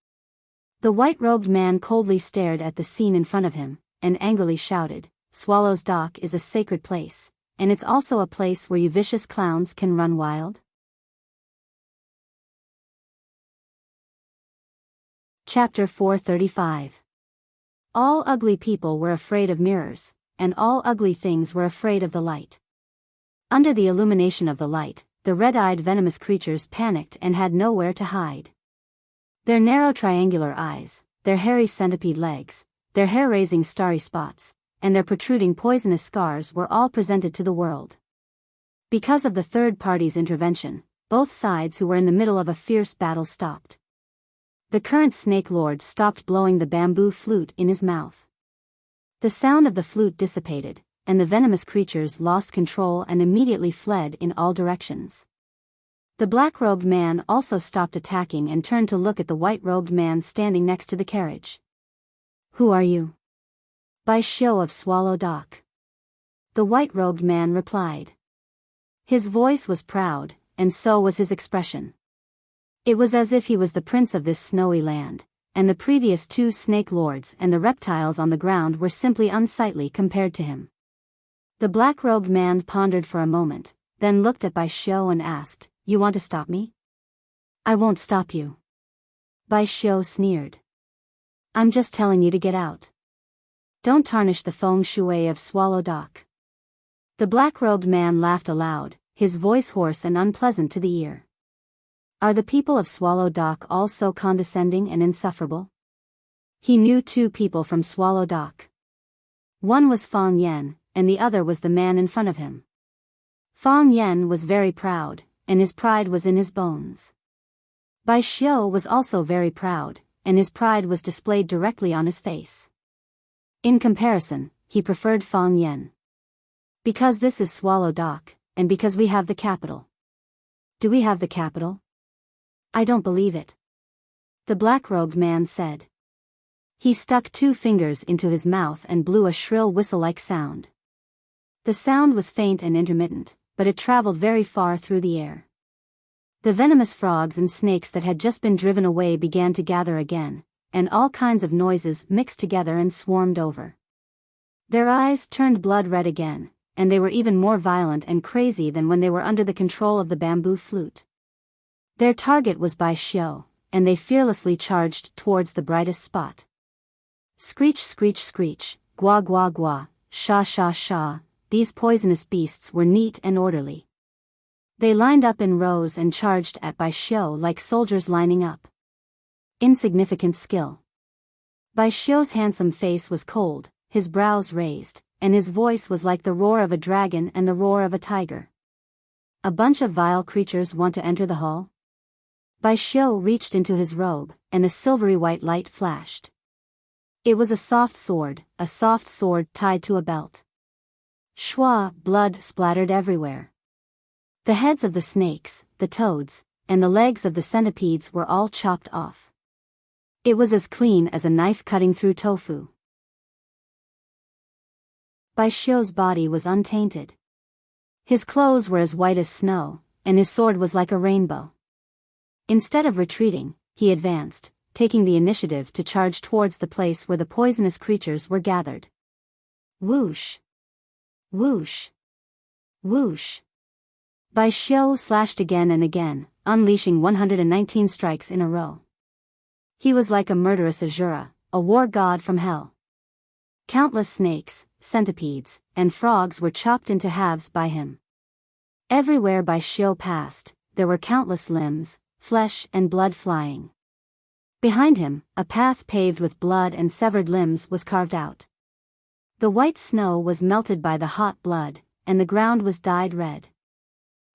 The white-robed man coldly stared at the scene in front of him, and angrily shouted, "Swallow's Dock is a sacred place, and it's also a place where you vicious clowns can run wild?" Chapter 435. All ugly people were afraid of mirrors, and all ugly things were afraid of the light. Under the illumination of the light, the red-eyed venomous creatures panicked and had nowhere to hide. Their narrow triangular eyes, their hairy centipede legs, their hair-raising starry spots, and their protruding poisonous scars were all presented to the world. Because of the third party's intervention, both sides who were in the middle of a fierce battle stopped. The current Snake Lord stopped blowing the bamboo flute in his mouth. The sound of the flute dissipated, and the venomous creatures lost control and immediately fled in all directions. The black-robed man also stopped attacking and turned to look at the white-robed man standing next to the carriage. "Who are you?" "By show of Swallow Dock." The white-robed man replied. His voice was proud, and so was his expression. It was as if he was the prince of this snowy land, and the previous two Snake Lords and the reptiles on the ground were simply unsightly compared to him. The black-robed man pondered for a moment, then looked at Bai Xiu and asked, "You want to stop me?" "I won't stop you." Bai Xiu sneered. "I'm just telling you to get out. Don't tarnish the feng shui of Swallow Dock." The black-robed man laughed aloud, his voice hoarse and unpleasant to the ear. Are the people of Swallow Dock all so condescending and insufferable? He knew 2 people from Swallow Dock. One was Fong Yen, and the other was the man in front of him. Fong Yen was very proud, and his pride was in his bones. Bai Xiu was also very proud, and his pride was displayed directly on his face. In comparison, he preferred Fong Yen. Because this is Swallow Dock, and because we have the capital. Do we have the capital? I don't believe it. The black-robed man said. He stuck 2 fingers into his mouth and blew a shrill whistle-like sound. The sound was faint and intermittent, but it traveled very far through the air. The venomous frogs and snakes that had just been driven away began to gather again, and all kinds of noises mixed together and swarmed over. Their eyes turned blood red again, and they were even more violent and crazy than when they were under the control of the bamboo flute. Their target was Bai Xiu, and they fearlessly charged towards the brightest spot. Screech, screech, screech, gua, gua, gua, sha, sha, sha, these poisonous beasts were neat and orderly. They lined up in rows and charged at Bai Xiu like soldiers lining up. Insignificant skill. Bai Xiu's handsome face was cold, his brows raised, and his voice was like the roar of a dragon and the roar of a tiger. A bunch of vile creatures want to enter the hall? Bai Xiu reached into his robe, and a silvery white light flashed. It was a soft sword tied to a belt. Shwa, blood splattered everywhere. The heads of the snakes, the toads, and the legs of the centipedes were all chopped off. It was as clean as a knife cutting through tofu. Bai Xiu's body was untainted. His clothes were as white as snow, and his sword was like a rainbow. Instead of retreating, he advanced, taking the initiative to charge towards the place where the poisonous creatures were gathered. Whoosh! Whoosh! Whoosh! Bai Xiu slashed again and again, unleashing 119 strikes in a row. He was like a murderous Azura, a war god from hell. Countless snakes, centipedes, and frogs were chopped into halves by him. Everywhere Bai Xiu passed, there were countless limbs, flesh and blood flying. Behind him, a path paved with blood and severed limbs was carved out. The white snow was melted by the hot blood, and the ground was dyed red.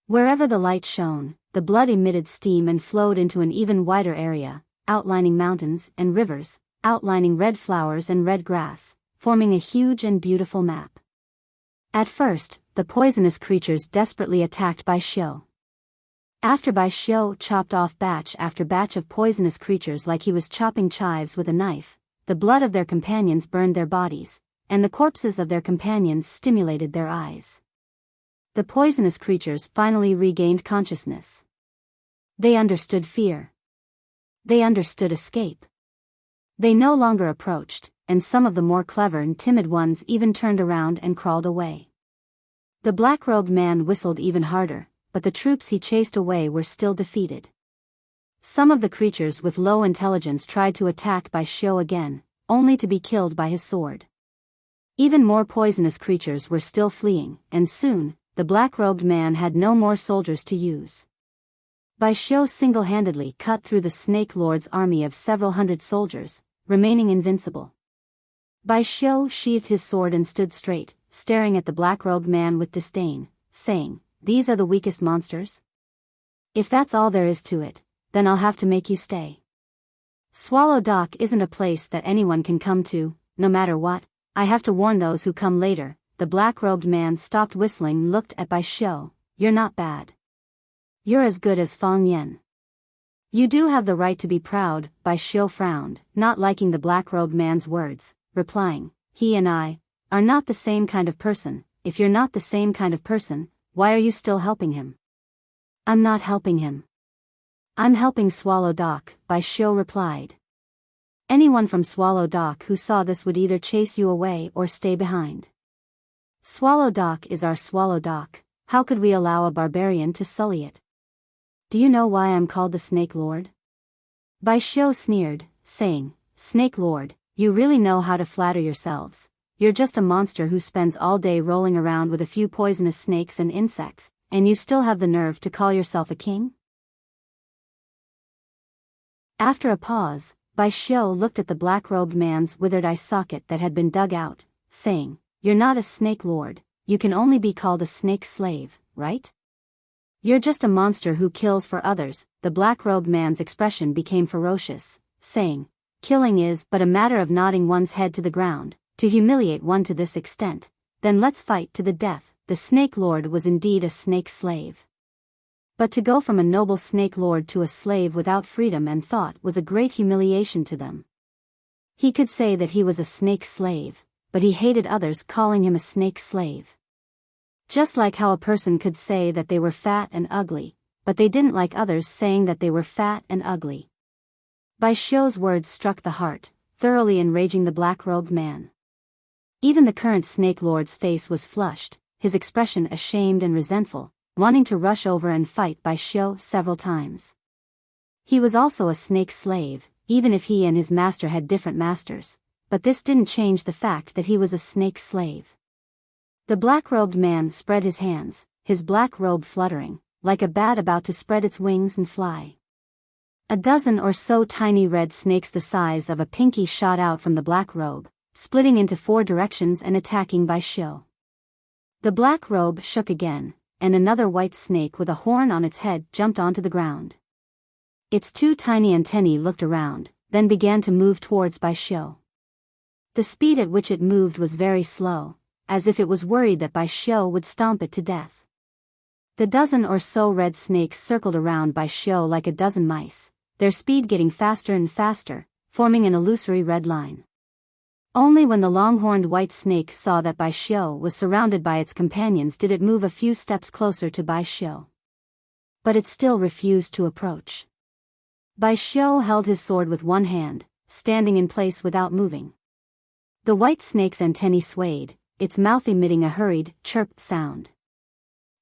Wherever the light shone, the blood emitted steam and flowed into an even wider area, outlining mountains and rivers, outlining red flowers and red grass, forming a huge and beautiful map. At first, the poisonous creatures desperately attacked Bai Xiu. After Bai Xiu chopped off batch after batch of poisonous creatures like he was chopping chives with a knife, the blood of their companions burned their bodies, and the corpses of their companions stimulated their eyes. The poisonous creatures finally regained consciousness. They understood fear. They understood escape. They no longer approached, and some of the more clever and timid ones even turned around and crawled away. The black-robed man whistled even harder, but the troops he chased away were still defeated. Some of the creatures with low intelligence tried to attack Bai Xiu again, only to be killed by his sword. Even more poisonous creatures were still fleeing, and soon, the black-robed man had no more soldiers to use. Bai Xiu single-handedly cut through the Snake Lord's army of several hundred soldiers, remaining invincible. Bai Xiu sheathed his sword and stood straight, staring at the black-robed man with disdain, saying, "These are the weakest monsters? If that's all there is to it, then I'll have to make you stay. Swallow Dock isn't a place that anyone can come to, no matter what. I have to warn those who come later." The black-robed man stopped whistling and looked at Bai Xiu. "You're not bad. You're as good as Fong Yen. You do have the right to be proud." Bai Xiu frowned, not liking the black-robed man's words, replying, "He and I are not the same kind of person. If you're not the same kind of person, why are you still helping him?" "I'm not helping him. I'm helping Swallow Dock," Bai Xiu replied. "Anyone from Swallow Dock who saw this would either chase you away or stay behind. Swallow Dock is our Swallow Dock. How could we allow a barbarian to sully it? Do you know why I'm called the Snake Lord?" Bai Xiu sneered, saying, "Snake Lord, you really know how to flatter yourselves. You're just a monster who spends all day rolling around with a few poisonous snakes and insects, and you still have the nerve to call yourself a king?" After a pause, Bai Xiu looked at the black-robed man's withered eye socket that had been dug out, saying, "You're not a snake lord, you can only be called a snake slave, right? You're just a monster who kills for others." The black-robed man's expression became ferocious, saying, "Killing is but a matter of nodding one's head to the ground. To humiliate one to this extent, then let's fight to the death." The snake lord was indeed a snake slave. But to go from a noble snake lord to a slave without freedom and thought was a great humiliation to them. He could say that he was a snake slave, but he hated others calling him a snake slave. Just like how a person could say that they were fat and ugly, but they didn't like others saying that they were fat and ugly. Bai Xiu's words struck the heart, thoroughly enraging the black-robed man. Even the current snake lord's face was flushed, his expression ashamed and resentful, wanting to rush over and fight Bai Xiu several times. He was also a snake slave, even if he and his master had different masters, but this didn't change the fact that he was a snake slave. The black-robed man spread his hands, his black robe fluttering, like a bat about to spread its wings and fly. A dozen or so tiny red snakes the size of a pinky shot out from the black robe, splitting into 4 directions and attacking Bai Xiu. The black robe shook again, and another white snake with a horn on its head jumped onto the ground. Its 2 tiny antennae looked around, then began to move towards Bai Xiu. The speed at which it moved was very slow, as if it was worried that Bai Xiu would stomp it to death. The dozen or so red snakes circled around Bai Xiu like a dozen mice, their speed getting faster and faster, forming an illusory red line. Only when the long-horned white snake saw that Bai Xiu was surrounded by its companions did it move a few steps closer to Bai Xiu. But it still refused to approach. Bai Xiu held his sword with one hand, standing in place without moving. The white snake's antennae swayed, its mouth emitting a hurried, chirped sound.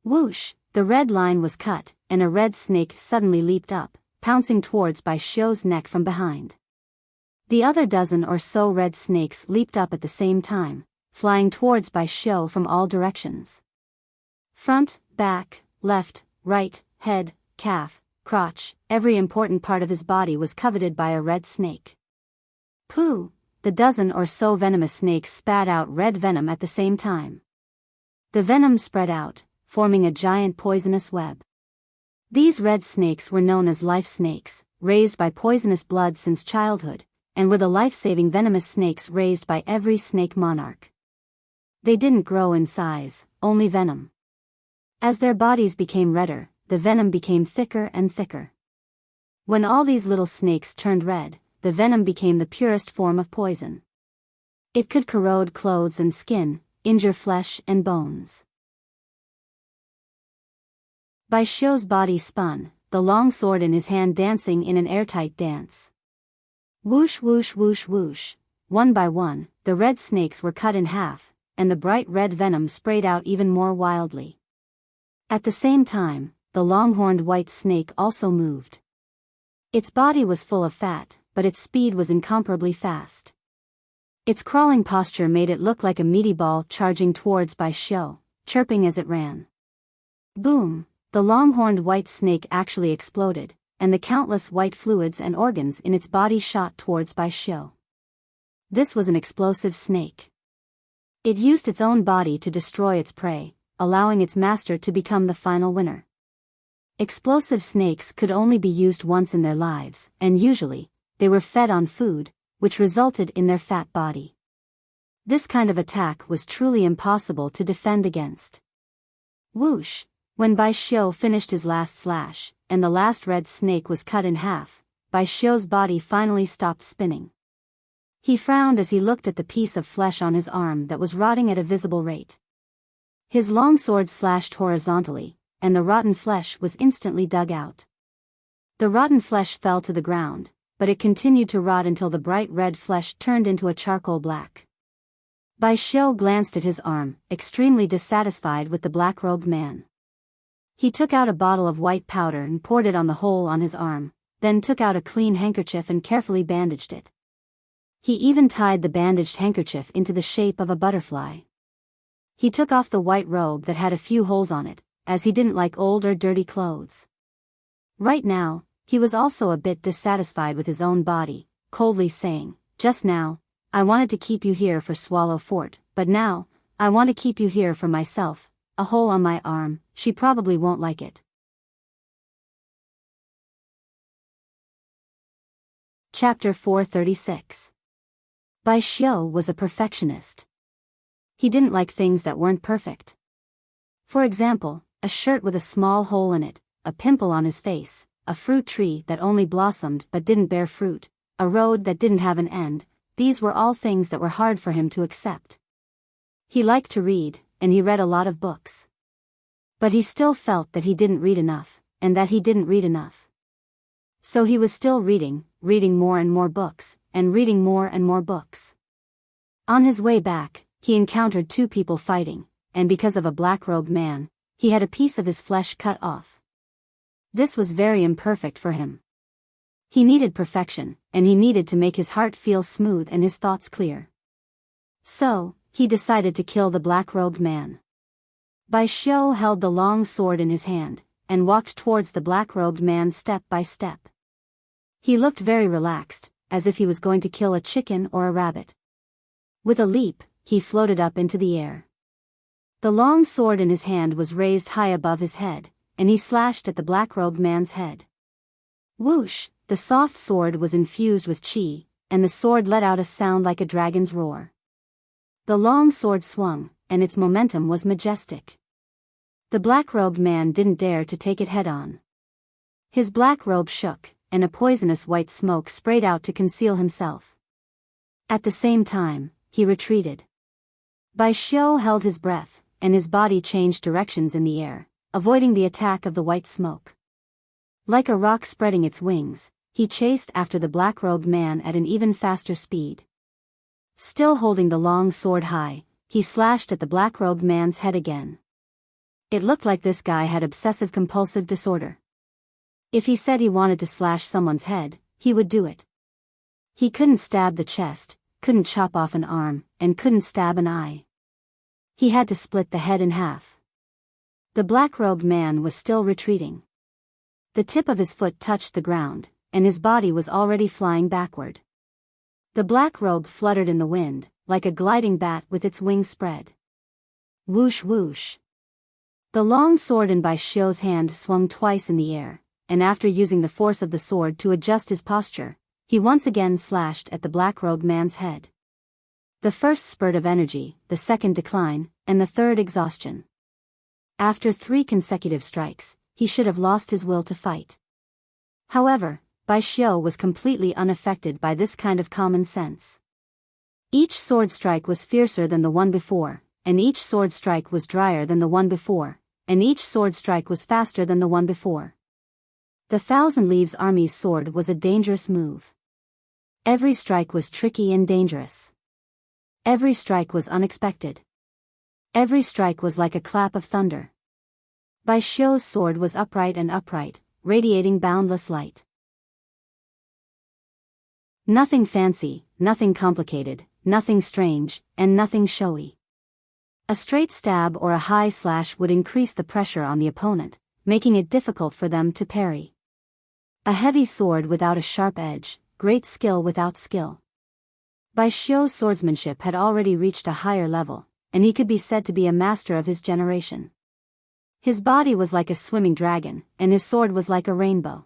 Whoosh! The red line was cut, and a red snake suddenly leaped up, pouncing towards Bai Xiu's neck from behind. The other dozen or so red snakes leaped up at the same time, flying towards Bai Xiu from all directions. Front, back, left, right, head, calf, crotch, every important part of his body was coveted by a red snake. Pooh! The dozen or so venomous snakes spat out red venom at the same time. The venom spread out, forming a giant poisonous web. These red snakes were known as life snakes, raised by poisonous blood since childhood, and were the life-saving venomous snakes raised by every snake monarch. They didn't grow in size, only venom. As their bodies became redder, the venom became thicker and thicker. When all these little snakes turned red, the venom became the purest form of poison. It could corrode clothes and skin, injure flesh and bones. Bai Xiu's body spun, the long sword in his hand dancing in an airtight dance. Whoosh whoosh whoosh whoosh, one by one, the red snakes were cut in half, and the bright red venom sprayed out even more wildly. At the same time, the long-horned white snake also moved. Its body was full of fat, but its speed was incomparably fast. Its crawling posture made it look like a meaty ball charging towards Bai Xiu, chirping as it ran. Boom! The long-horned white snake actually exploded, and the countless white fluids and organs in its body shot towards Bai Xiu. This was an explosive snake. It used its own body to destroy its prey, allowing its master to become the final winner. Explosive snakes could only be used once in their lives, and usually, they were fed on food, which resulted in their fat body. This kind of attack was truly impossible to defend against. Whoosh! When Bai Xiu finished his last slash, and the last red snake was cut in half, Bai Xiu's body finally stopped spinning. He frowned as he looked at the piece of flesh on his arm that was rotting at a visible rate. His long sword slashed horizontally, and the rotten flesh was instantly dug out. The rotten flesh fell to the ground, but it continued to rot until the bright red flesh turned into a charcoal black. Bai Xiu glanced at his arm, extremely dissatisfied with the black-robed man. He took out a bottle of white powder and poured it on the hole on his arm, then took out a clean handkerchief and carefully bandaged it. He even tied the bandaged handkerchief into the shape of a butterfly. He took off the white robe that had a few holes on it, as he didn't like old or dirty clothes. Right now, He was also a bit dissatisfied with his own body, coldly saying, "Just now, I wanted to keep you here for Swallow Fort, but now, I want to keep you here for myself, a hole on my arm, she probably won't like it." Chapter 436. Bai Xiu was a perfectionist. He didn't like things that weren't perfect. For example, a shirt with a small hole in it, a pimple on his face, a fruit tree that only blossomed but didn't bear fruit, a road that didn't have an end. These were all things that were hard for him to accept. He liked to read, and he read a lot of books. But he still felt that he didn't read enough, and that he didn't read enough. So he was still reading more and more books, and reading more and more books. On his way back, he encountered two people fighting, and because of a black-robed man, he had a piece of his flesh cut off. This was very imperfect for him. He needed perfection, and he needed to make his heart feel smooth and his thoughts clear. So, he decided to kill the black-robed man. Bai Xiu held the long sword in his hand, and walked towards the black-robed man step by step. He looked very relaxed, as if he was going to kill a chicken or a rabbit. With a leap, he floated up into the air. The long sword in his hand was raised high above his head, and he slashed at the black-robed man's head. Whoosh! The soft sword was infused with qi, and the sword let out a sound like a dragon's roar. The long sword swung, and its momentum was majestic. The black-robed man didn't dare to take it head-on. His black robe shook, and a poisonous white smoke sprayed out to conceal himself. At the same time, he retreated. Bai Xiu held his breath, and his body changed directions in the air, avoiding the attack of the white smoke. Like a rock spreading its wings, he chased after the black-robed man at an even faster speed. Still holding the long sword high, he slashed at the black-robed man's head again. It looked like this guy had obsessive-compulsive disorder. If he said he wanted to slash someone's head, he would do it. He couldn't stab the chest, couldn't chop off an arm, and couldn't stab an eye. He had to split the head in half. The black-robed man was still retreating. The tip of his foot touched the ground, and his body was already flying backward. The black robe fluttered in the wind, like a gliding bat with its wings spread. Whoosh whoosh. The long sword in Bai Xiu's hand swung twice in the air, and after using the force of the sword to adjust his posture, he once again slashed at the black-robed man's head. The first spurt of energy, the second decline, and the third exhaustion. After 3 consecutive strikes, he should have lost his will to fight. However, Bai Xiu was completely unaffected by this kind of common sense. Each sword strike was fiercer than the one before, and each sword strike was drier than the one before, and each sword strike was faster than the one before. The Thousand Leaves Army's sword was a dangerous move. Every strike was tricky and dangerous. Every strike was unexpected. Every strike was like a clap of thunder. Bai Xiu's sword was upright, radiating boundless light. Nothing fancy, nothing complicated, nothing strange, and nothing showy. A straight stab or a high slash would increase the pressure on the opponent, making it difficult for them to parry. A heavy sword without a sharp edge, great skill without skill. Bai Xiu's swordsmanship had already reached a higher level, and he could be said to be a master of his generation. His body was like a swimming dragon, and his sword was like a rainbow.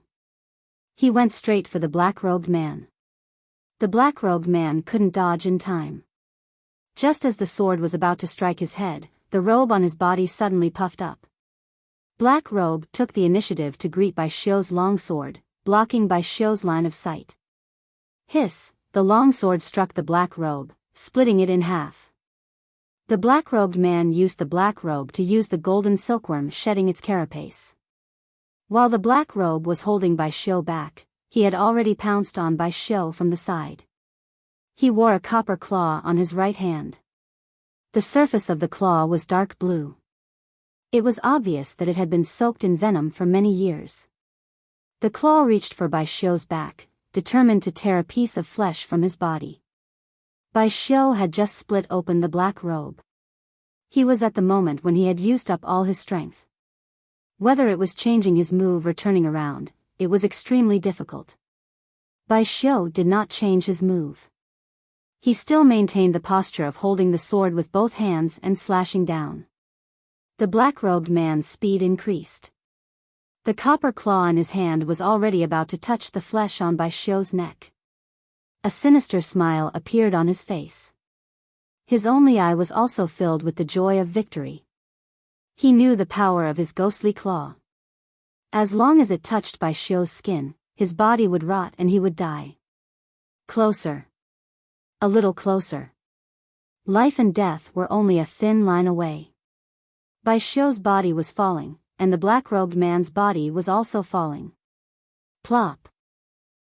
He went straight for the black-robed man. The black-robed man couldn't dodge in time. Just as the sword was about to strike his head, the robe on his body suddenly puffed up. Black Robe took the initiative to greet Bai Xiu's long sword, blocking Bai Xiu's line of sight. Hiss! The long sword struck the black robe, splitting it in half. The black-robed man used the black robe to use the golden silkworm shedding its carapace. While the black robe was holding Bai Xiu back, he had already pounced on Bai Xiu from the side. He wore a copper claw on his right hand. The surface of the claw was dark blue. It was obvious that it had been soaked in venom for many years. The claw reached for Bai Xiu's back, determined to tear a piece of flesh from his body. Bai Xiu had just split open the black robe. He was at the moment when he had used up all his strength. Whether it was changing his move or turning around, it was extremely difficult. Bai Xiu did not change his move. He still maintained the posture of holding the sword with both hands and slashing down. The black-robed man's speed increased. The copper claw in his hand was already about to touch the flesh on Bai Xiu's neck. A sinister smile appeared on his face. His only eye was also filled with the joy of victory. He knew the power of his ghostly claw. As long as it touched Bai Xiu's skin, his body would rot and he would die. Closer. A little closer. Life and death were only a thin line away. Bai Xiu's body was falling, and the black-robed man's body was also falling. Plop.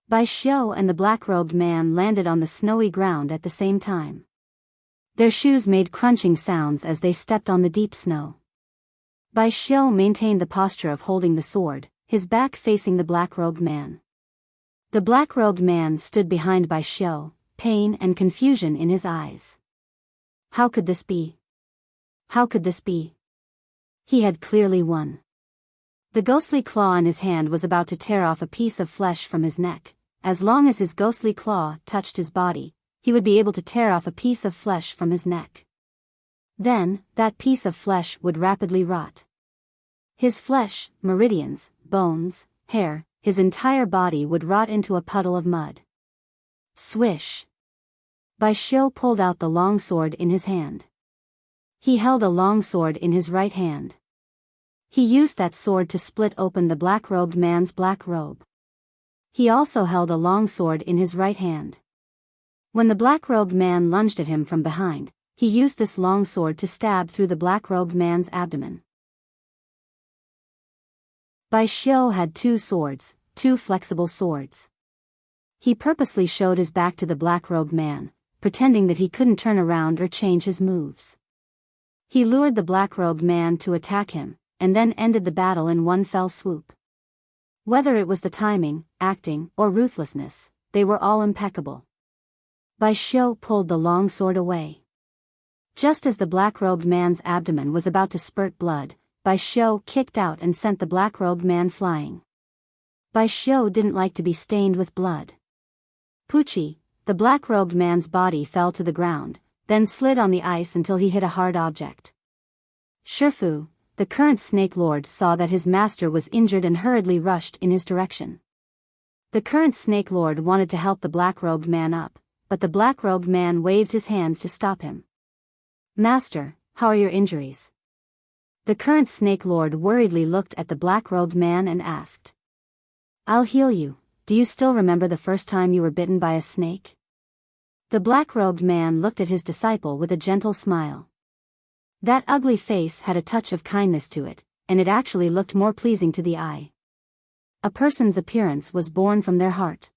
Bai Xiu and the black-robed man landed on the snowy ground at the same time. Their shoes made crunching sounds as they stepped on the deep snow. Bai Xiu maintained the posture of holding the sword, his back facing the black-robed man. The black-robed man stood behind Bai Xiu, pain and confusion in his eyes. How could this be? How could this be? He had clearly won. The ghostly claw in his hand was about to tear off a piece of flesh from his neck. As long as his ghostly claw touched his body, he would be able to tear off a piece of flesh from his neck. Then, that piece of flesh would rapidly rot. His flesh, meridians, bones, hair, his entire body would rot into a puddle of mud. Swish. Bai Xiu pulled out the long sword in his hand. He held a long sword in his right hand. He used that sword to split open the black-robed man's black robe. He also held a long sword in his right hand. When the black-robed man lunged at him from behind, he used this long sword to stab through the black-robed man's abdomen. Bai Xiu had two swords, two flexible swords. He purposely showed his back to the black-robed man, pretending that he couldn't turn around or change his moves. He lured the black-robed man to attack him, and then ended the battle in one fell swoop. Whether it was the timing, acting, or ruthlessness, they were all impeccable. Bai Xiu pulled the long sword away. Just as the black-robed man's abdomen was about to spurt blood, Bai Xiu kicked out and sent the black-robed man flying. Bai Xiu didn't like to be stained with blood. Poochie, the black-robed man's body fell to the ground, then slid on the ice until he hit a hard object. Shifu, the current Snake Lord, saw that his master was injured and hurriedly rushed in his direction. The current Snake Lord wanted to help the black-robed man up, but the black-robed man waved his hand to stop him. Master, how are your injuries? The current Snake Lord worriedly looked at the black-robed man and asked. I'll heal you. Do you still remember the first time you were bitten by a snake? The black-robed man looked at his disciple with a gentle smile. That ugly face had a touch of kindness to it, and it actually looked more pleasing to the eye. A person's appearance was born from their heart.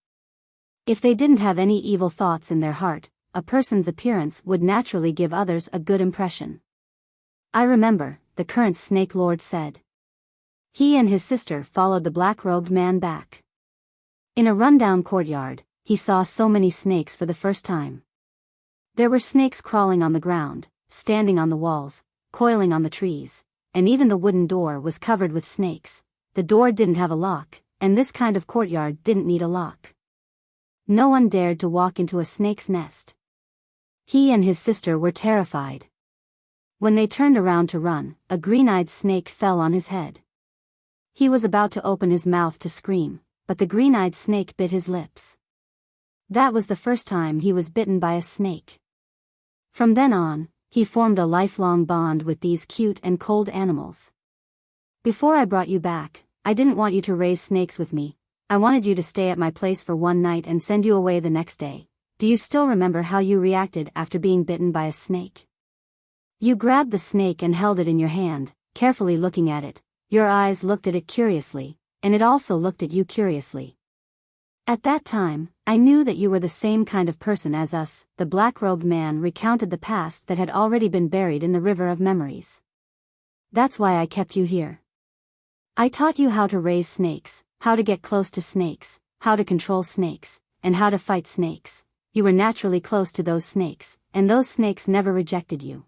If they didn't have any evil thoughts in their heart, a person's appearance would naturally give others a good impression. I remember, the current Snake Lord said. He and his sister followed the black-robed man back. In a rundown courtyard, he saw so many snakes for the first time. There were snakes crawling on the ground, standing on the walls, coiling on the trees, and even the wooden door was covered with snakes. The door didn't have a lock, and this kind of courtyard didn't need a lock. No one dared to walk into a snake's nest. He and his sister were terrified. When they turned around to run, a green-eyed snake fell on his head. He was about to open his mouth to scream, but the green-eyed snake bit his lips. That was the first time he was bitten by a snake. From then on, he formed a lifelong bond with these cute and cold animals. Before I brought you back, I didn't want you to raise snakes with me. I wanted you to stay at my place for one night and send you away the next day. Do you still remember how you reacted after being bitten by a snake? You grabbed the snake and held it in your hand, carefully looking at it. Your eyes looked at it curiously, and it also looked at you curiously. At that time, I knew that you were the same kind of person as us. The black-robed man recounted the past that had already been buried in the river of memories. That's why I kept you here. I taught you how to raise snakes, how to get close to snakes, how to control snakes, and how to fight snakes. You were naturally close to those snakes, and those snakes never rejected you.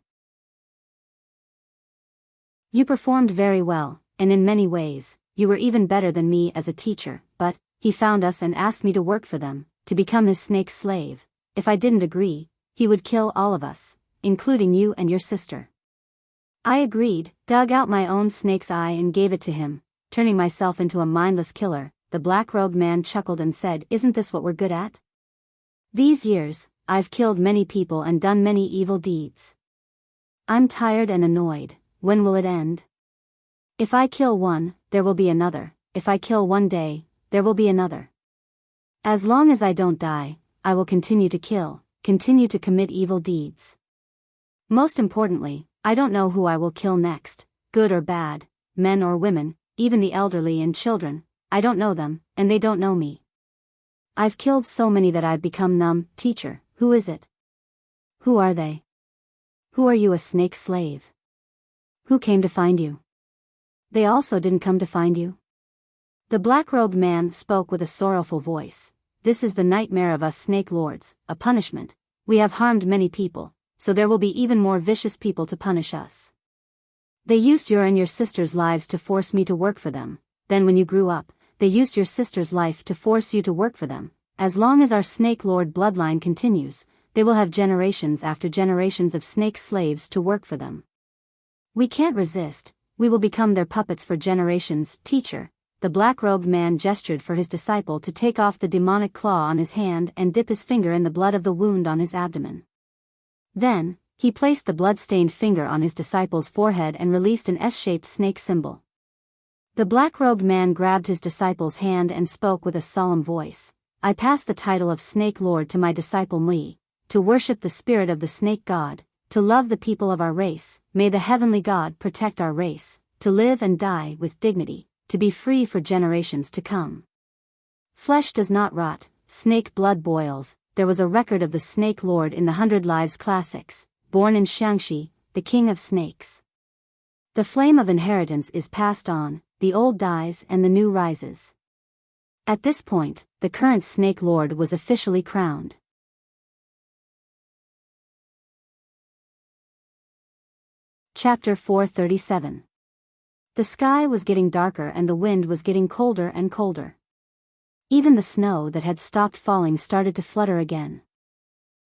You performed very well, and in many ways, you were even better than me as a teacher, but he found us and asked me to work for them, to become his snake slave. If I didn't agree, he would kill all of us, including you and your sister. I agreed, dug out my own snake's eye and gave it to him, turning myself into a mindless killer. The black-robed man chuckled and said, "Isn't this what we're good at? These years, I've killed many people and done many evil deeds. I'm tired and annoyed. When will it end? If I kill one, there will be another. If I kill one day, there will be another. As long as I don't die, I will continue to kill, continue to commit evil deeds. Most importantly, I don't know who I will kill next, good or bad, men or women, even the elderly and children. I don't know them, and they don't know me. I've killed so many that I've become numb." "Teacher, who is it? Who are they? Who are you, a snake slave? Who came to find you? They also didn't come to find you?" The black-robed man spoke with a sorrowful voice. "This is the nightmare of us snake lords, a punishment. We have harmed many people, so there will be even more vicious people to punish us. They used your and your sister's lives to force me to work for them. Then when you grew up, they used your sister's life to force you to work for them. As long as our snake lord bloodline continues, they will have generations after generations of snake slaves to work for them. We can't resist, we will become their puppets for generations." "Teacher," the black-robed man gestured for his disciple to take off the demonic claw on his hand and dip his finger in the blood of the wound on his abdomen. Then, he placed the blood-stained finger on his disciple's forehead and released an S-shaped snake symbol. The black-robed man grabbed his disciple's hand and spoke with a solemn voice. "I pass the title of Snake Lord to my disciple Mui, to worship the spirit of the snake god, to love the people of our race. May the heavenly God protect our race, to live and die with dignity, to be free for generations to come. Flesh does not rot, snake blood boils." There was a record of the Snake Lord in the 100 Lives Classics, born in Xiangxi, the king of snakes. The flame of inheritance is passed on, the old dies and the new rises. At this point, the current Snake Lord was officially crowned. Chapter 437. The sky was getting darker and the wind was getting colder and colder. Even the snow that had stopped falling started to flutter again.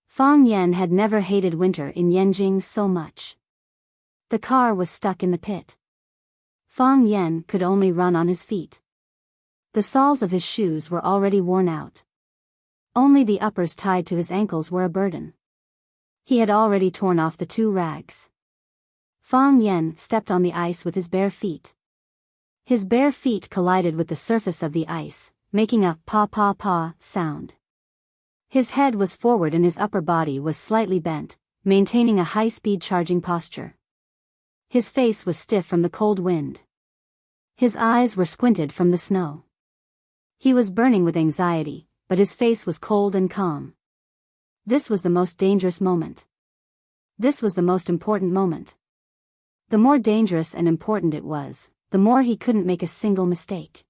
Fang Yan had never hated winter in Yanjing so much. The car was stuck in the pit. Fang Yan could only run on his feet. The soles of his shoes were already worn out. Only the uppers tied to his ankles were a burden. He had already torn off the 2 rags. Fang Yan stepped on the ice with his bare feet. His bare feet collided with the surface of the ice, making a pa-pa-pa sound. His head was forward and his upper body was slightly bent, maintaining a high-speed charging posture. His face was stiff from the cold wind. His eyes were squinted from the snow. He was burning with anxiety, but his face was cold and calm. This was the most dangerous moment. This was the most important moment. The more dangerous and important it was, the more he couldn't make a single mistake.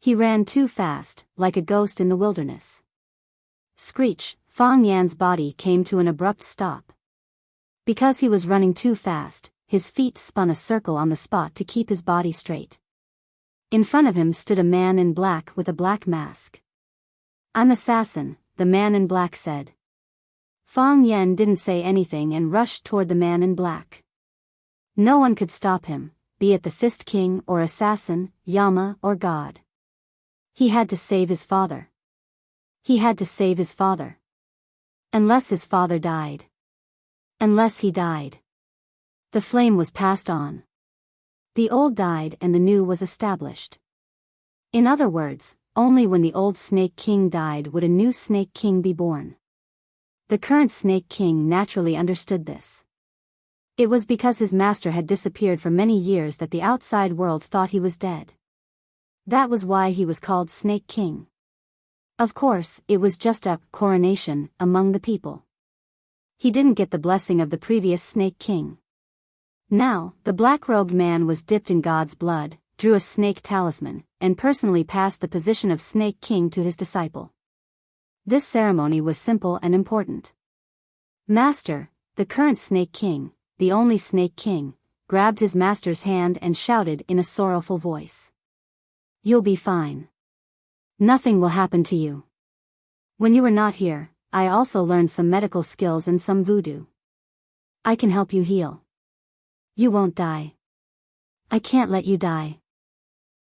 He ran too fast, like a ghost in the wilderness. Screech! Fang Yan's body came to an abrupt stop. Because he was running too fast, his feet spun a circle on the spot to keep his body straight. In front of him stood a man in black with a black mask. "I'm assassin," the man in black said. Fang Yan didn't say anything and rushed toward the man in black. No one could stop him, be it the Fist King or assassin, Yama or God. He had to save his father. He had to save his father. Unless his father died. Unless he died. The flame was passed on. The old died and the new was established. In other words, only when the old Snake King died would a new Snake King be born. The current Snake King naturally understood this. It was because his master had disappeared for many years that the outside world thought he was dead. That was why he was called Snake King. Of course, it was just a coronation among the people. He didn't get the blessing of the previous Snake King. Now, the black-robed man was dipped in God's blood, drew a snake talisman, and personally passed the position of Snake King to his disciple. This ceremony was simple and important. Master, the current Snake King, the only Snake King, grabbed his master's hand and shouted in a sorrowful voice. You'll be fine. Nothing will happen to you. When you were not here, I also learned some medical skills and some voodoo. I can help you heal. You won't die. I can't let you die."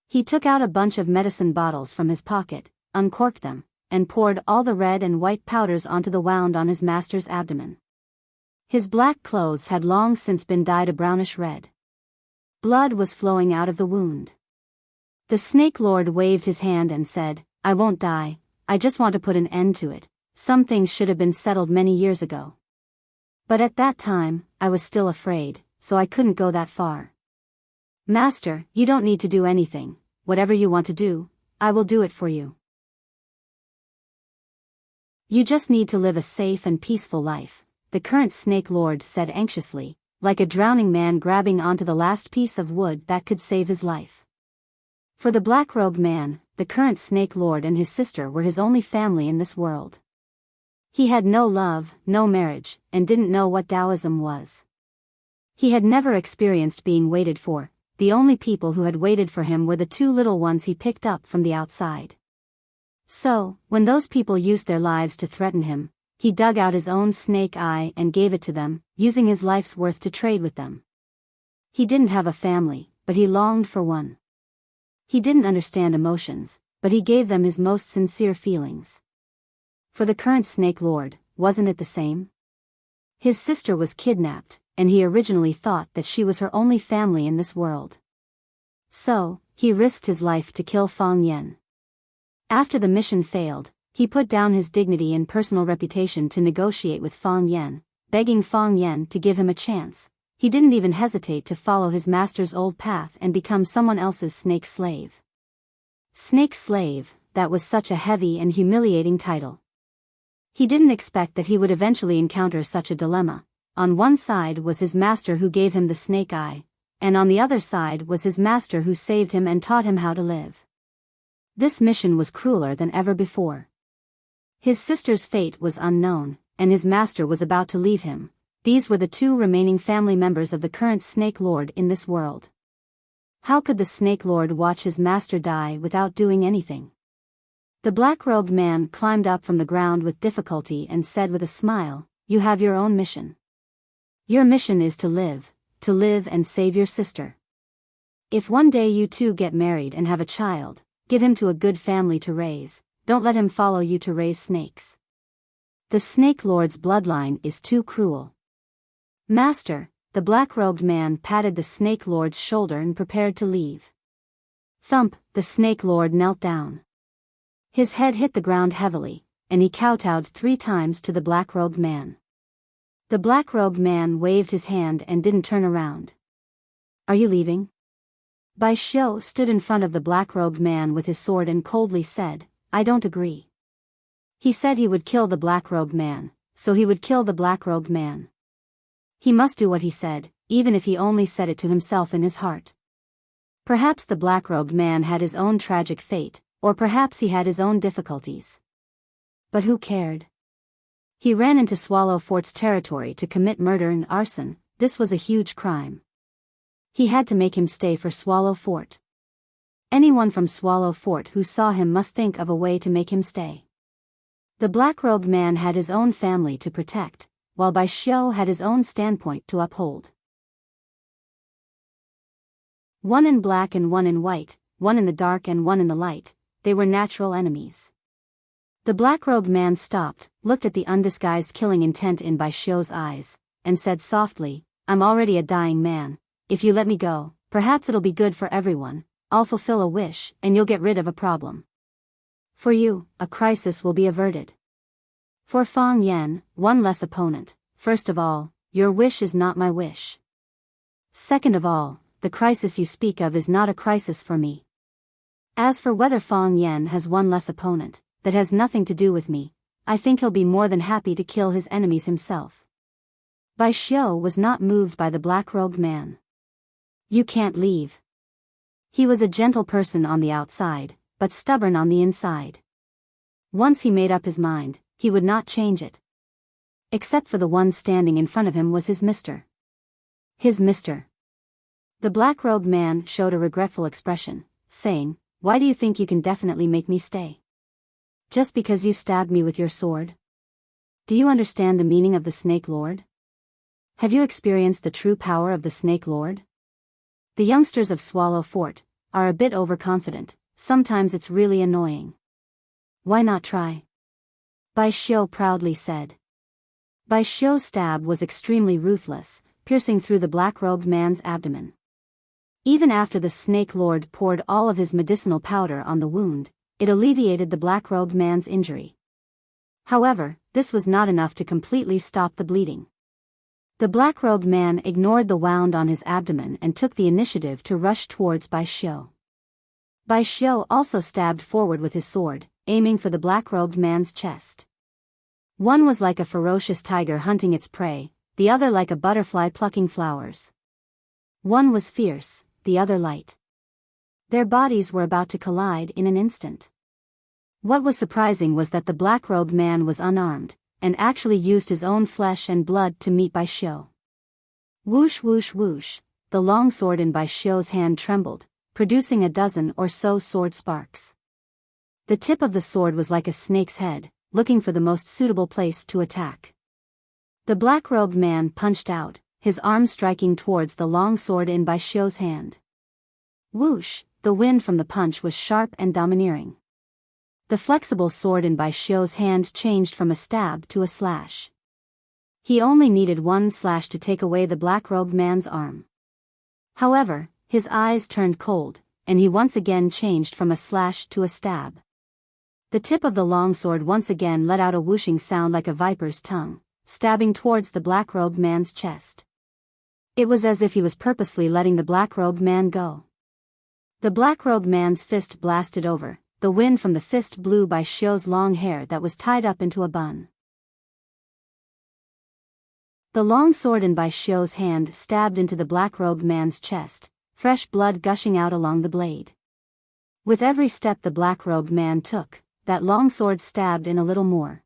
He took out a bunch of medicine bottles from his pocket, uncorked them, and poured all the red and white powders onto the wound on his master's abdomen. His black clothes had long since been dyed a brownish red. Blood was flowing out of the wound. The Snake Lord waved his hand and said, "I won't die, I just want to put an end to it. Some things should have been settled many years ago. But at that time, I was still afraid, so I couldn't go that far. Master, you don't need to do anything. Whatever you want to do, I will do it for you. You just need to live a safe and peaceful life," the current Snake Lord said anxiously, like a drowning man grabbing onto the last piece of wood that could save his life. For the black-robed man, the current Snake Lord and his sister were his only family in this world. He had no love, no marriage, and didn't know what Taoism was. He had never experienced being waited for. The only people who had waited for him were the two little ones he picked up from the outside. So, when those people used their lives to threaten him, he dug out his own snake eye and gave it to them, using his life's worth to trade with them. He didn't have a family, but he longed for one. He didn't understand emotions, but he gave them his most sincere feelings. For the current Snake Lord, wasn't it the same? His sister was kidnapped, and he originally thought that she was her only family in this world. So, he risked his life to kill Fang Yen. After the mission failed, he put down his dignity and personal reputation to negotiate with Fang Yen, begging Fang Yen to give him a chance. He didn't even hesitate to follow his master's old path and become someone else's snake slave. Snake slave, that was such a heavy and humiliating title. He didn't expect that he would eventually encounter such a dilemma. On one side was his master who gave him the snake eye, and on the other side was his master who saved him and taught him how to live. This mission was crueler than ever before. His sister's fate was unknown, and his master was about to leave him. These were the two remaining family members of the current Snake Lord in this world. How could the Snake Lord watch his master die without doing anything? The black-robed man climbed up from the ground with difficulty and said with a smile, "You have your own mission. Your mission is to live and save your sister. If one day you two get married and have a child, give him to a good family to raise. Don't let him follow you to raise snakes. The Snake Lord's bloodline is too cruel." "Master," the black-robed man patted the Snake Lord's shoulder and prepared to leave. Thump, the Snake Lord knelt down. His head hit the ground heavily, and he kowtowed 3 times to the black-robed man. The black-robed man waved his hand and didn't turn around. "Are you leaving?" Bai Xiu stood in front of the black-robed man with his sword and coldly said, "I don't agree." He said he would kill the black-robed man, so he would kill the black-robed man. He must do what he said, even if he only said it to himself in his heart. Perhaps the black-robed man had his own tragic fate, or perhaps he had his own difficulties. But who cared? He ran into Swallow Fort's territory to commit murder and arson. This was a huge crime. He had to make him stay for Swallow Fort. Anyone from Swallow Fort who saw him must think of a way to make him stay. The black-robed man had his own family to protect, while Bai Xiu had his own standpoint to uphold. One in black and one in white, one in the dark and one in the light, they were natural enemies. The black-robed man stopped, looked at the undisguised killing intent in Bai Xiu's eyes, and said softly, "I'm already a dying man. If you let me go, perhaps it'll be good for everyone. I'll fulfill a wish, and you'll get rid of a problem. For you, a crisis will be averted. For Fang Yen, one less opponent. First of all, your wish is not my wish. Second of all, the crisis you speak of is not a crisis for me. As for whether Fang Yen has one less opponent, that has nothing to do with me. I think he'll be more than happy to kill his enemies himself." Bai Xiu was not moved by the black-robed man. "You can't leave." He was a gentle person on the outside, but stubborn on the inside. Once he made up his mind, he would not change it. Except for the one standing in front of him was his mister. His mister. The black-robed man showed a regretful expression, saying, why do you think you can definitely make me stay? Just because you stabbed me with your sword? Do you understand the meaning of the Snake Lord? Have you experienced the true power of the Snake Lord? The youngsters of Swallow Fort are a bit overconfident. Sometimes it's really annoying. Why not try? Bai Xiu proudly said. Bai Xiu's stab was extremely ruthless, piercing through the black-robed man's abdomen. Even after the Snake Lord poured all of his medicinal powder on the wound, it alleviated the black-robed man's injury. However, this was not enough to completely stop the bleeding. The black-robed man ignored the wound on his abdomen and took the initiative to rush towards Bai Xiu. Bai Xiu also stabbed forward with his sword, aiming for the black-robed man's chest. One was like a ferocious tiger hunting its prey, the other like a butterfly plucking flowers. One was fierce, the other light. Their bodies were about to collide in an instant. What was surprising was that the black-robed man was unarmed, and actually used his own flesh and blood to meet Bai Xiu. Whoosh whoosh whoosh, the long sword in Bai Xiu's hand trembled, producing a dozen or so sword sparks. The tip of the sword was like a snake's head, looking for the most suitable place to attack. The black-robed man punched out, his arm striking towards the long sword in Bai Xiu's hand. Whoosh, the wind from the punch was sharp and domineering. The flexible sword in Bai Xiu's hand changed from a stab to a slash. He only needed one slash to take away the black-robed man's arm. However, his eyes turned cold, and he once again changed from a slash to a stab. The tip of the long sword once again let out a whooshing sound like a viper's tongue, stabbing towards the black-robed man's chest. It was as if he was purposely letting the black-robed man go. The black-robed man's fist blasted over, the wind from the fist blew Bai Xiu's long hair that was tied up into a bun. The long sword in Bai Xiu's hand stabbed into the black-robed man's chest, fresh blood gushing out along the blade. With every step the black-robed man took, that long sword stabbed in a little more.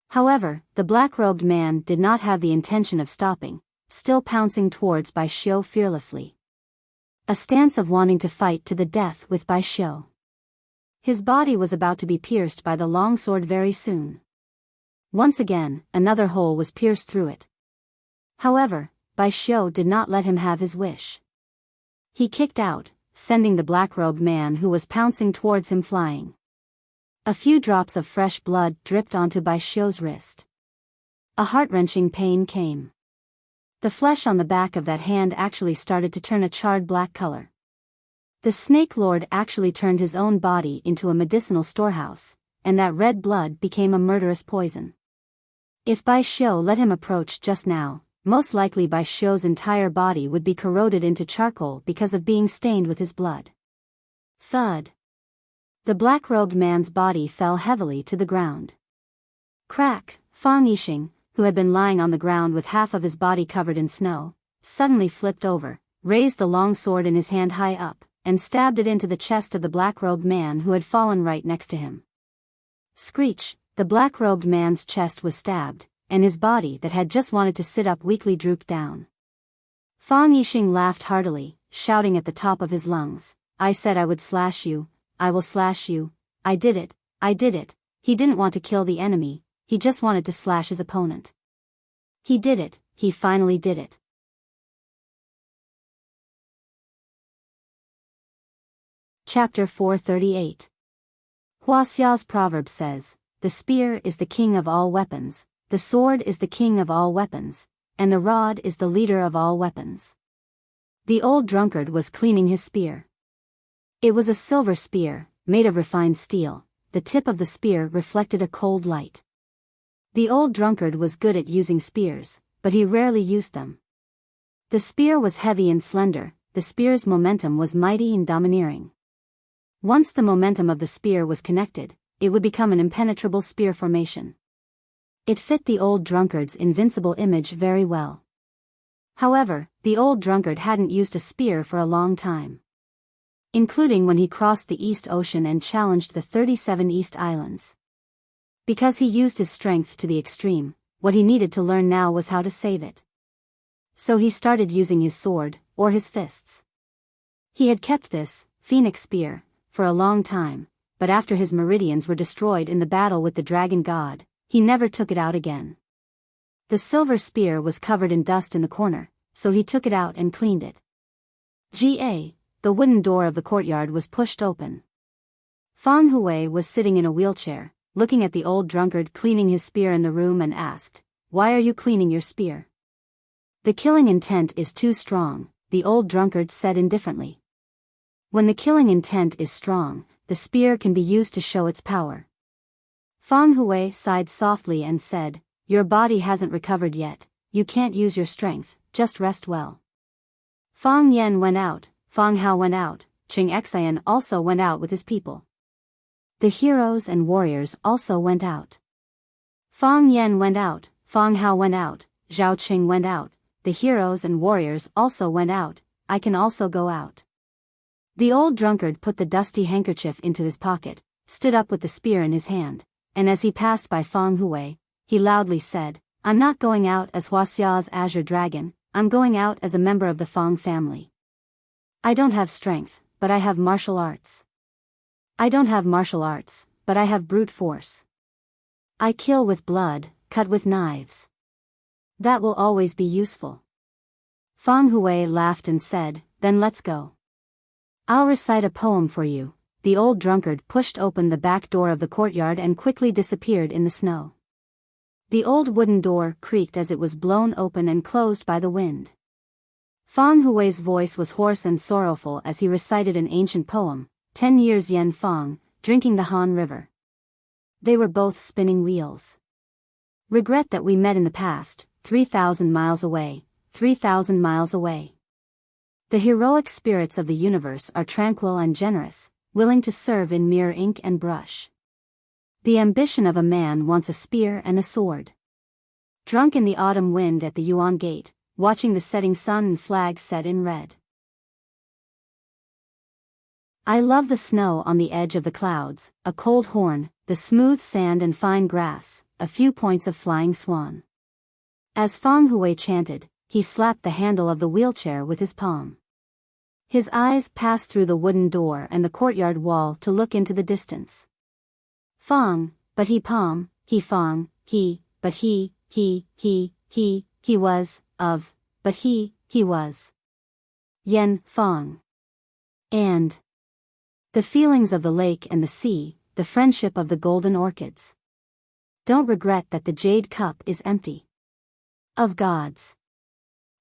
However, the black-robed man did not have the intention of stopping, still pouncing towards Bai Xiu fearlessly. A stance of wanting to fight to the death with Bai Xiu. His body was about to be pierced by the long sword very soon. Once again, another hole was pierced through it. However, Bai Xiu did not let him have his wish. He kicked out, sending the black-robed man who was pouncing towards him flying. A few drops of fresh blood dripped onto Bai Xiu's wrist. A heart-wrenching pain came. The flesh on the back of that hand actually started to turn a charred black color. The Snake Lord actually turned his own body into a medicinal storehouse, and that red blood became a murderous poison. If Bai Xiu let him approach just now, most likely Bai Xiu's entire body would be corroded into charcoal because of being stained with his blood. Thud. The black-robed man's body fell heavily to the ground. Crack. Fang Yixing, who had been lying on the ground with half of his body covered in snow, suddenly flipped over, raised the long sword in his hand high up, and stabbed it into the chest of the black-robed man who had fallen right next to him. Screech, the black-robed man's chest was stabbed, and his body that had just wanted to sit up weakly drooped down. Fang Yixing laughed heartily, shouting at the top of his lungs, "I said I would slash you. I will slash you. I did it, I did it." He didn't want to kill the enemy, he just wanted to slash his opponent. He did it, he finally did it. Chapter 438. Huaxia's proverb says, "The spear is the king of all weapons, the sword is the king of all weapons, and the rod is the leader of all weapons." The old drunkard was cleaning his spear. It was a silver spear, made of refined steel. The tip of the spear reflected a cold light. The old drunkard was good at using spears, but he rarely used them. The spear was heavy and slender, the spear's momentum was mighty and domineering. Once the momentum of the spear was connected, it would become an impenetrable spear formation. It fit the old drunkard's invincible image very well. However, the old drunkard hadn't used a spear for a long time. Including when he crossed the East Ocean and challenged the 37 East Islands. Because he used his strength to the extreme, what he needed to learn now was how to save it. So he started using his sword, or his fists. He had kept this, phoenix spear, for a long time, but after his meridians were destroyed in the battle with the dragon god, he never took it out again. The silver spear was covered in dust in the corner, so he took it out and cleaned it. The wooden door of the courtyard was pushed open. Fang Hui was sitting in a wheelchair, looking at the old drunkard cleaning his spear in the room and asked, "Why are you cleaning your spear?" "The killing intent is too strong," the old drunkard said indifferently. "When the killing intent is strong, the spear can be used to show its power." Fang Hui sighed softly and said, "Your body hasn't recovered yet, you can't use your strength, just rest well." Fang Yan went out, Fang Hao went out, Qing Xian also went out with his people. The heroes and warriors also went out. Fang Yan went out, Fang Hao went out, Zhao Qing went out, the heroes and warriors also went out. I can also go out. The old drunkard put the dusty handkerchief into his pocket, stood up with the spear in his hand, and as he passed by Fang Hui, he loudly said, "I'm not going out as Huaxia's azure dragon, I'm going out as a member of the Fang family. I don't have strength, but I have martial arts. I don't have martial arts, but I have brute force. I kill with blood, cut with knives. That will always be useful." Fang Hui laughed and said, "Then let's go. I'll recite a poem for you." The old drunkard pushed open the back door of the courtyard and quickly disappeared in the snow. The old wooden door creaked as it was blown open and closed by the wind. Fang Hui's voice was hoarse and sorrowful as he recited an ancient poem, 10 years Yan Fang, drinking the Han River. They were both spinning wheels. "Regret that we met in the past, 3,000 miles away, 3,000 miles away. The heroic spirits of the universe are tranquil and generous, willing to serve in mere ink and brush. The ambition of a man wants a spear and a sword. Drunk in the autumn wind at the Yuan Gate, watching the setting sun and flag set in red. I love the snow on the edge of the clouds, a cold horn, the smooth sand and fine grass, a few points of flying swan." As Fang Hui chanted, he slapped the handle of the wheelchair with his palm. His eyes passed through the wooden door and the courtyard wall to look into the distance. Fang, but he palm, he Fang, he, but he was, of, but he was. Yen Fang. And the feelings of the lake and the sea, the friendship of the golden orchids. Don't regret that the jade cup is empty. Of gods.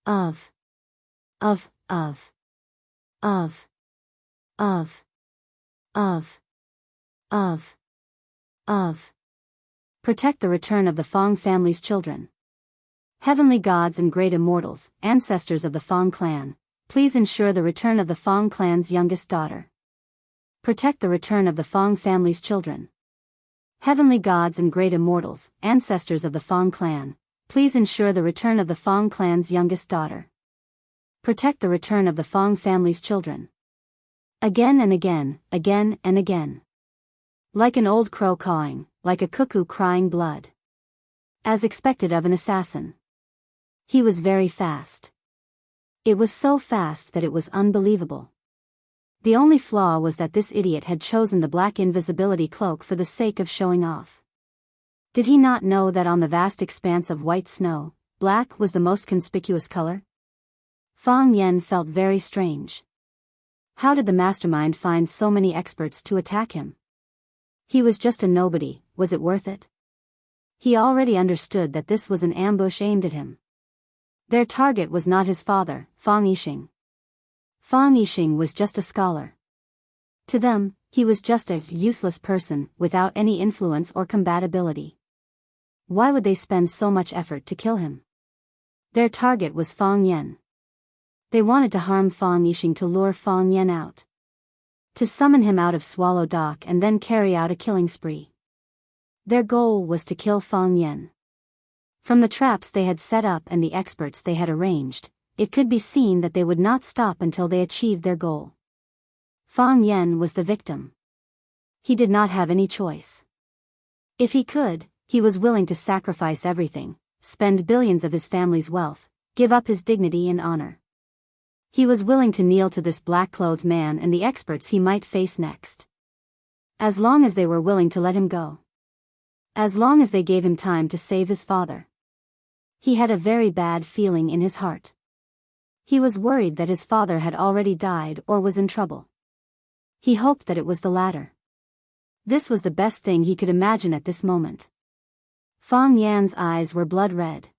Of. Protect the return of the Fang family's children. Heavenly gods and great immortals, ancestors of the Fang clan, please ensure the return of the Fang clan's youngest daughter. Protect the return of the Fang family's children. Heavenly gods and great immortals, ancestors of the Fang clan, please ensure the return of the Fang clan's youngest daughter. Protect the return of the Fang family's children. Again and again, again and again. Like an old crow cawing, like a cuckoo crying blood. As expected of an assassin. He was very fast. It was so fast that it was unbelievable. The only flaw was that this idiot had chosen the black invisibility cloak for the sake of showing off. Did he not know that on the vast expanse of white snow, black was the most conspicuous color? Fang Yan felt very strange. How did the mastermind find so many experts to attack him? He was just a nobody, was it worth it? He already understood that this was an ambush aimed at him. Their target was not his father, Fang Yixing. Fang Yixing was just a scholar. To them, he was just a useless person without any influence or compatibility. Why would they spend so much effort to kill him? Their target was Fang Yan. They wanted to harm Fang Yixing to lure Fang Yan out. To summon him out of Swallow Dock and then carry out a killing spree. Their goal was to kill Fang Yan. From the traps they had set up and the experts they had arranged, it could be seen that they would not stop until they achieved their goal. Fang Yan was the victim. He did not have any choice. If he could, he was willing to sacrifice everything, spend billions of his family's wealth, give up his dignity and honor. He was willing to kneel to this black-clothed man and the experts he might face next. As long as they were willing to let him go. As long as they gave him time to save his father. He had a very bad feeling in his heart. He was worried that his father had already died or was in trouble. He hoped that it was the latter. This was the best thing he could imagine at this moment. Fang Yan's eyes were blood red.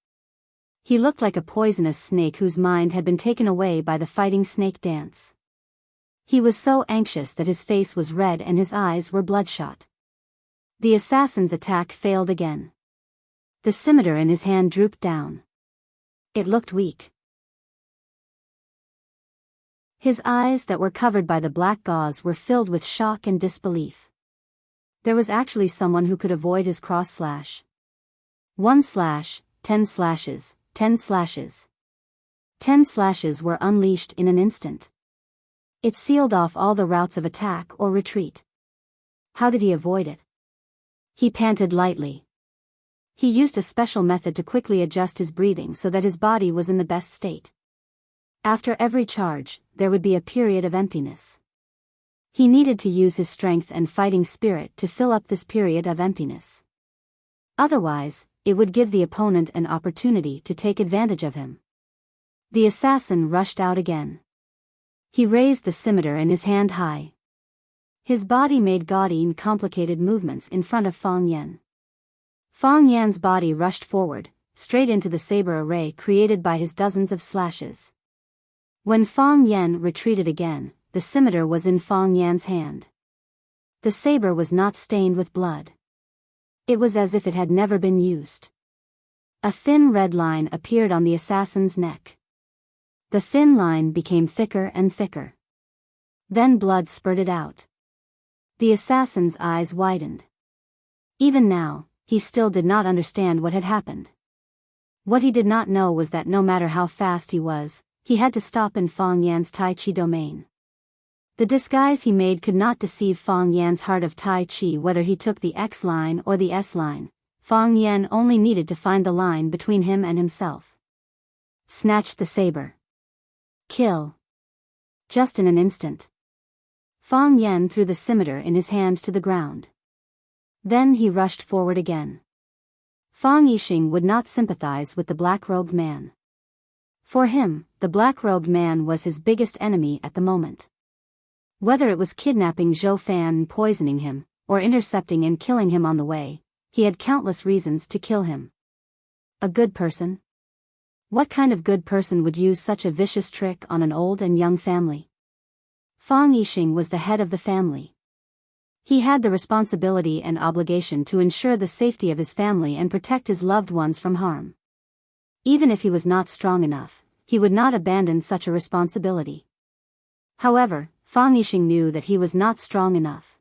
He looked like a poisonous snake whose mind had been taken away by the fighting snake dance. He was so anxious that his face was red and his eyes were bloodshot. The assassin's attack failed again. The scimitar in his hand drooped down. It looked weak. His eyes that were covered by the black gauze were filled with shock and disbelief. There was actually someone who could avoid his cross slash. 1 slash, 10 slashes, 10 slashes. 10 slashes were unleashed in an instant. It sealed off all the routes of attack or retreat. How did he avoid it? He panted lightly. He used a special method to quickly adjust his breathing so that his body was in the best state. After every charge, there would be a period of emptiness. He needed to use his strength and fighting spirit to fill up this period of emptiness. Otherwise, it would give the opponent an opportunity to take advantage of him. The assassin rushed out again. He raised the scimitar in his hand high. His body made gaudy and complicated movements in front of Fang Yan. Fang Yan's body rushed forward, straight into the saber array created by his dozens of slashes. When Fang Yan retreated again, the scimitar was in Fang Yan's hand. The saber was not stained with blood. It was as if it had never been used. A thin red line appeared on the assassin's neck. The thin line became thicker and thicker. Then blood spurted out. The assassin's eyes widened. Even now, he still did not understand what had happened. What he did not know was that no matter how fast he was, he had to stop in Fang Yan's Tai Chi domain. The disguise he made could not deceive Fang Yan's heart of Tai Chi whether he took the X line or the S line. Fang Yan only needed to find the line between him and himself. Snatched the saber. Kill. Just in an instant. Fang Yan threw the scimitar in his hand to the ground. Then he rushed forward again. Fang Yixing would not sympathize with the black-robed man. For him, the black-robed man was his biggest enemy at the moment. Whether it was kidnapping Zhou Fan and poisoning him, or intercepting and killing him on the way, he had countless reasons to kill him. A good person? What kind of good person would use such a vicious trick on an old and young family? Fang Yixing was the head of the family. He had the responsibility and obligation to ensure the safety of his family and protect his loved ones from harm. Even if he was not strong enough, he would not abandon such a responsibility. However, Fang Yixing knew that he was not strong enough.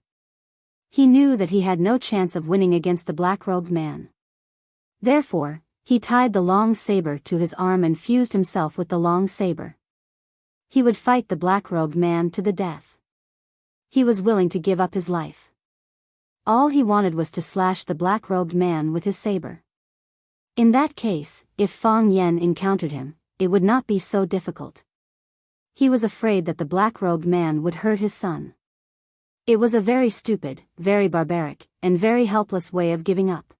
He knew that he had no chance of winning against the black-robed man. Therefore, he tied the long saber to his arm and fused himself with the long saber. He would fight the black-robed man to the death. He was willing to give up his life. All he wanted was to slash the black-robed man with his saber. In that case, if Fang Yan encountered him, it would not be so difficult. He was afraid that the black-robed man would hurt his son. It was a very stupid, very barbaric, and very helpless way of giving up.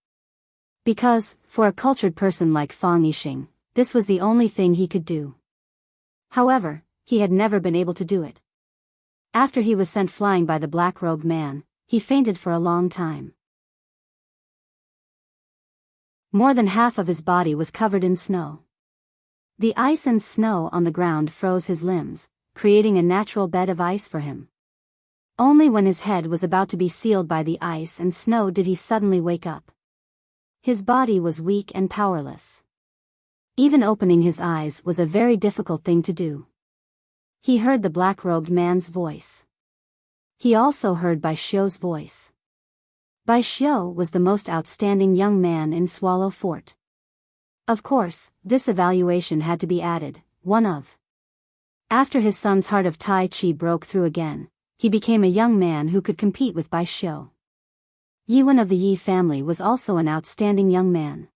Because, for a cultured person like Fang Yixing, this was the only thing he could do. However, he had never been able to do it. After he was sent flying by the black-robed man, he fainted for a long time. More than half of his body was covered in snow. The ice and snow on the ground froze his limbs, creating a natural bed of ice for him. Only when his head was about to be sealed by the ice and snow did he suddenly wake up. His body was weak and powerless. Even opening his eyes was a very difficult thing to do. He heard the black-robed man's voice. He also heard Bai Xiu's voice. Bai Xiu was the most outstanding young man in Swallow Fort. Of course, this evaluation had to be added, one of. After his son's heart of Tai Chi broke through again, he became a young man who could compete with Bai Xiu. Yiwen of the Yi family was also an outstanding young man.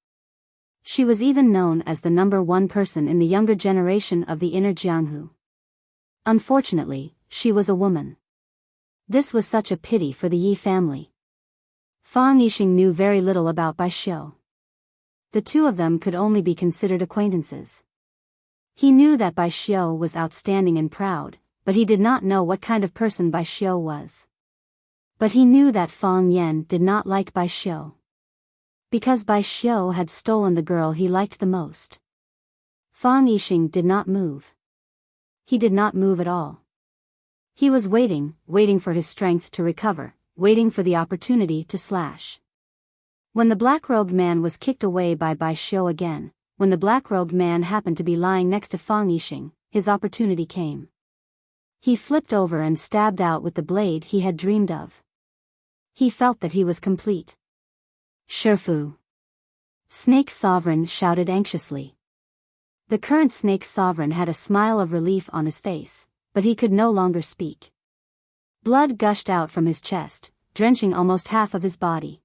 She was even known as the #1 person in the younger generation of the inner Jianghu. Unfortunately, she was a woman. This was such a pity for the Yi family. Fang Yixing knew very little about Bai Xiu. The two of them could only be considered acquaintances. He knew that Bai Xiu was outstanding and proud, but he did not know what kind of person Bai Xiu was. But he knew that Fang Yan did not like Bai Xiu. Because Bai Xiu had stolen the girl he liked the most. Fang Yixing did not move. He did not move at all. He was waiting for his strength to recover, waiting for the opportunity to slash. When the black-robed man was kicked away by Bai Xiu again, when the black-robed man happened to be lying next to Fang Yixing, his opportunity came. He flipped over and stabbed out with the blade he had dreamed of. He felt that he was complete. Shifu! Snake Sovereign shouted anxiously. The current Snake Sovereign had a smile of relief on his face, but he could no longer speak. Blood gushed out from his chest, drenching almost half of his body.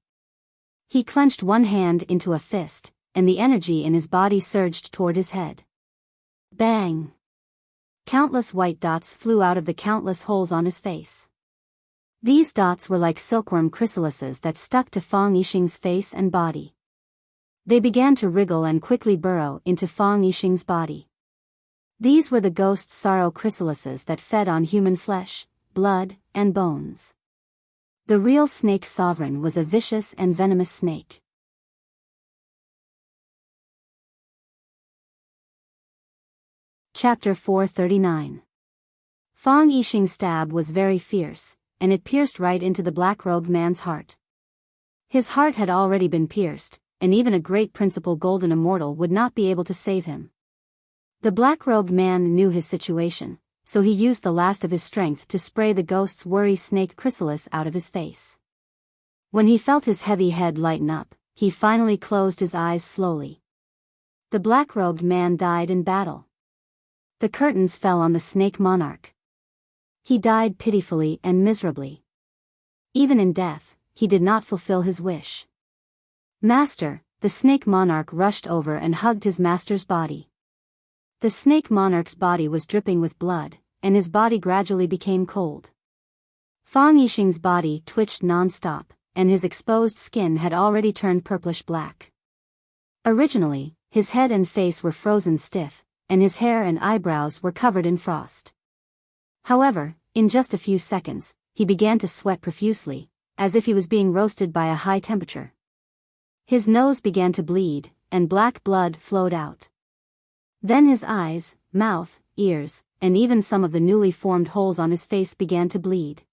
He clenched one hand into a fist, and the energy in his body surged toward his head. Bang! Countless white dots flew out of the countless holes on his face. These dots were like silkworm chrysalises that stuck to Fang Yixing's face and body. They began to wriggle and quickly burrow into Fang Yixing's body. These were the ghost sorrow chrysalises that fed on human flesh, blood, and bones. The real Snake Sovereign was a vicious and venomous snake. Chapter 439. Fang Yixing's stab was very fierce, and it pierced right into the black-robed man's heart. His heart had already been pierced, and even a great principal golden immortal would not be able to save him. The black-robed man knew his situation, so he used the last of his strength to spray the ghost's worry snake chrysalis out of his face. When he felt his heavy head lighten up, he finally closed his eyes slowly. The black-robed man died in battle. The curtains fell on the snake monarch. He died pitifully and miserably. Even in death, he did not fulfill his wish. Master, the snake monarch rushed over and hugged his master's body. The snake monarch's body was dripping with blood, and his body gradually became cold. Fang Yixing's body twitched non-stop, and his exposed skin had already turned purplish-black. Originally, his head and face were frozen stiff, and his hair and eyebrows were covered in frost. However, in just a few seconds, he began to sweat profusely, as if he was being roasted by a high temperature. His nose began to bleed, and black blood flowed out. Then his eyes, mouth, ears, and even some of the newly formed holes on his face began to bleed.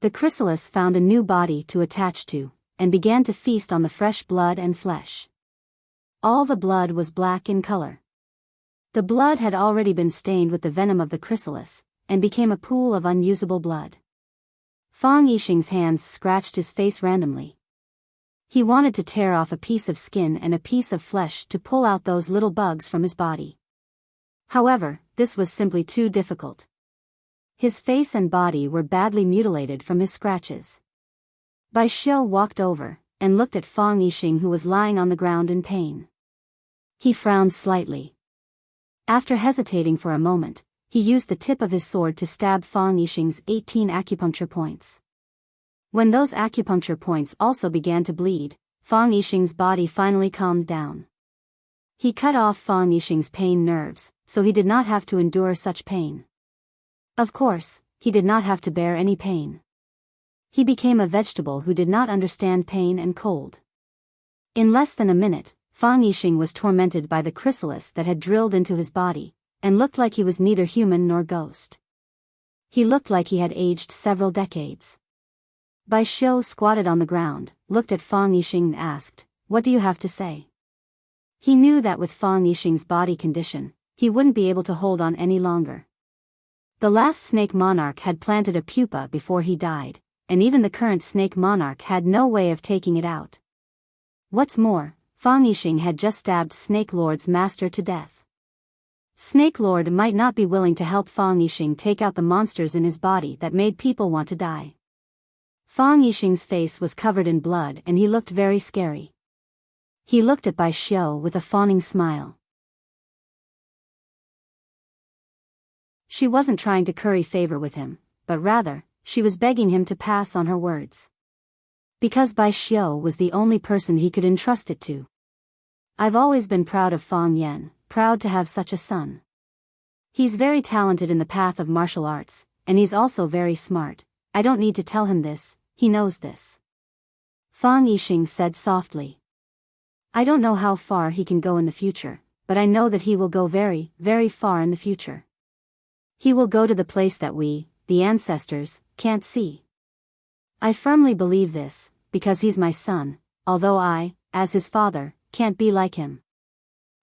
The chrysalis found a new body to attach to, and began to feast on the fresh blood and flesh. All the blood was black in color. The blood had already been stained with the venom of the chrysalis, and became a pool of unusable blood. Fang Yixing's hands scratched his face randomly. He wanted to tear off a piece of skin and a piece of flesh to pull out those little bugs from his body. However, this was simply too difficult. His face and body were badly mutilated from his scratches. Bai Xiu walked over, and looked at Fang Yixing, who was lying on the ground in pain. He frowned slightly. After hesitating for a moment, he used the tip of his sword to stab Fang Yixing's 18 acupuncture points. When those acupuncture points also began to bleed, Fang Yixing's body finally calmed down. He cut off Fang Yixing's pain nerves, so he did not have to endure such pain. Of course, he did not have to bear any pain. He became a vegetable who did not understand pain and cold. In less than a minute, Fang Yixing was tormented by the chrysalis that had drilled into his body, and looked like he was neither human nor ghost. He looked like he had aged several decades. Bai Xiu squatted on the ground, looked at Fang Yixing and asked, "What do you have to say?" He knew that with Fang Yixing's body condition, he wouldn't be able to hold on any longer. The last snake monarch had planted a pupa before he died, and even the current snake monarch had no way of taking it out. What's more, Fang Yixing had just stabbed Snake Lord's master to death. Snake Lord might not be willing to help Fang Yixing take out the monsters in his body that made people want to die. Fang Yixing's face was covered in blood and he looked very scary. He looked at Bai Xiu with a fawning smile. She wasn't trying to curry favor with him, but rather, she was begging him to pass on her words. Because Bai Xiu was the only person he could entrust it to. I've always been proud of Fang Yan, proud to have such a son. He's very talented in the path of martial arts, and he's also very smart. I don't need to tell him this, he knows this. Fang Yixing said softly. I don't know how far he can go in the future, but I know that he will go very, very far in the future. He will go to the place that we, the ancestors, can't see. I firmly believe this, because he's my son, although I, as his father, can't be like him.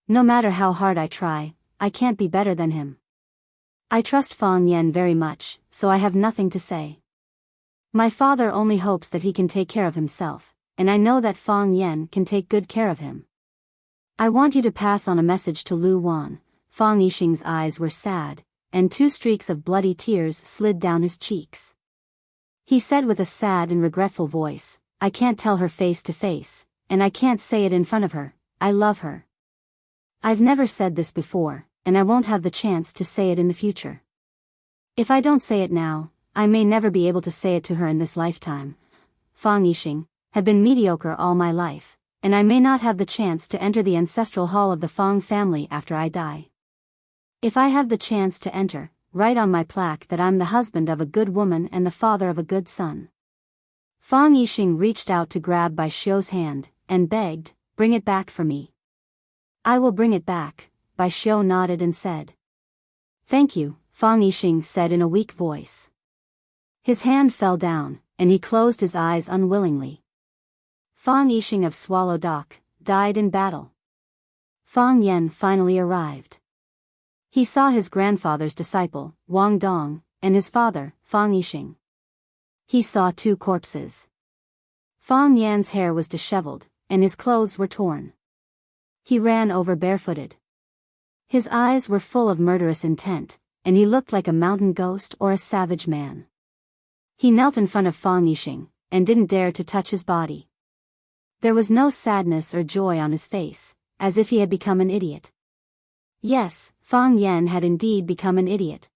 No matter how hard I try, I can't be better than him. I trust Fang Yan very much, so I have nothing to say. My father only hopes that he can take care of himself, and I know that Fang Yan can take good care of him. I want you to pass on a message to Lu Wan. Fang Yixing's eyes were sad, and 2 streaks of bloody tears slid down his cheeks. He said with a sad and regretful voice, I can't tell her face to face, and I can't say it in front of her, I love her. I've never said this before, and I won't have the chance to say it in the future. If I don't say it now, I may never be able to say it to her in this lifetime. Fang Yixing have been mediocre all my life, and I may not have the chance to enter the ancestral hall of the Fang family after I die. If I have the chance to enter, write on my plaque that I'm the husband of a good woman and the father of a good son. Fang Yixing reached out to grab Bai Xiu's hand, and begged, bring it back for me. I will bring it back, Bai Xiu nodded and said. Thank you, Fang Yixing said in a weak voice. His hand fell down, and he closed his eyes unwillingly. Fang Yixing of Swallow Dock died in battle. Fang Yan finally arrived. He saw his grandfather's disciple, Wang Dong, and his father, Fang Yixing. He saw 2 corpses. Fang Yan's hair was disheveled, and his clothes were torn. He ran over barefooted. His eyes were full of murderous intent, and he looked like a mountain ghost or a savage man. He knelt in front of Fang Yixing, and didn't dare to touch his body. There was no sadness or joy on his face, as if he had become an idiot. Yes, Fang Yan had indeed become an idiot.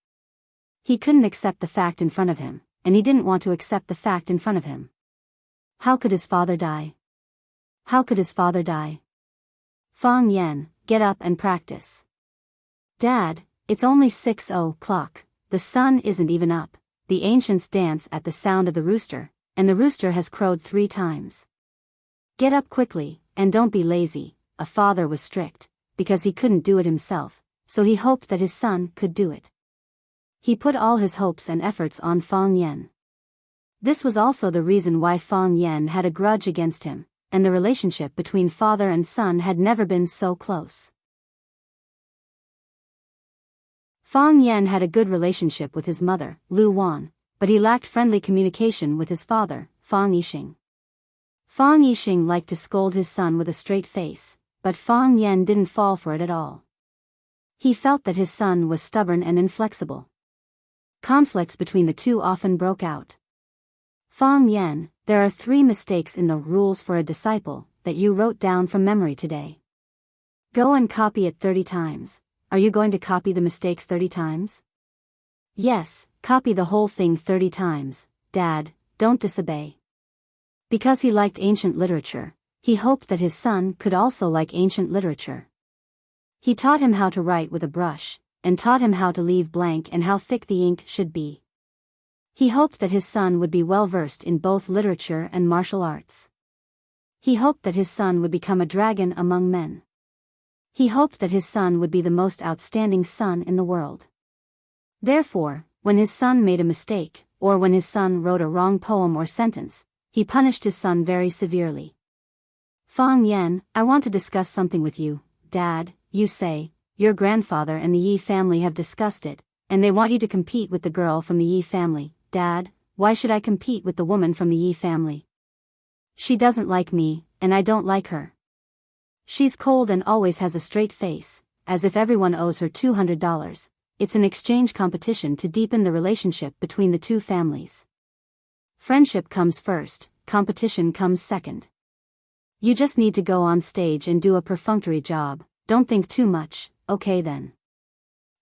He couldn't accept the fact in front of him, and he didn't want to accept the fact in front of him. How could his father die? How could his father die? Fang Yan, get up and practice. Dad, it's only 6:00, the sun isn't even up. The ancients dance at the sound of the rooster, and the rooster has crowed 3 times. Get up quickly, and don't be lazy. A father was strict, because he couldn't do it himself, so he hoped that his son could do it. He put all his hopes and efforts on Fang Yan. This was also the reason why Fang Yan had a grudge against him, and the relationship between father and son had never been so close. Fang Yan had a good relationship with his mother, Lu Wan, but he lacked friendly communication with his father, Fang Yixing. Fang Yixing liked to scold his son with a straight face, but Fang Yan didn't fall for it at all. He felt that his son was stubborn and inflexible. Conflicts between the two often broke out. Fang Yan, there are 3 mistakes in the rules for a disciple that you wrote down from memory today. Go and copy it 30 times. Are you going to copy the mistakes 30 times? Yes, copy the whole thing 30 times, Dad, don't disobey. Because he liked ancient literature, he hoped that his son could also like ancient literature. He taught him how to write with a brush, and taught him how to leave blank and how thick the ink should be. He hoped that his son would be well versed in both literature and martial arts. He hoped that his son would become a dragon among men. He hoped that his son would be the most outstanding son in the world. Therefore, when his son made a mistake, or when his son wrote a wrong poem or sentence, he punished his son very severely. Fang Yan, I want to discuss something with you, Dad. You say, your grandfather and the Yi family have discussed it, and they want you to compete with the girl from the Yi family. Dad, why should I compete with the woman from the Yi family? She doesn't like me, and I don't like her. She's cold and always has a straight face, as if everyone owes her $200. It's an exchange competition to deepen the relationship between the 2 families. Friendship comes first, competition comes second. You just need to go on stage and do a perfunctory job, don't think too much, okay then.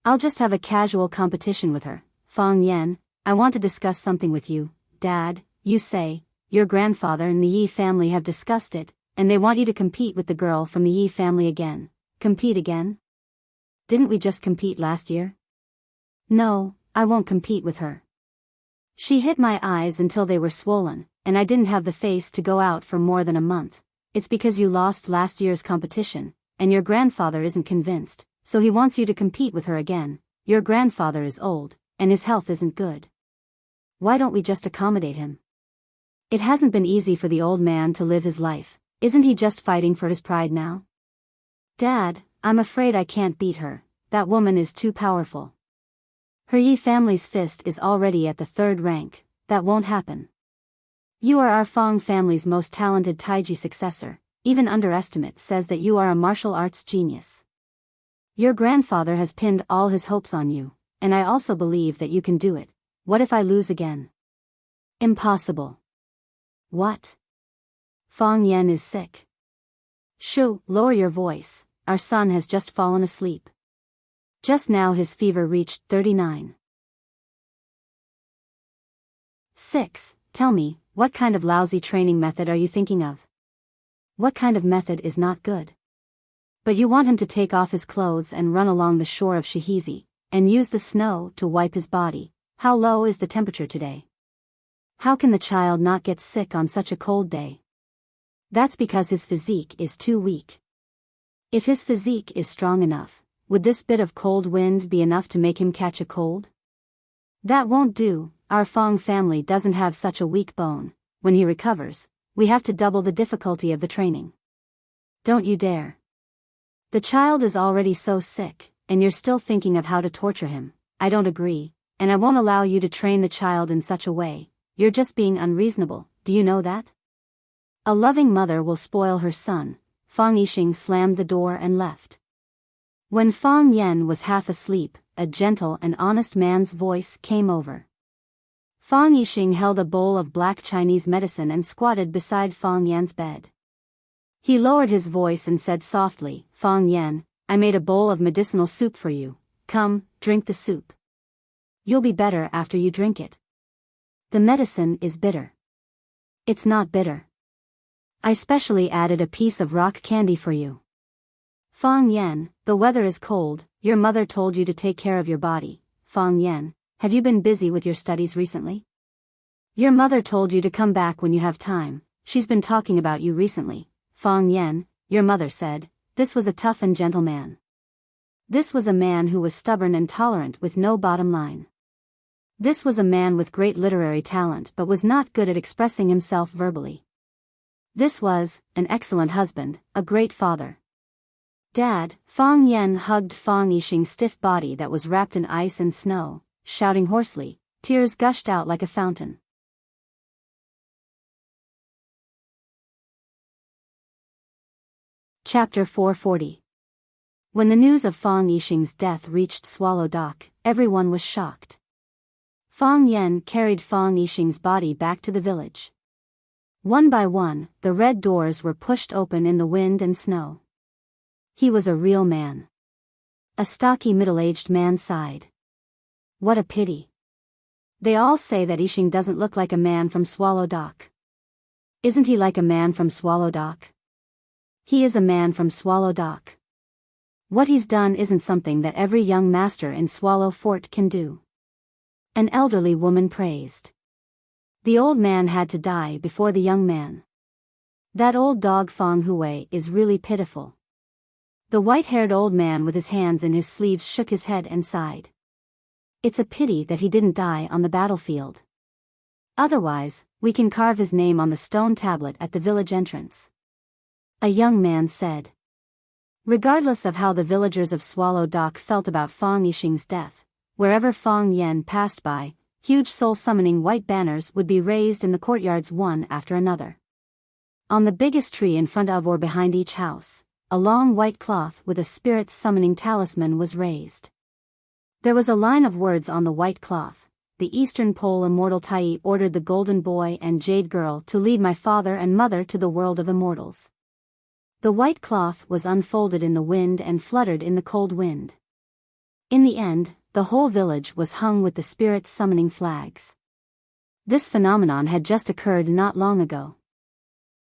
I'll just have a casual competition with her. Fang Yan, I want to discuss something with you, Dad. You say, your grandfather and the Yi family have discussed it, and they want you to compete with the girl from the Yi family again. Compete again? Didn't we just compete last year? No, I won't compete with her. She hit my eyes until they were swollen, and I didn't have the face to go out for more than a month. It's because you lost last year's competition, and your grandfather isn't convinced, so he wants you to compete with her again. Your grandfather is old, and his health isn't good. Why don't we just accommodate him? It hasn't been easy for the old man to live his life. Isn't he just fighting for his pride now? Dad, I'm afraid I can't beat her. That woman is too powerful. Her Yi family's fist is already at the 3rd rank. That won't happen. You are our Fang family's most talented Taiji successor. Even underestimate says that you are a martial arts genius. Your grandfather has pinned all his hopes on you, and I also believe that you can do it. What if I lose again? Impossible. What? Fang Yan is sick. Shoo, lower your voice. Our son has just fallen asleep. Just now his fever reached 39. 6. Tell me, what kind of lousy training method are you thinking of? What kind of method is not good? But you want him to take off his clothes and run along the shore of Shihizi, and use the snow to wipe his body. How low is the temperature today? How can the child not get sick on such a cold day? That's because his physique is too weak. If his physique is strong enough, would this bit of cold wind be enough to make him catch a cold? That won't do. Our Fang family doesn't have such a weak bone. When he recovers, we have to double the difficulty of the training. Don't you dare. The child is already so sick, and you're still thinking of how to torture him. I don't agree, and I won't allow you to train the child in such a way. You're just being unreasonable, do you know that? A loving mother will spoil her son. Fang Yixing slammed the door and left. When Fang Yan was half asleep, a gentle and honest man's voice came over. Fang Yixing held a bowl of black Chinese medicine and squatted beside Fang Yan's bed. He lowered his voice and said softly, Fang Yan, I made a bowl of medicinal soup for you. Come, drink the soup. You'll be better after you drink it. The medicine is bitter. It's not bitter. I specially added a piece of rock candy for you. Fang Yan, the weather is cold. Your mother told you to take care of your body. Fang Yan, have you been busy with your studies recently? Your mother told you to come back when you have time. She's been talking about you recently. Fang Yan, your mother said, this was a tough and gentle man. This was a man who was stubborn and tolerant with no bottom line. This was a man with great literary talent but was not good at expressing himself verbally. This was an excellent husband, a great father. Dad, Fang Yan hugged Fang Yixing's stiff body that was wrapped in ice and snow, shouting hoarsely. Tears gushed out like a fountain. Chapter 440. When the news of Fang Yixing's death reached Swallow Dock, everyone was shocked. Fang Yan carried Fang Yixing's body back to the village. One by one, the red doors were pushed open in the wind and snow. He was a real man. A stocky middle-aged man sighed. What a pity. They all say that Yixing doesn't look like a man from Swallow Dock. Isn't he like a man from Swallow Dock? He is a man from Swallow Dock. What he's done isn't something that every young master in Swallow Fort can do. An elderly woman praised. The old man had to die before the young man. That old dog Fang Hui is really pitiful. The white-haired old man with his hands in his sleeves shook his head and sighed. It's a pity that he didn't die on the battlefield. Otherwise, we can carve his name on the stone tablet at the village entrance. A young man said. Regardless of how the villagers of Swallow Dock felt about Fang Yixing's death, wherever Fang Yan passed by, huge soul-summoning white banners would be raised in the courtyards one after another. On the biggest tree in front of or behind each house, a long white cloth with a spirit-summoning talisman was raised. There was a line of words on the white cloth. The Eastern Pole Immortal Tai ordered the Golden Boy and Jade Girl to lead my father and mother to the world of immortals. The white cloth was unfolded in the wind and fluttered in the cold wind. In the end, the whole village was hung with the spirits summoning flags. This phenomenon had just occurred not long ago.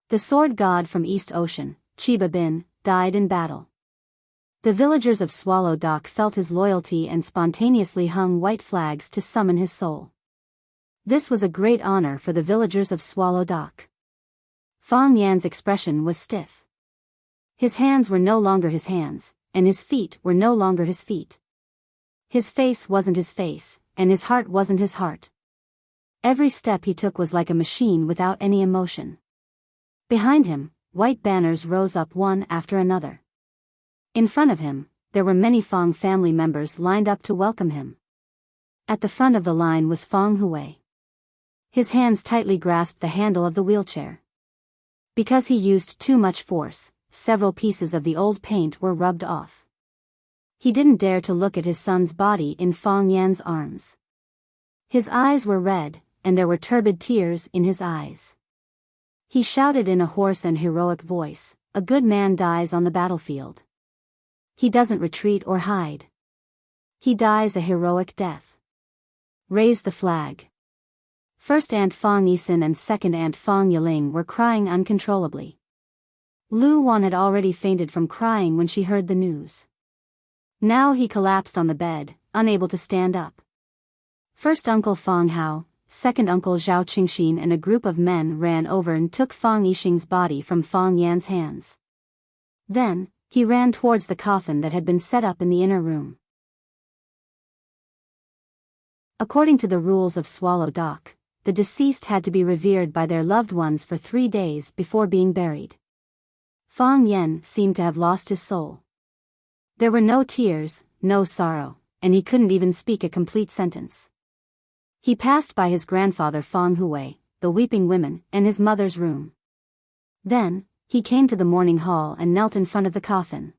The sword god from East Ocean, Chiba Bin, died in battle. The villagers of Swallow Dock felt his loyalty and spontaneously hung white flags to summon his soul. This was a great honor for the villagers of Swallow Dock. Fong Yan's expression was stiff. His hands were no longer his hands, and his feet were no longer his feet. His face wasn't his face, and his heart wasn't his heart. Every step he took was like a machine without any emotion. Behind him, white banners rose up one after another. In front of him, there were many Fong family members lined up to welcome him. At the front of the line was Fong Hui. His hands tightly grasped the handle of the wheelchair. Because he used too much force, several pieces of the old paint were rubbed off. He didn't dare to look at his son's body in Fong Yan's arms. His eyes were red, and there were turbid tears in his eyes. He shouted in a hoarse and heroic voice, "A good man dies on the battlefield. He doesn't retreat or hide. He dies a heroic death. Raise the flag." First Aunt Fong Yisin and second Aunt Fong Yiling were crying uncontrollably. Lu Wan had already fainted from crying when she heard the news. Now he collapsed on the bed, unable to stand up. First Uncle Fong Hao, second Uncle Zhao Qingxin and a group of men ran over and took Fong Yixing's body from Fong Yan's hands. Then, he ran towards the coffin that had been set up in the inner room. According to the rules of Swallow Dock, the deceased had to be revered by their loved ones for 3 days before being buried. Fong Yan seemed to have lost his soul. There were no tears, no sorrow, and he couldn't even speak a complete sentence. He passed by his grandfather Fong Hui, the weeping women, and his mother's room. Then, he came to the mourning hall and knelt in front of the coffin.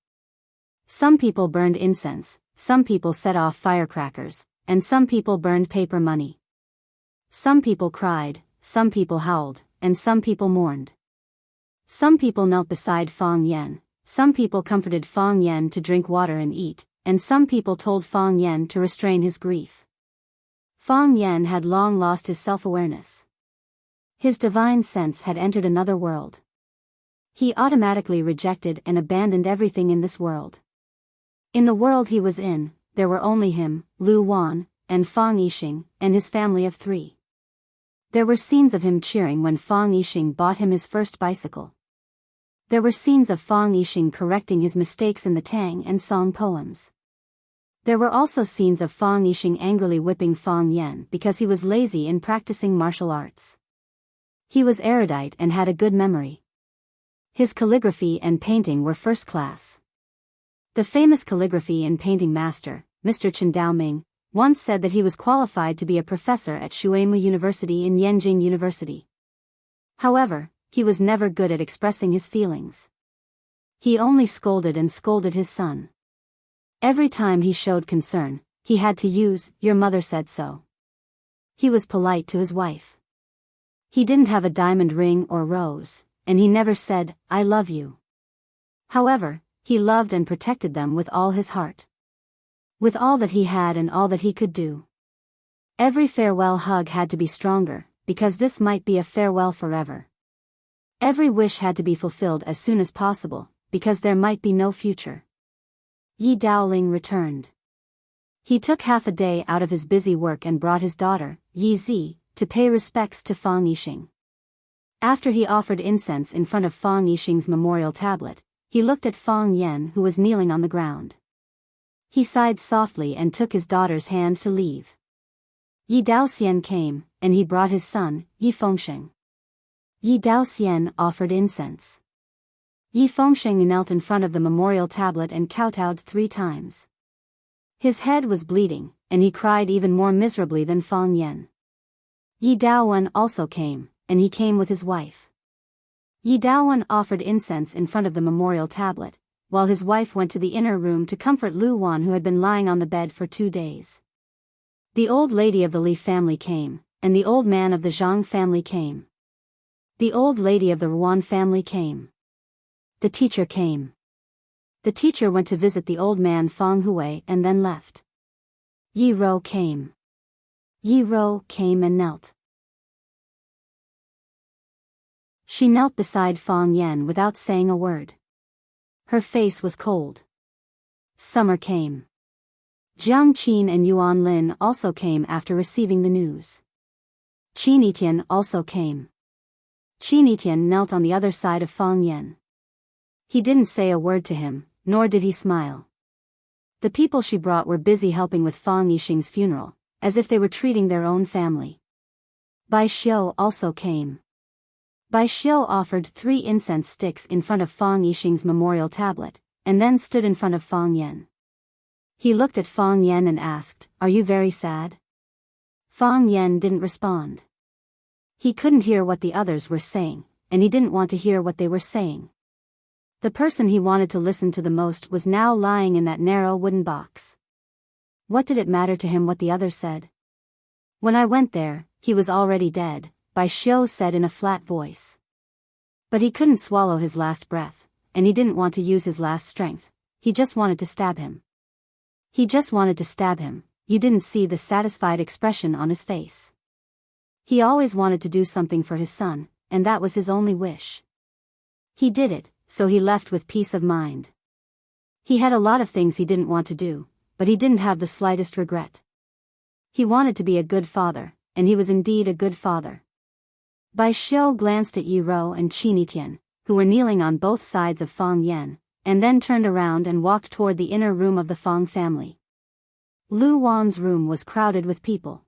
Some people burned incense, some people set off firecrackers, and some people burned paper money. Some people cried, some people howled, and some people mourned. Some people knelt beside Fong Yan, some people comforted Fong Yan to drink water and eat, and some people told Fong Yan to restrain his grief. Fong Yan had long lost his self-awareness. His divine sense had entered another world. He automatically rejected and abandoned everything in this world. In the world he was in, there were only him, Lu Wan, and Fong Yixing, and his family of 3. There were scenes of him cheering when Fong Yixing bought him his first bicycle. There were scenes of Fong Yixing correcting his mistakes in the Tang and Song poems. There were also scenes of Fong Yixing angrily whipping Fong Yan because he was lazy in practicing martial arts. He was erudite and had a good memory. His calligraphy and painting were first class. The famous calligraphy and painting master, Mr. Chen Daoming, once said that he was qualified to be a professor at Shuimu University in Yenjing University. However, he was never good at expressing his feelings. He only scolded and scolded his son. Every time he showed concern, he had to use, "Your mother said so." He was polite to his wife. He didn't have a diamond ring or rose, and he never said, "I love you." However, he loved and protected them with all his heart. With all that he had and all that he could do. Every farewell hug had to be stronger, because this might be a farewell forever. Every wish had to be fulfilled as soon as possible, because there might be no future. Yi Daoling returned. He took half a day out of his busy work and brought his daughter, Yi Zi, to pay respects to Fong Yixing. After he offered incense in front of Fong Yixing's memorial tablet, he looked at Fong Yan who was kneeling on the ground. He sighed softly and took his daughter's hand to leave. Yi Daoxian came, and he brought his son, Yi Fengsheng. Yi Daoxian offered incense. Yi Fengsheng knelt in front of the memorial tablet and kowtowed 3 times. His head was bleeding, and he cried even more miserably than Fong Yan. Yi Daowen also came, and he came with his wife. Yi Daowen offered incense in front of the memorial tablet, while his wife went to the inner room to comfort Lu Wan who had been lying on the bed for 2 days. The old lady of the Li family came, and the old man of the Zhang family came. The old lady of the Ruan family came. The teacher came. The teacher went to visit the old man Fong Hui and then left. Yi Ro came. Yi Ro came and knelt. She knelt beside Fang Yan without saying a word. Her face was cold. Summer came. Jiang Qin and Yuan Lin also came after receiving the news. Qin Yitian also came. Qin Yitian knelt on the other side of Fang Yan. He didn't say a word to him, nor did he smile. The people she brought were busy helping with Fang Yixing's funeral, as if they were treating their own family. Bai Xiu also came. Bai Xiu offered 3 incense sticks in front of Fang Yixing's memorial tablet, and then stood in front of Fang Yan. He looked at Fang Yan and asked, "Are you very sad?" Fang Yan didn't respond. He couldn't hear what the others were saying, and he didn't want to hear what they were saying. The person he wanted to listen to the most was now lying in that narrow wooden box. What did it matter to him what the others said? "When I went there, he was already dead," Bai Xiu said in a flat voice. But he couldn't swallow his last breath, and he didn't want to use his last strength. He just wanted to stab him. He just wanted to stab him. You didn't see the satisfied expression on his face. He always wanted to do something for his son, and that was his only wish. He did it, so he left with peace of mind. He had a lot of things he didn't want to do, but he didn't have the slightest regret. He wanted to be a good father, and he was indeed a good father. Bai Xiu glanced at Yi Ro and Qin Yitian, who were kneeling on both sides of Fang Yan, and then turned around and walked toward the inner room of the Fang family. Lu Wan's room was crowded with people.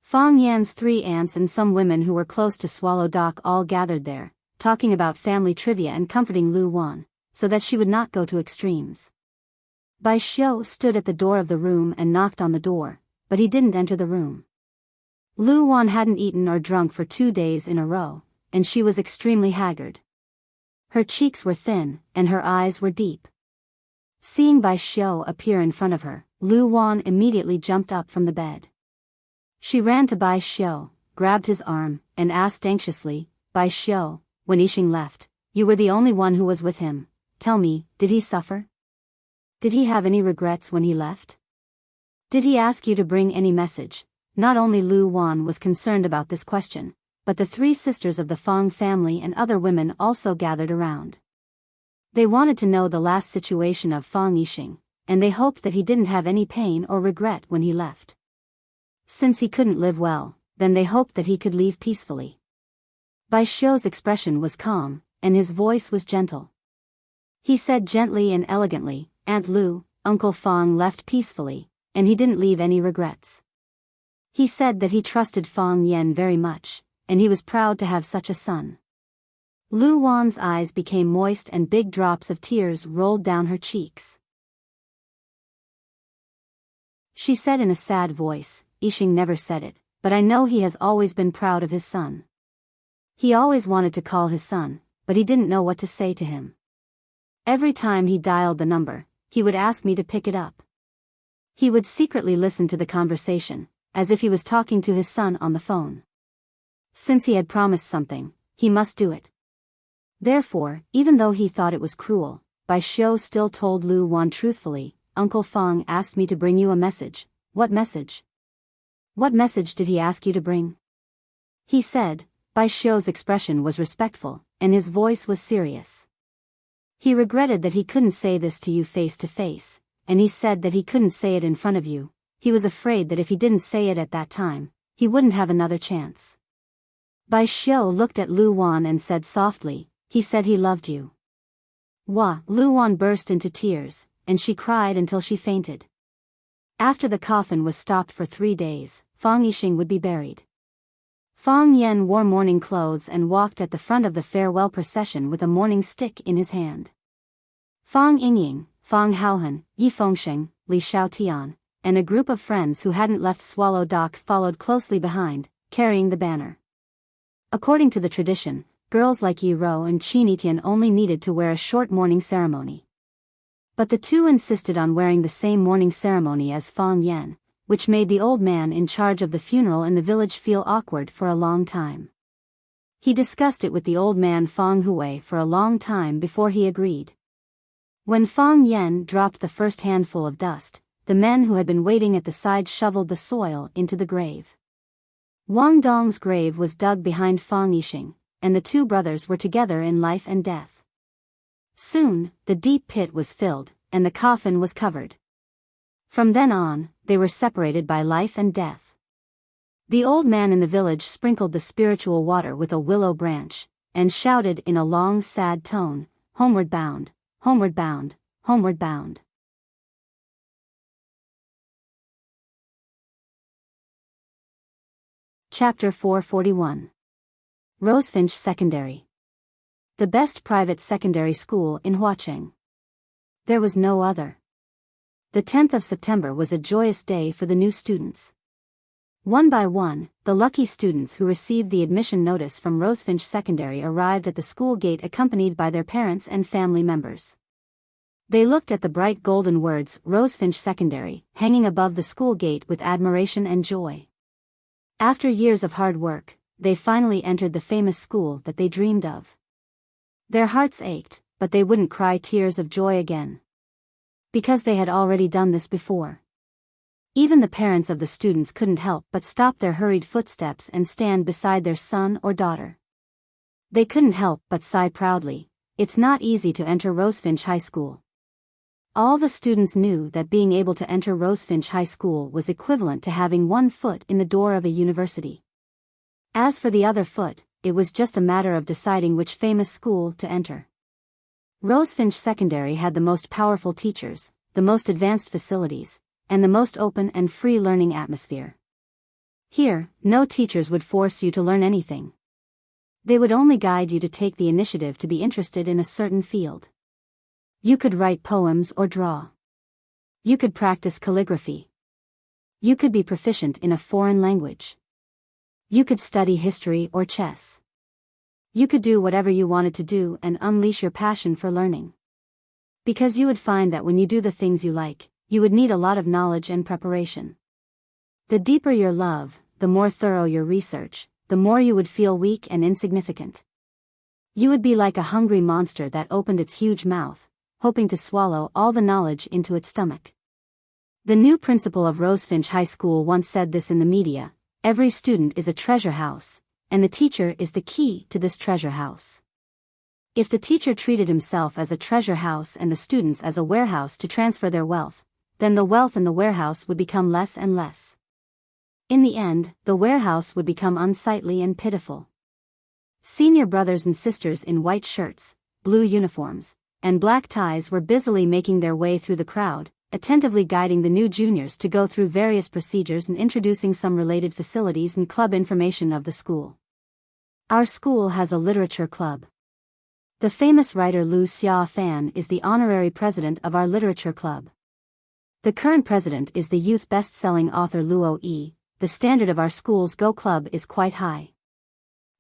Fang Yan's 3 aunts and some women who were close to Swallow Dock all gathered there, talking about family trivia and comforting Lu Wan, so that she would not go to extremes. Bai Xiu stood at the door of the room and knocked on the door, but he didn't enter the room. Lu Wan hadn't eaten or drunk for 2 days in a row, and she was extremely haggard. Her cheeks were thin, and her eyes were deep. Seeing Bai Xiu appear in front of her, Lu Wan immediately jumped up from the bed. She ran to Bai Xiu, grabbed his arm, and asked anxiously, "Bai Xiu, when Yixing left, you were the only one who was with him. Tell me, did he suffer? Did he have any regrets when he left? Did he ask you to bring any message?" Not only Lu Wan was concerned about this question, but the 3 sisters of the Fang family and other women also gathered around. They wanted to know the last situation of Fang Yixing, and they hoped that he didn't have any pain or regret when he left. Since he couldn't live well, then they hoped that he could leave peacefully. Bai Xiu's expression was calm, and his voice was gentle. He said gently and elegantly, "Aunt Lu, Uncle Fang left peacefully, and he didn't leave any regrets. He said that he trusted Fang Yan very much, and he was proud to have such a son." Lu Wan's eyes became moist and big drops of tears rolled down her cheeks. She said in a sad voice, "Yixing never said it, but I know he has always been proud of his son. He always wanted to call his son, but he didn't know what to say to him. Every time he dialed the number, he would ask me to pick it up. He would secretly listen to the conversation, as if he was talking to his son on the phone. Since he had promised something, he must do it. Therefore, even though he thought it was cruel, Bai Xiu still told Lu Wan truthfully, "Uncle Fang asked me to bring you a message." "What message? What message did he ask you to bring?" He said. Bai Xiu's expression was respectful, and his voice was serious. "He regretted that he couldn't say this to you face to face, and he said that he couldn't say it in front of you. He was afraid that if he didn't say it at that time, he wouldn't have another chance." Bai Xiu looked at Lu Wan and said softly, "He said he loved you." Lu Wan burst into tears, and she cried until she fainted. After the coffin was stopped for 3 days, Fang Yixing would be buried. Fang Yan wore mourning clothes and walked at the front of the farewell procession with a mourning stick in his hand. Fang Yingying, Fang Haohan, Yi Fengsheng, Li Xiaotian, and a group of friends who hadn't left Swallow Dock followed closely behind, carrying the banner. According to the tradition, girls like Yi Ro and Qin Yitian only needed to wear a short mourning ceremony. But the 2 insisted on wearing the same mourning ceremony as Fang Yan, which made the old man in charge of the funeral in the village feel awkward for a long time. He discussed it with the old man Fang Hui for a long time before he agreed. When Fang Yan dropped the first handful of dust, the men who had been waiting at the side shoveled the soil into the grave. Wang Dong's grave was dug behind Fang Yixing, and the two brothers were together in life and death. Soon, the deep pit was filled, and the coffin was covered. From then on, they were separated by life and death. The old man in the village sprinkled the spiritual water with a willow branch, and shouted in a long sad tone, "Homeward bound, homeward bound, homeward bound." Chapter 441. Rosefinch Secondary. The best private secondary school in Huacheng. There was no other. The 10th of September was a joyous day for the new students. One by one, the lucky students who received the admission notice from Rosefinch Secondary arrived at the school gate accompanied by their parents and family members. They looked at the bright golden words Rosefinch Secondary hanging above the school gate with admiration and joy. After years of hard work, they finally entered the famous school that they dreamed of. Their hearts ached, but they wouldn't cry tears of joy again. Because they had already done this before. Even the parents of the students couldn't help but stop their hurried footsteps and stand beside their son or daughter. They couldn't help but sigh proudly. It's not easy to enter Rosefinch High School. All the students knew that being able to enter Rosefinch High School was equivalent to having one foot in the door of a university. As for the other foot, it was just a matter of deciding which famous school to enter. Rosefinch Secondary had the most powerful teachers, the most advanced facilities, and the most open and free learning atmosphere. Here, no teachers would force you to learn anything. They would only guide you to take the initiative to be interested in a certain field. You could write poems or draw. You could practice calligraphy. You could be proficient in a foreign language. You could study history or chess. You could do whatever you wanted to do and unleash your passion for learning. Because you would find that when you do the things you like, you would need a lot of knowledge and preparation. The deeper your love, the more thorough your research, the more you would feel weak and insignificant. You would be like a hungry monster that opened its huge mouth, hoping to swallow all the knowledge into its stomach. The new principal of Rosefinch High School once said this in the media: every student is a treasure house, and the teacher is the key to this treasure house. If the teacher treated himself as a treasure house and the students as a warehouse to transfer their wealth, then the wealth in the warehouse would become less and less. In the end, the warehouse would become unsightly and pitiful. Senior brothers and sisters in white shirts, blue uniforms, and black ties were busily making their way through the crowd, attentively guiding the new juniors to go through various procedures and introducing some related facilities and club information of the school. Our school has a literature club. The famous writer Lu Xiaofan is the honorary president of our literature club. The current president is the youth best-selling author Luo Yi. The standard of our school's Go Club is quite high.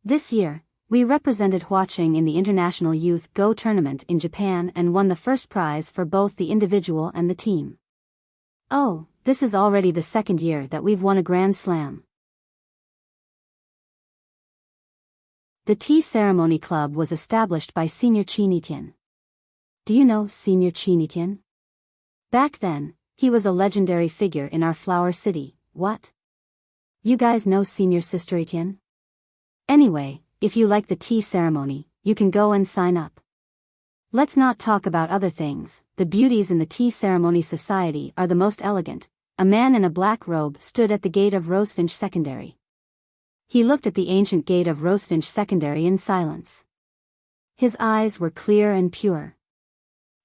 This year, we represented Huacheng in the International Youth Go Tournament in Japan and won the first prize for both the individual and the team. Oh, this is already the second year that we've won a Grand Slam. The Tea Ceremony Club was established by Senior Chinitian. Do you know Senior Chinitian? Back then, he was a legendary figure in our flower city. What? You guys know Senior Sister Etienne? Anyway, if you like the tea ceremony, you can go and sign up. Let's not talk about other things. The beauties in the tea ceremony society are the most elegant. A man in a black robe stood at the gate of Rosefinch Secondary. He looked at the ancient gate of Rosefinch Secondary in silence. His eyes were clear and pure.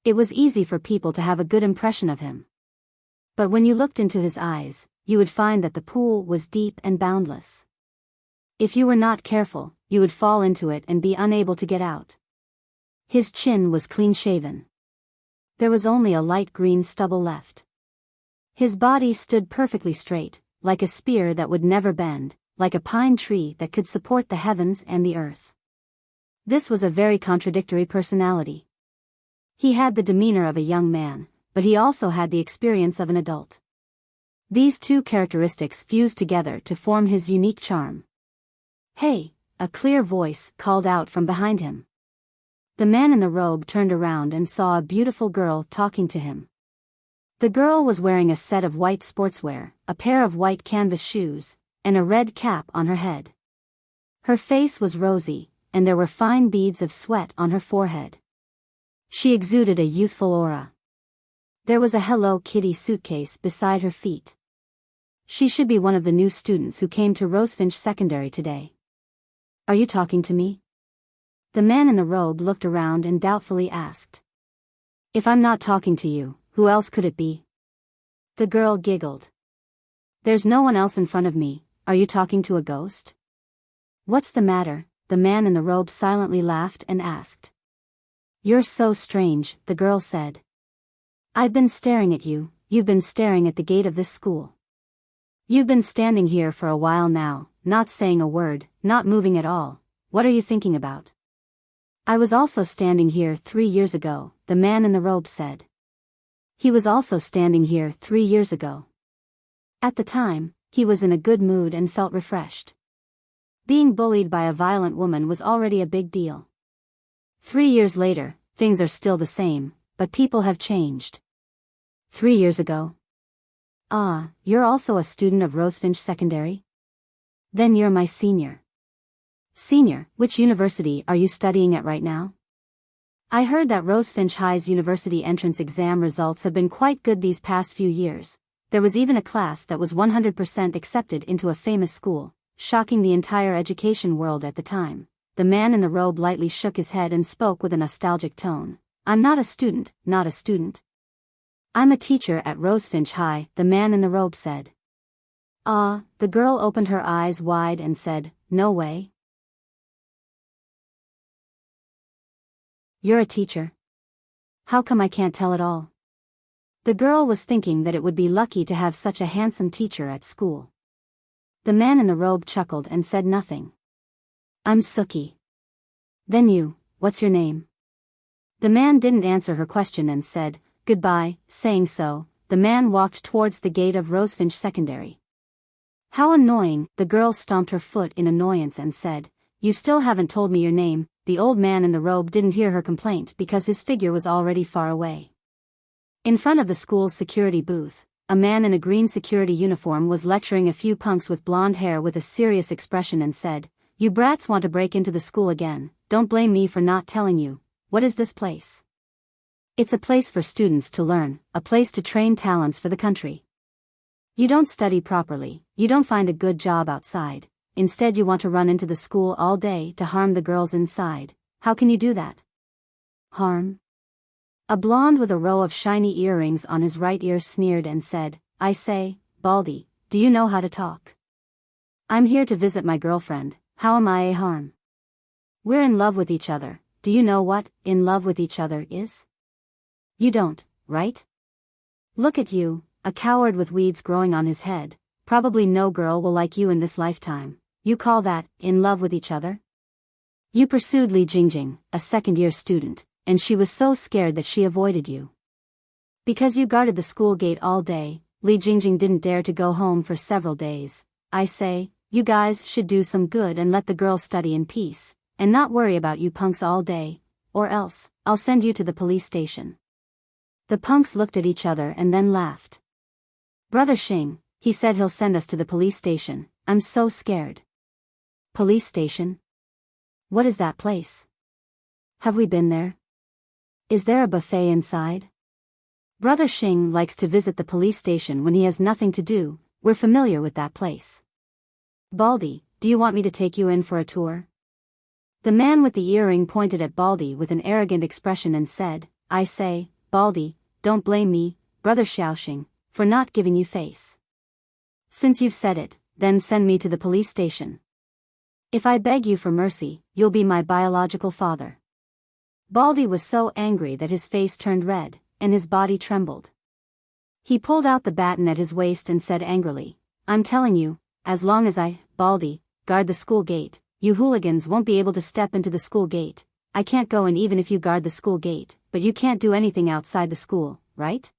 It was easy for people to have a good impression of him. But when you looked into his eyes, you would find that the pool was deep and boundless. If you were not careful, you would fall into it and be unable to get out. His chin was clean-shaven. There was only a light green stubble left. His body stood perfectly straight, like a spear that would never bend, like a pine tree that could support the heavens and the earth. This was a very contradictory personality. He had the demeanor of a young man, but he also had the experience of an adult. These two characteristics fused together to form his unique charm. "Hey!" a clear voice called out from behind him. The man in the robe turned around and saw a beautiful girl talking to him. The girl was wearing a set of white sportswear, a pair of white canvas shoes, and a red cap on her head. Her face was rosy, and there were fine beads of sweat on her forehead. She exuded a youthful aura. There was a Hello Kitty suitcase beside her feet. She should be one of the new students who came to Rosefinch Secondary today. Are you talking to me? The man in the robe looked around and doubtfully asked. If I'm not talking to you, who else could it be? The girl giggled. There's no one else in front of me. Are you talking to a ghost? What's the matter? The man in the robe silently laughed and asked. You're so strange, the girl said. I've been staring at you. You've been staring at the gate of this school. You've been standing here for a while now, not saying a word, not moving at all. What are you thinking about? I was also standing here 3 years ago, the man in the robe said. He was also standing here 3 years ago. At the time, he was in a good mood and felt refreshed. Being bullied by a violent woman was already a big deal. 3 years later, things are still the same, but people have changed. 3 years ago? Ah, you're also a student of Rosefinch Secondary? Then you're my senior. Senior, which university are you studying at right now? I heard that Rosefinch High's university entrance exam results have been quite good these past few years. There was even a class that was 100% accepted into a famous school, shocking the entire education world at the time. The man in the robe lightly shook his head and spoke with a nostalgic tone. I'm not a student, not a student. I'm a teacher at Rosefinch High, the man in the robe said. Ah, the girl opened her eyes wide and said, no way. You're a teacher? How come I can't tell at all? The girl was thinking that it would be lucky to have such a handsome teacher at school. The man in the robe chuckled and said nothing. I'm Suki. Then you, what's your name? The man didn't answer her question and said, goodbye. Saying so, the man walked towards the gate of Rosefinch Secondary. How annoying, the girl stomped her foot in annoyance and said, you still haven't told me your name. The old man in the robe didn't hear her complaint because his figure was already far away. In front of the school's security booth, a man in a green security uniform was lecturing a few punks with blonde hair with a serious expression and said, you brats want to break into the school again, don't blame me for not telling you. What is this place? It's a place for students to learn, a place to train talents for the country. You don't study properly, you don't find a good job outside, instead you want to run into the school all day to harm the girls inside. How can you do that? Harm? A blonde with a row of shiny earrings on his right ear sneered and said, I say, Baldy, do you know how to talk? I'm here to visit my girlfriend, how am I a harm? We're in love with each other, do you know what in love with each other is? You don't, right? Look at you, a coward with weeds growing on his head. Probably no girl will like you in this lifetime. You call that in love with each other? You pursued Li Jingjing, a second-year student, and she was so scared that she avoided you. Because you guarded the school gate all day, Li Jingjing didn't dare to go home for several days. I say, you guys should do some good and let the girl study in peace, and not worry about you punks all day, or else, I'll send you to the police station. The punks looked at each other and then laughed. Brother Xing, he said he'll send us to the police station. I'm so scared. Police station? What is that place? Have we been there? Is there a buffet inside? Brother Xing likes to visit the police station when he has nothing to do. We're familiar with that place. Baldy, do you want me to take you in for a tour? The man with the earring pointed at Baldy with an arrogant expression and said, I say, Baldy, don't blame me, Brother Xiaoxing, for not giving you face. Since you've said it, then send me to the police station. If I beg you for mercy, you'll be my biological father. Baldy was so angry that his face turned red, and his body trembled. He pulled out the baton at his waist and said angrily, I'm telling you, as long as I, Baldy, guard the school gate, you hooligans won't be able to step into the school gate. I can't go in even if you guard the school gate, but you can't do anything outside the school, right?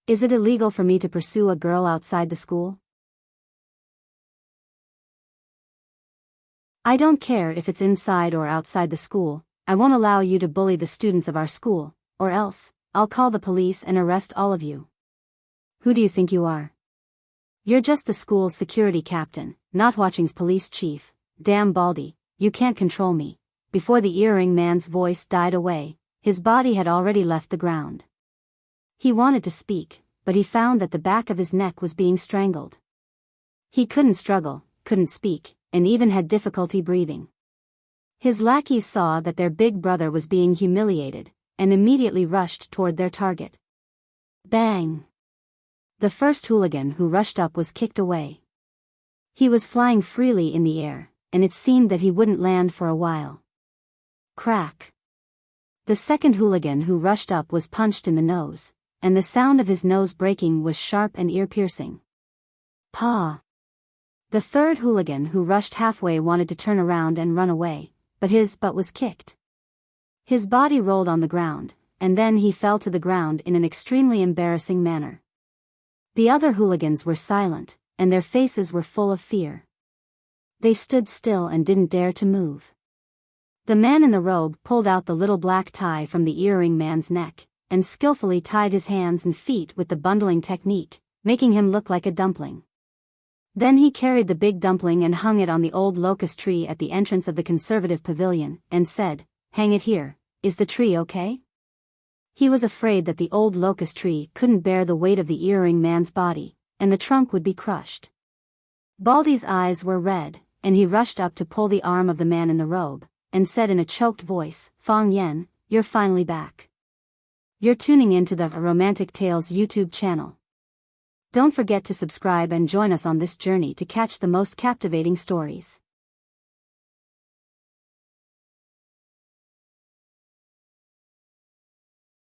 Is it illegal for me to pursue a girl outside the school? I don't care if it's inside or outside the school. I won't allow you to bully the students of our school, or else, I'll call the police and arrest all of you. Who do you think you are? You're just the school's security captain, not Watching's police chief. Damn Baldy, you can't control me. Before the earring man's voice died away, his body had already left the ground. He wanted to speak, but he found that the back of his neck was being strangled. He couldn't struggle, couldn't speak, and even had difficulty breathing. His lackeys saw that their big brother was being humiliated, and immediately rushed toward their target. Bang! The first hooligan who rushed up was kicked away. He was flying freely in the air, and it seemed that he wouldn't land for a while. Crack! The second hooligan who rushed up was punched in the nose, and the sound of his nose breaking was sharp and ear-piercing. Paw! The third hooligan who rushed halfway wanted to turn around and run away, but his butt was kicked. His body rolled on the ground, and then he fell to the ground in an extremely embarrassing manner. The other hooligans were silent, and their faces were full of fear. They stood still and didn't dare to move. The man in the robe pulled out the little black tie from the earring man's neck, and skillfully tied his hands and feet with the bundling technique, making him look like a dumpling. Then he carried the big dumpling and hung it on the old locust tree at the entrance of the conservative pavilion, and said, "Hang it here, is the tree okay?" He was afraid that the old locust tree couldn't bear the weight of the earring man's body, and the trunk would be crushed. Baldy's eyes were red, and he rushed up to pull the arm of the man in the robe, and said in a choked voice, "Fong Yen, you're finally back. You're tuning into the Romantic Tales YouTube channel. Don't forget to subscribe and join us on this journey to catch the most captivating stories."